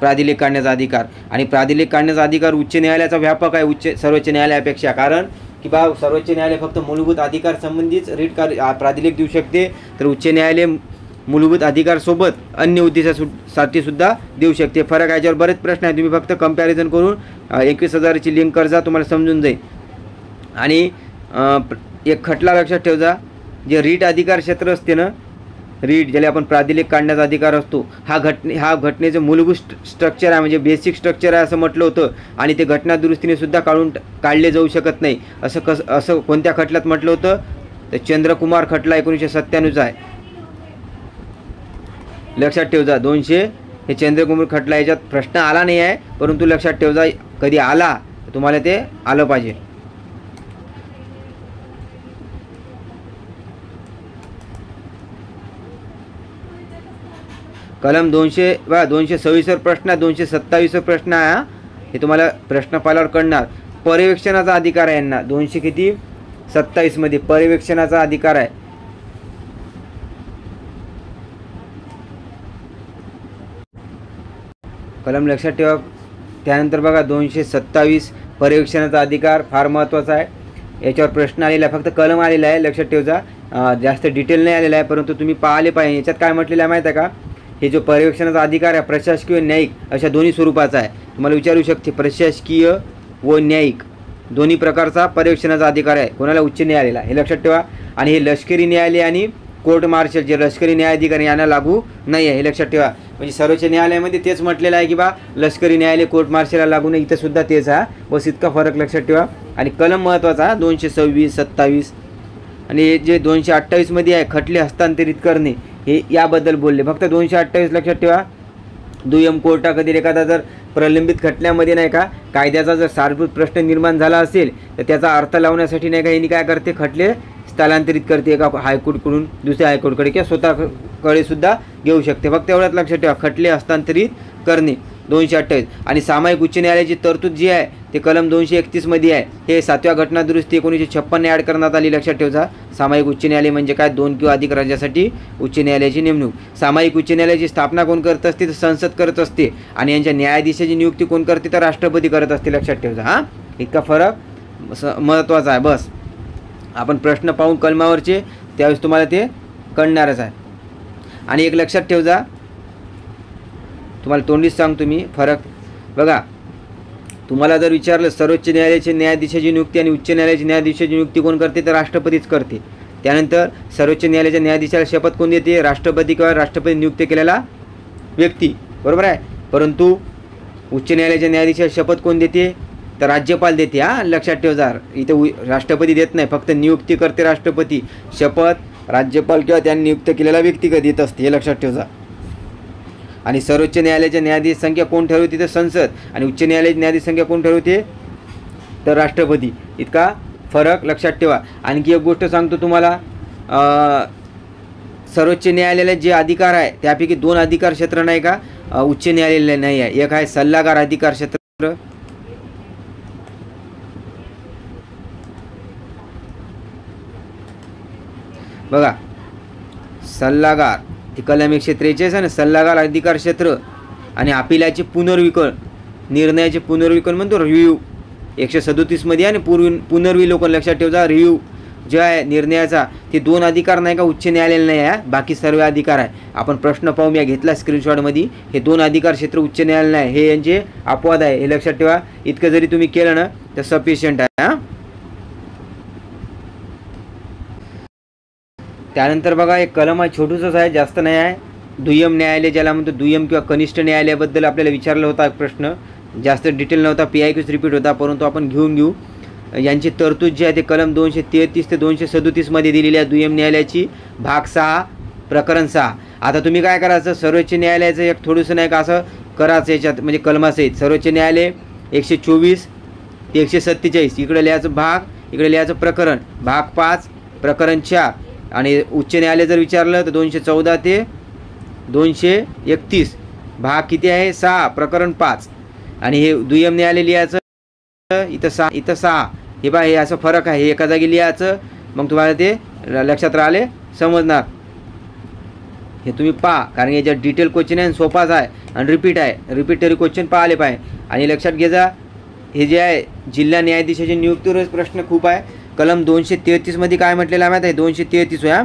प्राधिलेख काढण्याचा अधिकार. आणि प्राधिलेख काढण्याचा अधिकार उच्च न्यायालयाचा व्यापक आहे सर्वोच्च न्यायालयापेक्षा. कारण की बा सर्वोच्च न्यायालय फक्त मूलभूत अधिकार संबंधीच रिट प्राधिलेख देऊ शकते, तर उच्च न्यायालय मूलभूत अधिकारसोबत अन्य उद्देशासाठी सुद्धा देऊ शकते. फरक आहे. याच्यावर बरेच प्रश्न आहेत, तुम्ही फक्त कंपॅरिझन करून 21,000ची लिंक करजा, तुम्हाला समजून जाईल. आणि एक खटला लक्षात ठेवा. जे रीट अधिकार क्षेत्र असते ना, रीट ज्याला आपण प्राधिलेख काढण्याचा अधिकार असतो, हा घटनेचं मूलभूत स्ट्रक्चर आहे, म्हणजे बेसिक स्ट्रक्चर आहे असं म्हटलं होतं. आणि ते घटना दुरुस्तीने सुद्धा काढले जाऊ शकत नाही असं कोणत्या खटल्यात म्हटलं होतं? तर चंद्रकुमार खटला 1997चा आहे. लक्षात ठेवा. 200 हे चंद्रकुमार खटला. याच्यात प्रश्न आला नाही आहे, परंतु लक्षात ठेवा कधी आला तर तुम्हाला ते आलं पाहिजे. कलम 226 प्रश्न, 227 प्रश्न आहे. हे तुम्हाला प्रश्न पाहिल्यावर कळणार. पर्यवेक्षणाचा अधिकार आहे यांना. 227 मध्ये पर्यवेक्षणाचा अधिकार आहे. कलम लक्षात ठेवा. त्यानंतर बघा 227 पर्यवेक्षणाचा अधिकार फार महत्त्वाचा आहे. याच्यावर प्रश्न आलेला आहे, फक्त कलम आलेला आहे. लक्षात ठेवा. जास्त डिटेल नाही आलेला आहे, परंतु तुम्ही पाहिले पाहिजे. याच्यात काय म्हटलेलं आहे माहीत आहे का? हे जो पर्यवेक्षणाचा अधिकार आहे प्रशासकीय व न्यायिक अशा दोन्ही स्वरूपाचा आहे. तुम्हाला विचारू शकते प्रशासकीय व न्यायिक दोन्ही प्रकारचा पर्यवेक्षणाचा अधिकार आहे कोणाला? उच्च न्यायालयाला. हे लक्षात ठेवा. आणि हे लष्करी न्यायालय आणि कोर्ट मार्शल जे लष्करी न्यायाधिकारी यांना लागू नाही आहे. हे लक्षात ठेवा. म्हणजे सर्वोच्च न्यायालयामध्ये तेच म्हटलेलं आहे की बा लष्करी न्यायालय कोर्ट मार्शलला लागू नाही, इथं सुद्धा तेच आहे. बस इतका फरक लक्षात ठेवा. आणि कलम महत्त्वाचा 226, 27 आणि जे 228 मध्ये आहे खटले हस्तांतरित करणे, हे याबद्दल बोलले. फक्त 228 लक्षात ठेवा. दुय्यम कोर्टाकडील एखादा जर प्रलंबित खटल्यामध्ये नाही का कायद्याचा जर सारभूत प्रश्न निर्माण झाला असेल तर त्याचा अर्थ लावण्यासाठी नाही का यांनी काय करते, खटले स्थलांतरित करते एका हायकोर्टकडून दुसऱ्या हायकोर्टकडे किंवा स्वतःकडे सुद्धा घेऊ शकते. फक्त एवढंच लक्षात ठेवा, खटले हस्तांतरित करणे 228. आणि सामायिक उच्च न्यायालयाची तरतूद जी आहे ते कलम 231 मध्ये आहे. हे 7व्या घटना दुरुस्ती 1956 ॲड करण्यात आली. लक्षात ठेवा. सामायिक उच्च न्यायालय म्हणजे काय? 2 किंवा अधिक राज्यासाठी उच्च न्यायालयाची नेमणूक. सामायिक उच्च न्यायालयाची स्थापना कोण करत असते? तर संसद करत असते. आणि यांच्या न्यायाधीशाची नियुक्ती कोण करते? तर राष्ट्रपती करत असते. लक्षात ठेवा. इतका फरक महत्त्वाचा आहे. बस आपण प्रश्न पाहून कलमावरचे त्यावेळेस तुम्हाला ते कळणारच आहे. आणि एक लक्षात ठेवा, तुम्हाला तोंडीच सांगतो मी फरक बघा. तुम्हाला जर विचारलं सर्वोच्च न्यायालयाचे न्यायाधीशाची नियुक्ती आणि उच्च न्यायालयाची न्यायाधीशाची नियुक्ती कोण करते? तर राष्ट्रपतीच करते. त्यानंतर सर्वोच्च न्यायालयाच्या न्यायाधीशाला शपथ कोण देते? राष्ट्रपती किंवा राष्ट्रपती नियुक्त केलेला व्यक्ती बरोबर आहे. परंतु उच्च न्यायालयाच्या न्यायाधीशाची शपथ कोण देते? तर राज्यपाल देते. लक्षात ठेव जर इथं राष्ट्रपती देत नाही, फक्त नियुक्ती करते राष्ट्रपती, शपथ राज्यपाल किंवा त्यांनी नियुक्त केलेला व्यक्ती देत असते, हे लक्षात ठेव जा. आणि सर्वोच्च न्यायालयाच्या न्यायाधीश संख्या कोण ठरवते? तर संसद. आणि उच्च न्यायालयाची न्यायाधीश संख्या कोण ठरवते? तर राष्ट्रपती. इतका फरक लक्षात ठेवा. आणखी एक गोष्ट सांगतो तुम्हाला, सर्वोच्च न्यायालयाला जे अधिकार आहे त्यापैकी 2 अधिकार क्षेत्र नाही का उच्च न्यायालयाला नाही आहे. एक आहे सल्लागार अधिकार क्षेत्र, बघा सल्लागार ती कलम 143 आहे ना, सल्लागार अधिकार क्षेत्र. आणि अपिलाचे पुनर्विकन, निर्णयाचे पुनर्विकन म्हणतो रिव्ह्यू 137 मध्ये आहे. आणि पुनर्विलोकन लक्षात ठेवा. रिव्ह्यू जे आहे निर्णयाचा ते 2 अधिकार नाही का उच्च न्यायालयाला नाही आहे, बाकी सर्व अधिकार आहे. आपण प्रश्न पाहू, मी घेतला स्क्रीनशॉटमध्ये. हे 2 अधिकार क्षेत्र उच्च न्यायालयाला आहे, हे यांचे अपवाद आहे, हे लक्षात ठेवा. इतकं जरी तुम्ही केलं ना तर सफिशियंट आहे. त्यानंतर बघा एक कलम आहे, छोटूसंच आहे, जास्त नाही आहे. दुय्यम न्यायालय ज्याला म्हणतो, दुय्यम किंवा कनिष्ठ न्यायालयाबद्दल आपल्याला विचारला होता प्रश्न, जास्त डिटेल नव्हता, PIQच रिपीट होता, परंतु आपण घेऊन घेऊ. यांची तरतूद जी आहे ते कलम 233 ते 237 मध्ये दिलेली आहे. दुय्यम न्यायालयाची भाग 6 प्रकरण 6. आता तुम्ही काय करायचं, सर्वोच्च न्यायालयाचं एक थोडंसं नाही का असं करायचं याच्यात, म्हणजे कलमासहित. सर्वोच्च न्यायालय 124 ते 147 इकडे लिहायचं भाग, इकडे लिहायचं प्रकरण, भाग 5 प्रकरण 4. आणि उच्च न्यायालय जर विचारलं तर 214 ते 231 भाग किती आहे? 6 प्रकरण 5. आणि हे दुय्यम न्यायालय लिहायचं इथं 6, इथं 6. हे बा हे असं फरक आहे, हे एका जागी लिहायचं, मग तुम्हाला ते लक्षात राहिले समजणार. हे तुम्ही पहा, कारण याच्यात डिटेल क्वेश्चन आहे, सोपाच आहे आणि रिपीट आहे, रिपीटरी क्वेश्चन पाहिले पाहिजे. आणि लक्षात घे जा, हे जे आहे जिल्हा न्यायाधीशाची नियुक्तीवरच प्रश्न खूप आहे. कलम 233 मध्ये काय म्हटलेलं आहे माहिती आहे? 233 आहे,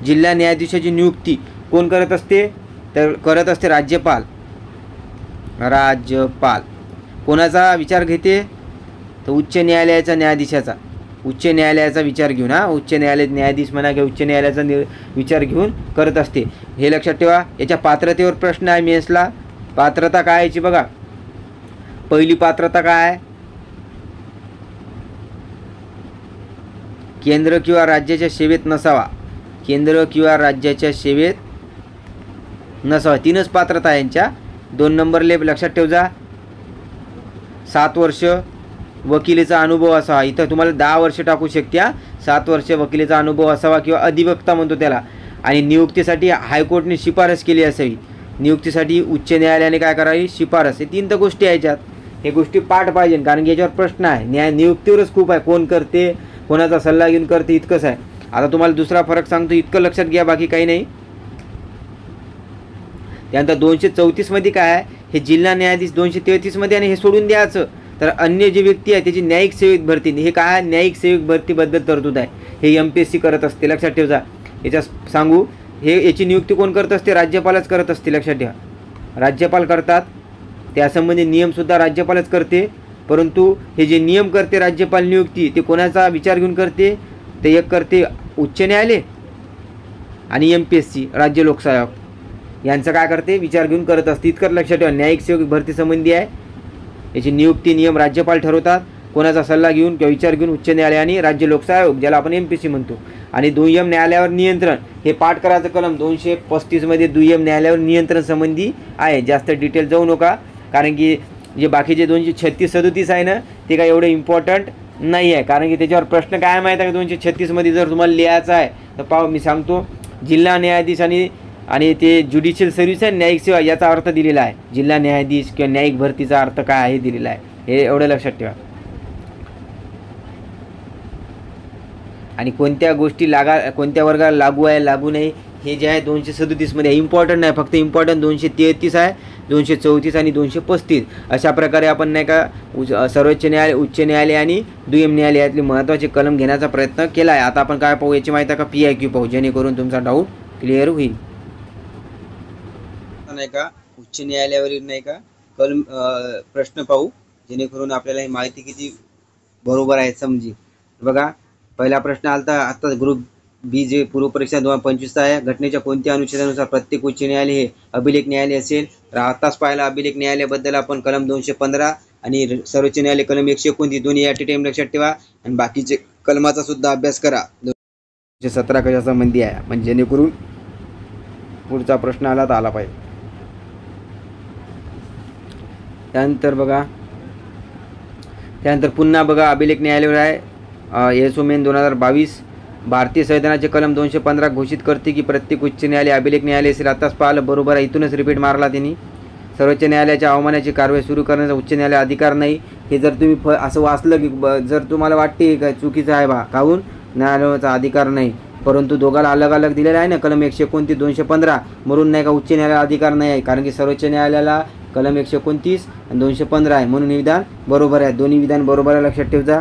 जिल्हा न्यायाधीशाची नियुक्ती कोण करत असते? तर करत असते राज्यपाल. राज्यपाल कोणाचा विचार घेते? तर उच्च न्यायालयाच्या न्यायाधीशाचा, उच्च न्यायालयाचा विचार घेऊन, उच्च न्यायालय न्यायाधीश म्हणा किंवा उच्च न्यायालयाचा विचार घेऊन करत असते, हे लक्षात ठेवा. याच्या पात्रतेवर प्रश्न आहे मेन्सला. पात्रता काय याची बघा. पहिली पात्रता काय आहे? केंद्र किंवा राज्याच्या सेवेत नसावा, केंद्र किंवा राज्याच्या सेवेत नसावा. 3च पात्रता आहे यांच्या. 2 नंबर लक्षात ठेव जा. 7 वर्ष वकिलीचा अनुभव असावा. इथं तुम्हाला 10 वर्ष टाकू शकत्या. 7 वर्ष वकिलीचा अनुभव असावा किंवा अधिवक्ता म्हणतो त्याला. आणि नियुक्तीसाठी हायकोर्टने शिफारस केली असावी. नियुक्तीसाठी उच्च न्यायालयाने काय करावी? शिफारस. हे 3 तर गोष्टी आहे याच्यात. हे गोष्टी पाठ पाहिजे, कारण की याच्यावर प्रश्न आहे. नियुक्तीवरच खूप आहे, कोण करते, कोणाचा सल्ला घेऊन करते, इतकंच आहे. आता तुम्हाला दुसरा फरक सांगतो, इतकं लक्षात घ्या, बाकी काही नाही. त्यानंतर 234 मध्ये काय आहे? हे जिल्हा न्यायाधीश 233 मध्ये, आणि हे सोडून द्यायचं. तर अन्य जी व्यक्ती आहे त्याची न्यायिक सेवक भरती, हे काय न्यायिक सेवक भरतीबद्दल तरतूद आहे. हे MPSC करत असते, लक्षात ठेवा. याच्यात सांगू, हे याची नियुक्ती कोण करत असते? राज्यपालच करत असते, लक्षात ठेवा. राज्यपाल करतात, त्यासंबंधी नियमसुद्धा राज्यपालच करते. परंतु हे जे नियम करते राज्यपाल नियुक्ती, ते कोणाचा विचार घेऊन करते? ते एक करते उच्च न्यायालय आणि MPSC राज्य लोकसेवा आयोग यांचं काय करते? विचार घेऊन करत असते. इतकं लक्षात ठेवा. न्यायिक सेवक भरती संबंधी आहे. याची नियुक्ती नियम राज्यपाल ठरवतात, कोणाचा सल्ला घेऊन किंवा विचार घेऊन उच्च न्यायालय आणि राज्य लोकसेवा आयोग, ज्याला आपण MPSC म्हणतो. आणि दुय्यम न्यायालयावर नियंत्रण, हे पाठ करायचं कलम 235 मध्ये दुय्यम न्यायालयावर नियंत्रण संबंधी आहे. जास्त डिटेल जाऊ नका, कारण की जे बाकीचे 236-37 आहे ना, ते काय एवढे इम्पॉर्टंट नाही आहे. कारण की त्याच्यावर प्रश्न काय माहीत आहे? 236 मध्ये जर तुम्हाला लिहायचं आहे तर पाहू, मी सांगतो. जिल्हा न्यायाधीश आणि ते ज्युडिशियल सर्व्हिस आहे, न्यायिक सेवा, याचा अर्थ दिलेला आहे. जिल्हा न्यायाधीश किंवा न्यायिक भरतीचा अर्थ काय आहे दिलेला आहे, हे एवढं लक्षात ठेवा. आणि कोणत्या गोष्टी कोणत्या वर्गाला लागू आहे, लागू नाही, हे जे आहे 237 मध्ये इम्पॉर्टंट नाही. फक्त इम्पॉर्टंट 233 आहे, 234 आणि 235. अशा प्रकारे आपण नाही का सर्वोच्च न्यायालय, उच्च न्यायालय आणि दुय्यम न्यायालयातले महत्त्वाचे कलम घेण्याचा प्रयत्न केला आहे. आता आपण काय पाहू याची माहिती आहे का? PIQ पाहू, जेणेकरून तुमचा डाऊट क्लिअर होईल. नाही का उच्च न्यायालयावरील नाही का कलम प्रश्न पाहू, जेणेकरून आपल्याला ही माहिती किती बरोबर आहे समजी. बघा, पहिला प्रश्न आलता आता ग्रुप बी जे पूर्वपरीक्षा 2025 आहे. घटनेच्या कोणत्या अनुच्छेदानुसार प्रत्येक उच्च न्यायालय हे अभिलेख न्यायालय असेल? तर आताच पाहिला अभिलेख न्यायालयाबद्दल आपण कलम 215 आणि सर्वोच्च न्यायालय कलम 129 दोन्ही ॲट ए टाइम लक्षात ठेवा आणि बाकीचे कलमाचा सुद्धा अभ्यास करा. 217 कशा संबंधी आहे म्हणजे जेणेकरून पुढचा प्रश्न आला तर आला पाहिजे. त्यानंतर पुन्हा बघा अभिलेख न्यायालयावर आहे. एसओ मेन 2022 भारतीय संविधानाचे कलम 215 घोषित करते की प्रत्येक उच्च न्यायालय अभिलेख न्यायालय असेल. आताच पाहिलं बरोबर आहे. इथूनच रिपीट मारला त्यांनी. सर्वोच्च न्यायालयाच्या अवमानाची कारवाई सुरू करण्याचा उच्च न्यायालय अधिकार नाही. हे जर तुम्ही असं वाचलं की जर तुम्हाला वाटते काय चुकीचं आहे बा काहून न्यायालयाचा अधिकार नाही, परंतु दोघाला अलग अलग दिलेला आहे ना कलम 129 215 म्हणून नाही का उच्च न्यायालयाला अधिकार नाही आहे. कारण की सर्वोच्च न्यायालयाला कलम 129 आणि 215 आहे म्हणून हे विधान बरोबर आहे. दोन्ही विधान बरोबर आहे लक्षात ठेवजा.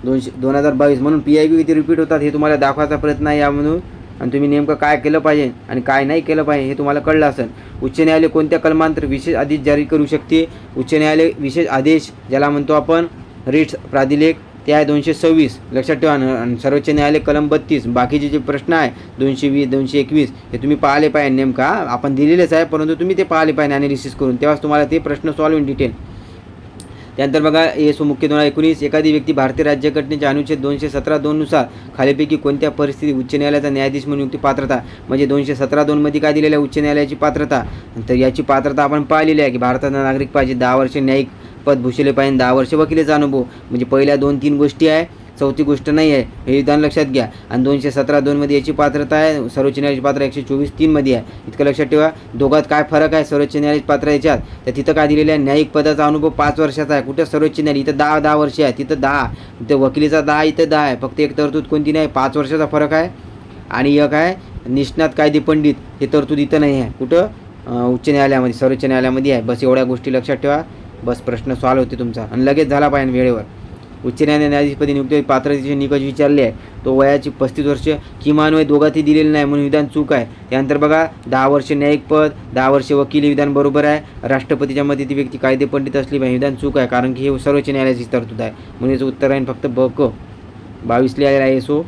2022 म्हणून PIB किती रिपीट होतात हे तुम्हाला दाखवायचा प्रयत्न आहे यामधून. आणि तुम्ही नेमकं काय केलं पाहिजे आणि काय नाही केलं पाहिजे हे तुम्हाला कळलं असेल. उच्च न्यायालय कोणत्या कलमांतर विशेष आदेश जारी करू शकते? उच्च न्यायालय विशेष आदेश ज्याला म्हणतो आपण रिट्स प्राधिलेख ते आहे 226 लक्षात ठेवा. आणि सर्वोच्च न्यायालय कलम 32. बाकीचे जे प्रश्न आहे 220 221 हे तुम्ही पाहिले पाहिजे. नेमका आपण दिलेलेच आहे परंतु तुम्ही ते पाहिले पाहिजे ॲनालिसिस करून, तेव्हाच तुम्हाला ते प्रश्न सॉल्व्ह इन डिटेल. त्यानंतर बघा एसओ मुख्य 2019 एखादी व्यक्ती भारतीय राज्यघटनेच्या अनुच्छेद 217(2) नुसार खालीपैकी कोणत्या परिस्थितीत उच्च न्यायालयाचा न्यायाधीश म्हणून नियुक्ती पात्रता म्हणजे 217(2) मध्ये काय दिलेलं आहे उच्च न्यायालयाची पात्रता. तर याची पात्रता आपण पाहिलेली आहे की भारताचा नागरिक पाहिजे, 10 वर्ष न्यायिक पद भूषले पाहिजे, 10 वर्ष वकिलीचा अनुभव म्हणजे पहिल्या 2-3 गोष्टी आहे, चौथी गोष्ट नाही आहे हे विधान लक्षात घ्या. आणि 217(2) मध्ये याची पात्रता आहे. सर्वोच्च न्यायालयाची पात्रता 124(3) मध्ये आहे. इतकं लक्षात ठेवा. दोघात काय फरक आहे सर्वोच्च न्यायालयाची पात्रता याच्यात तर तिथं काय दिलेलं आहे न्यायिक पदाचा अनुभव 5 वर्षाचा आहे. कुठं सर्वोच्च न्यायालय इथं 10 वर्ष आहे, तिथं 10, इथं वकिलीचा 10 इथं 10 आहे. फक्त एक तरतूद कोणती नाही 5 वर्षाचा फरक आहे. आणि एक आहे निष्णात कायदे पंडित हे तरतूद इथं नाही आहे. कुठं उच्च न्यायालयामध्ये सर्वोच्च न्यायालयामध्ये आहे. बस एवढ्या गोष्टी लक्षात ठेवा. बस प्रश्न सॉल्व्ह होते तुमचा आणि लगेच झाला पाहिजे वेळेवर. उच्च न्यायालय न्यायाधीशपदी नियुक्ती पात्रतेचे निकष विचारले आहे. तो वयाची 35 वर्ष किमान वय दोघातही दिलेलं नाही म्हणून विधान चूक आहे. त्यानंतर बघा 10 वर्ष न्यायिक पद 10 वर्ष वकील विधान बरोबर आहे. राष्ट्रपतीच्या मध्ये ती व्यक्ती कायदे पंडित असली पाहिजे विधान चूक आहे कारण की हे सर्वोच्च न्यायालयाची तरतूद आहे म्हणून याचं उत्तर आहे फक्त ब क 22 लिहायला आहे एसओ.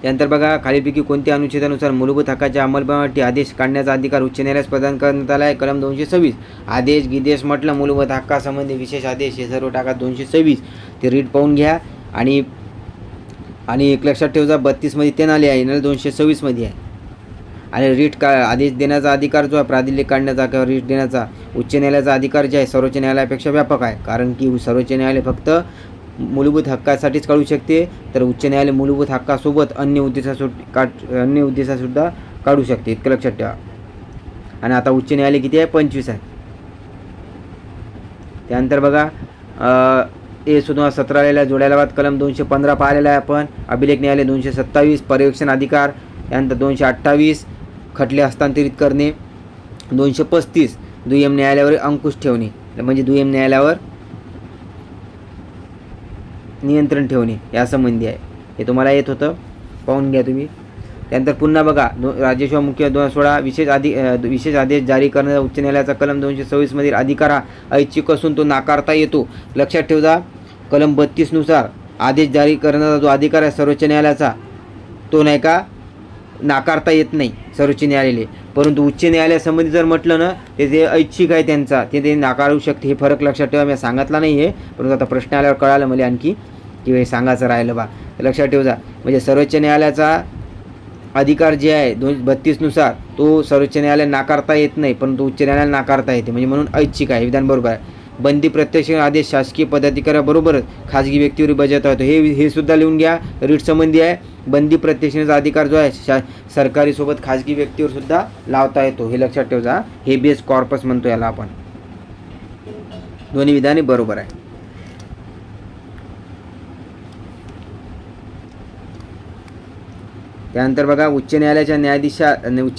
त्यानंतर बघा खालीपैकी कोणत्या अनुच्छेदानुसार मूलभूत हक्काच्या अंमलबजावणीसाठी आदेश काढण्याचा अधिकार उच्च न्यायालयास प्रदान करण्यात आला आहे? कलम 226. आदेश गिदेश म्हटलं मूलभूत हक्कासंबंधी विशेष आदेश हे सर्व टाका 226 ते रीड पाहून घ्या. आणि एक लक्षात ठेवजा 32 मध्ये ते आले आहे ना 226 मध्ये आहे. आणि रीट आदेश देण्याचा अधिकार जो आहे प्राधिलेख काढण्याचा किंवा रीट देण्याचा उच्च न्यायालयाचा अधिकार जे आहे सर्वोच्च न्यायालयापेक्षा व्यापक आहे कारण की सर्वोच्च न्यायालय फक्त मूलभूत हक्कासाठीच काढू शकते तर उच्च न्यायालय मूलभूत हक्कासोबत अन्य उद्देशासुद्धा काढू शकते इतकं लक्षात ठेवा. आणि आता उच्च न्यायालय किती आहे 25 आहे. त्यानंतर बघा सुद्धा 17 जोडायला बाद कलम 215 पाहिलेला आहे आपण. अभिलेख न्यायालय 227 पर्यवेक्षण अधिकार. त्यानंतर 228 खटले हस्तांतरित करणे. 235 दुय्यम न्यायालयावर अंकुश ठेवणे म्हणजे दुय्यम न्यायालयावर नियंत्रण ठेवणे यासंबंधी आहे. हे तुम्हाला येत होतं पाहून घ्या तुम्ही. त्यानंतर पुन्हा बघा राज्यसेवा मुख्य 2016 विशेष आदेश जारी करण्याचा उच्च न्यायालयाचा कलम 226 मधील अधिकार हा ऐच्छिक असून तो नाकारता येतो. लक्षात ठेवजा कलम 32 नुसार आदेश जारी करण्याचा जो अधिकार आहे सर्वोच्च न्यायालयाचा तो नाही का नाकारता येत नाही सर्वोच्च न्यायालयाने. परंतु उच्च न्यायालयासंबंधी जर म्हटलं ना ते ऐच्छिक आहे त्यांचा ते नाकारू शकते. हे फरक लक्षात ठेवा. मी सांगितला नाही आहे परंतु आता प्रश्न आल्यावर कळालं मला आणखी की हे सांगायचं राहिलं बा. लक्षात ठेवजा म्हणजे सर्वोच्च न्यायालयाचा अधिकार जे आहे 232 नुसार तो सर्वोच्च न्यायालय नाकारता येत नाही परंतु उच्च न्यायालयाला नाकारता येते म्हणजे म्हणून ऐच्छिक आहे विधान बरोबर आहे. बंदी प्रत्यक्ष आदेश शासकीय पदाधिकाऱ्याबरोबरच खाजगी व्यक्तीवर बजावता येतो हे सुद्धा लिहून घ्या. रीट संबंधी आहे. बंदी प्रत्यक्षाचा अधिकार जो आहे सरकारी सोबत खाजगी व्यक्तीवर सुद्धा लावता येतो हे लक्षात ठेवजा. हेबियस कॉर्पस म्हणतो याला आपण. दोन्ही विधाने बरोबर आहे. त्यानंतर बघा उच्च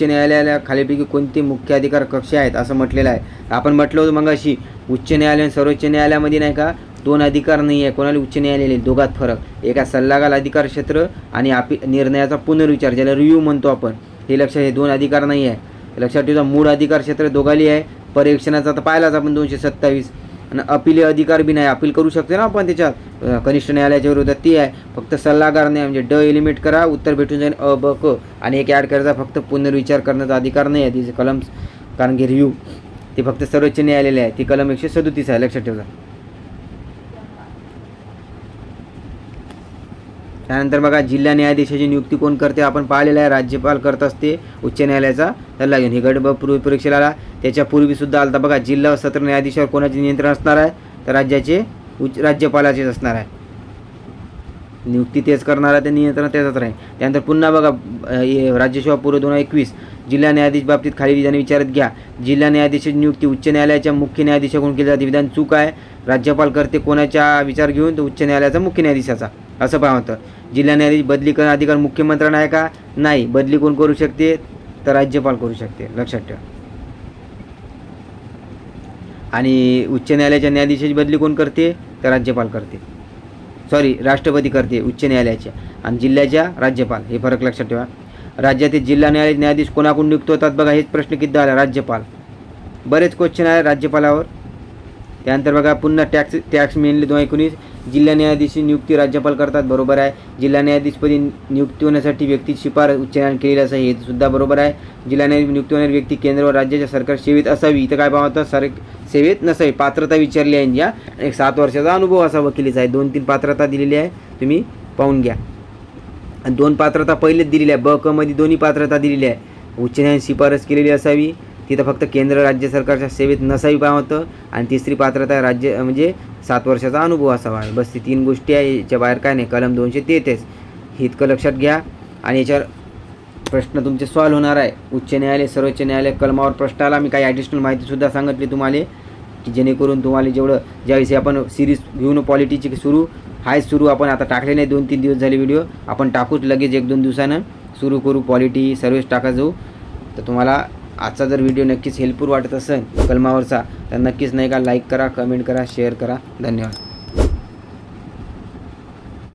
न्यायालयाला खालीपैकी कोणते मुख्य अधिकार कक्ष आहेत असं म्हटलेलं आहे. आपण म्हटलं होतं मग अशी उच्च न्यायालय आणि सर्वोच्च न्यायालयामध्ये नाही का 2 अधिकार नाही आहे. कोणाला उच्च न्यायालय दोघात फरक. एका सल्लागार अधिकार क्षेत्र आणि निर्णयाचा पुनर्विचार ज्याला रिव्ह्यू म्हणतो आपण हे लक्षात. हे 2 अधिकार नाही आहे लक्षात ठेवा. मूळ अधिकार क्षेत्र दोघाली आहे. पर्यवेक्षणाचा तर पाहिलाच आपण 227 आणि अपील अधिकार बी नाही, अपील करू शकते ना आपण त्याच्यात कनिष्ठ न्यायालयाच्या विरोधात, ती आहे. फक्त सल्लागार नाही, म्हणजे ड एलिमिट करा, उत्तर भेटून जाईल अ ब क, आणि एक ॲड करायचा, फक्त पुनर्विचार करण्याचा अधिकार नाही आहे तिचे कलम, कारण की रिव्ह्यू ते फक्त सर्वोच्च न्यायालयाला आहे, ती कलम 137 आहे, लक्षात ठेवा. त्यानंतर बघा जिल्हा न्यायाधीशाची नियुक्ती कोण करते, आपण पाहिलेलं आहे, राज्यपाल करत असते उच्च न्यायालयाचा सल्ला घेऊन. हे गट ब पूर्वी परीक्षेला आला, त्याच्या पूर्वीसुद्धा आला. बघा जिल्हा व सत्र न्यायाधीशावर कोणाचे नियंत्रण असणार आहे, तर राज्याचे राज्यपालाचेच असणार आहे. नियुक्ती तेच करणार आहे, ते नियंत्रण त्याचाच राहील. त्यानंतर पुन्हा बघा राज्यसेवा पूर्व 2021 जिल्हा न्यायाधीश बाबतीत खाली विधाने विचारात घ्या. जिल्हा न्यायाधीशाची नियुक्ती उच्च न्यायालयाच्या मुख्य न्यायाधीशाकडून केली जाते. विधान चूक आहे. राज्यपाल करते कोणाच्या विचार घेऊन, तर उच्च न्यायालयाचा मुख्य न्यायाधीशाचा, असं पाहा होतं. जिल्हा न्यायाधीश बदली करण्याचा अधिकार मुख्यमंत्र्यांना आहे का, नाही. बदली कोण करू शकते, तर राज्यपाल करू शकते, लक्षात ठेवा. आणि उच्च न्यायालयाच्या न्यायाधीशाची बदली कोण करते, तर राज्यपाल करते, सॉरी राष्ट्रपती करते उच्च न्यायालयाच्या, आणि जिल्ह्याच्या राज्यपाल. हे फरक लक्षात ठेवा. राज्यातील जिल्हा न्यायाधीश कोणाकडून नियुक्त होतात, बघा हेच प्रश्न किती आला, राज्यपाल. बरेच क्वेश्चन आहे राज्यपालावर. त्यानंतर बघा पुन्हा टॅक्स मेनली 2019 जिल्हा न्यायाधीशाची नियुक्ती राज्यपाल करतात, बरोबर आहे. जिल्हा न्यायाधीशपदी नियुक्ती होण्यासाठी व्यक्ती शिफारस उच्च न्यायालयाने केलेली असा, हे सुद्धा बरोबर आहे. जिल्हा न्यायाधीश नियुक्ती होणारी व्यक्ती केंद्र व राज्याच्या सरकार सेवेत असावी. इथं काय पाहता, सेवेत नसावी, पात्रता विचारली आहे या. एक 7 वर्षाचा अनुभव असा वकिलीचा आहे. 2-3 पात्रता दिलेली आहे, तुम्ही पाहून घ्या. आणि 2 पात्रता पहिलेच दिलेली आहे, ब क मध्ये दोन्ही पात्रता दिलेली आहे. उच्च न्यायालयाने शिफारस केलेली असावी, तिथं फक्त केंद्र राज्य सरकारच्या सेवेत नसावी पाहतं. आणि तिसरी पात्रता राज्य म्हणजे 7 वर्षाचा अनुभव असावा. बस ती 3 गोष्टी आहे, याच्या बाहेर काय नाही. कलम 233 हे इतकं लक्षात घ्या. आणि याच्यावर प्रश्न तुमचे सॉल्व्ह होणार आहे. उच्च न्यायालय सर्वोच्च न्यायालय कलमावर प्रश्न आला, मी काही ॲडिशनल माहितीसुद्धा सांगितली तुम्हाला, की जेणेकरून तुम्हाला जेवढं ज्यावेळी आपण सिरीज घेऊन पॉलिटीची सुरू आपण आता टाकले नाही, 2-3 दिवस झाले व्हिडिओ, आपण टाकूच लगेच 1-2 दिवसानं सुरू करू. पॉलिटी सर्व्हिस टाका जाऊ. तर तुम्हाला आजचा जर व्हिडिओ नक्कीच हेल्पफुल वाटत असेल कलमावरचा, तर नक्कीच नाही का लाईक करा, कमेंट करा, शेअर करा. धन्यवाद.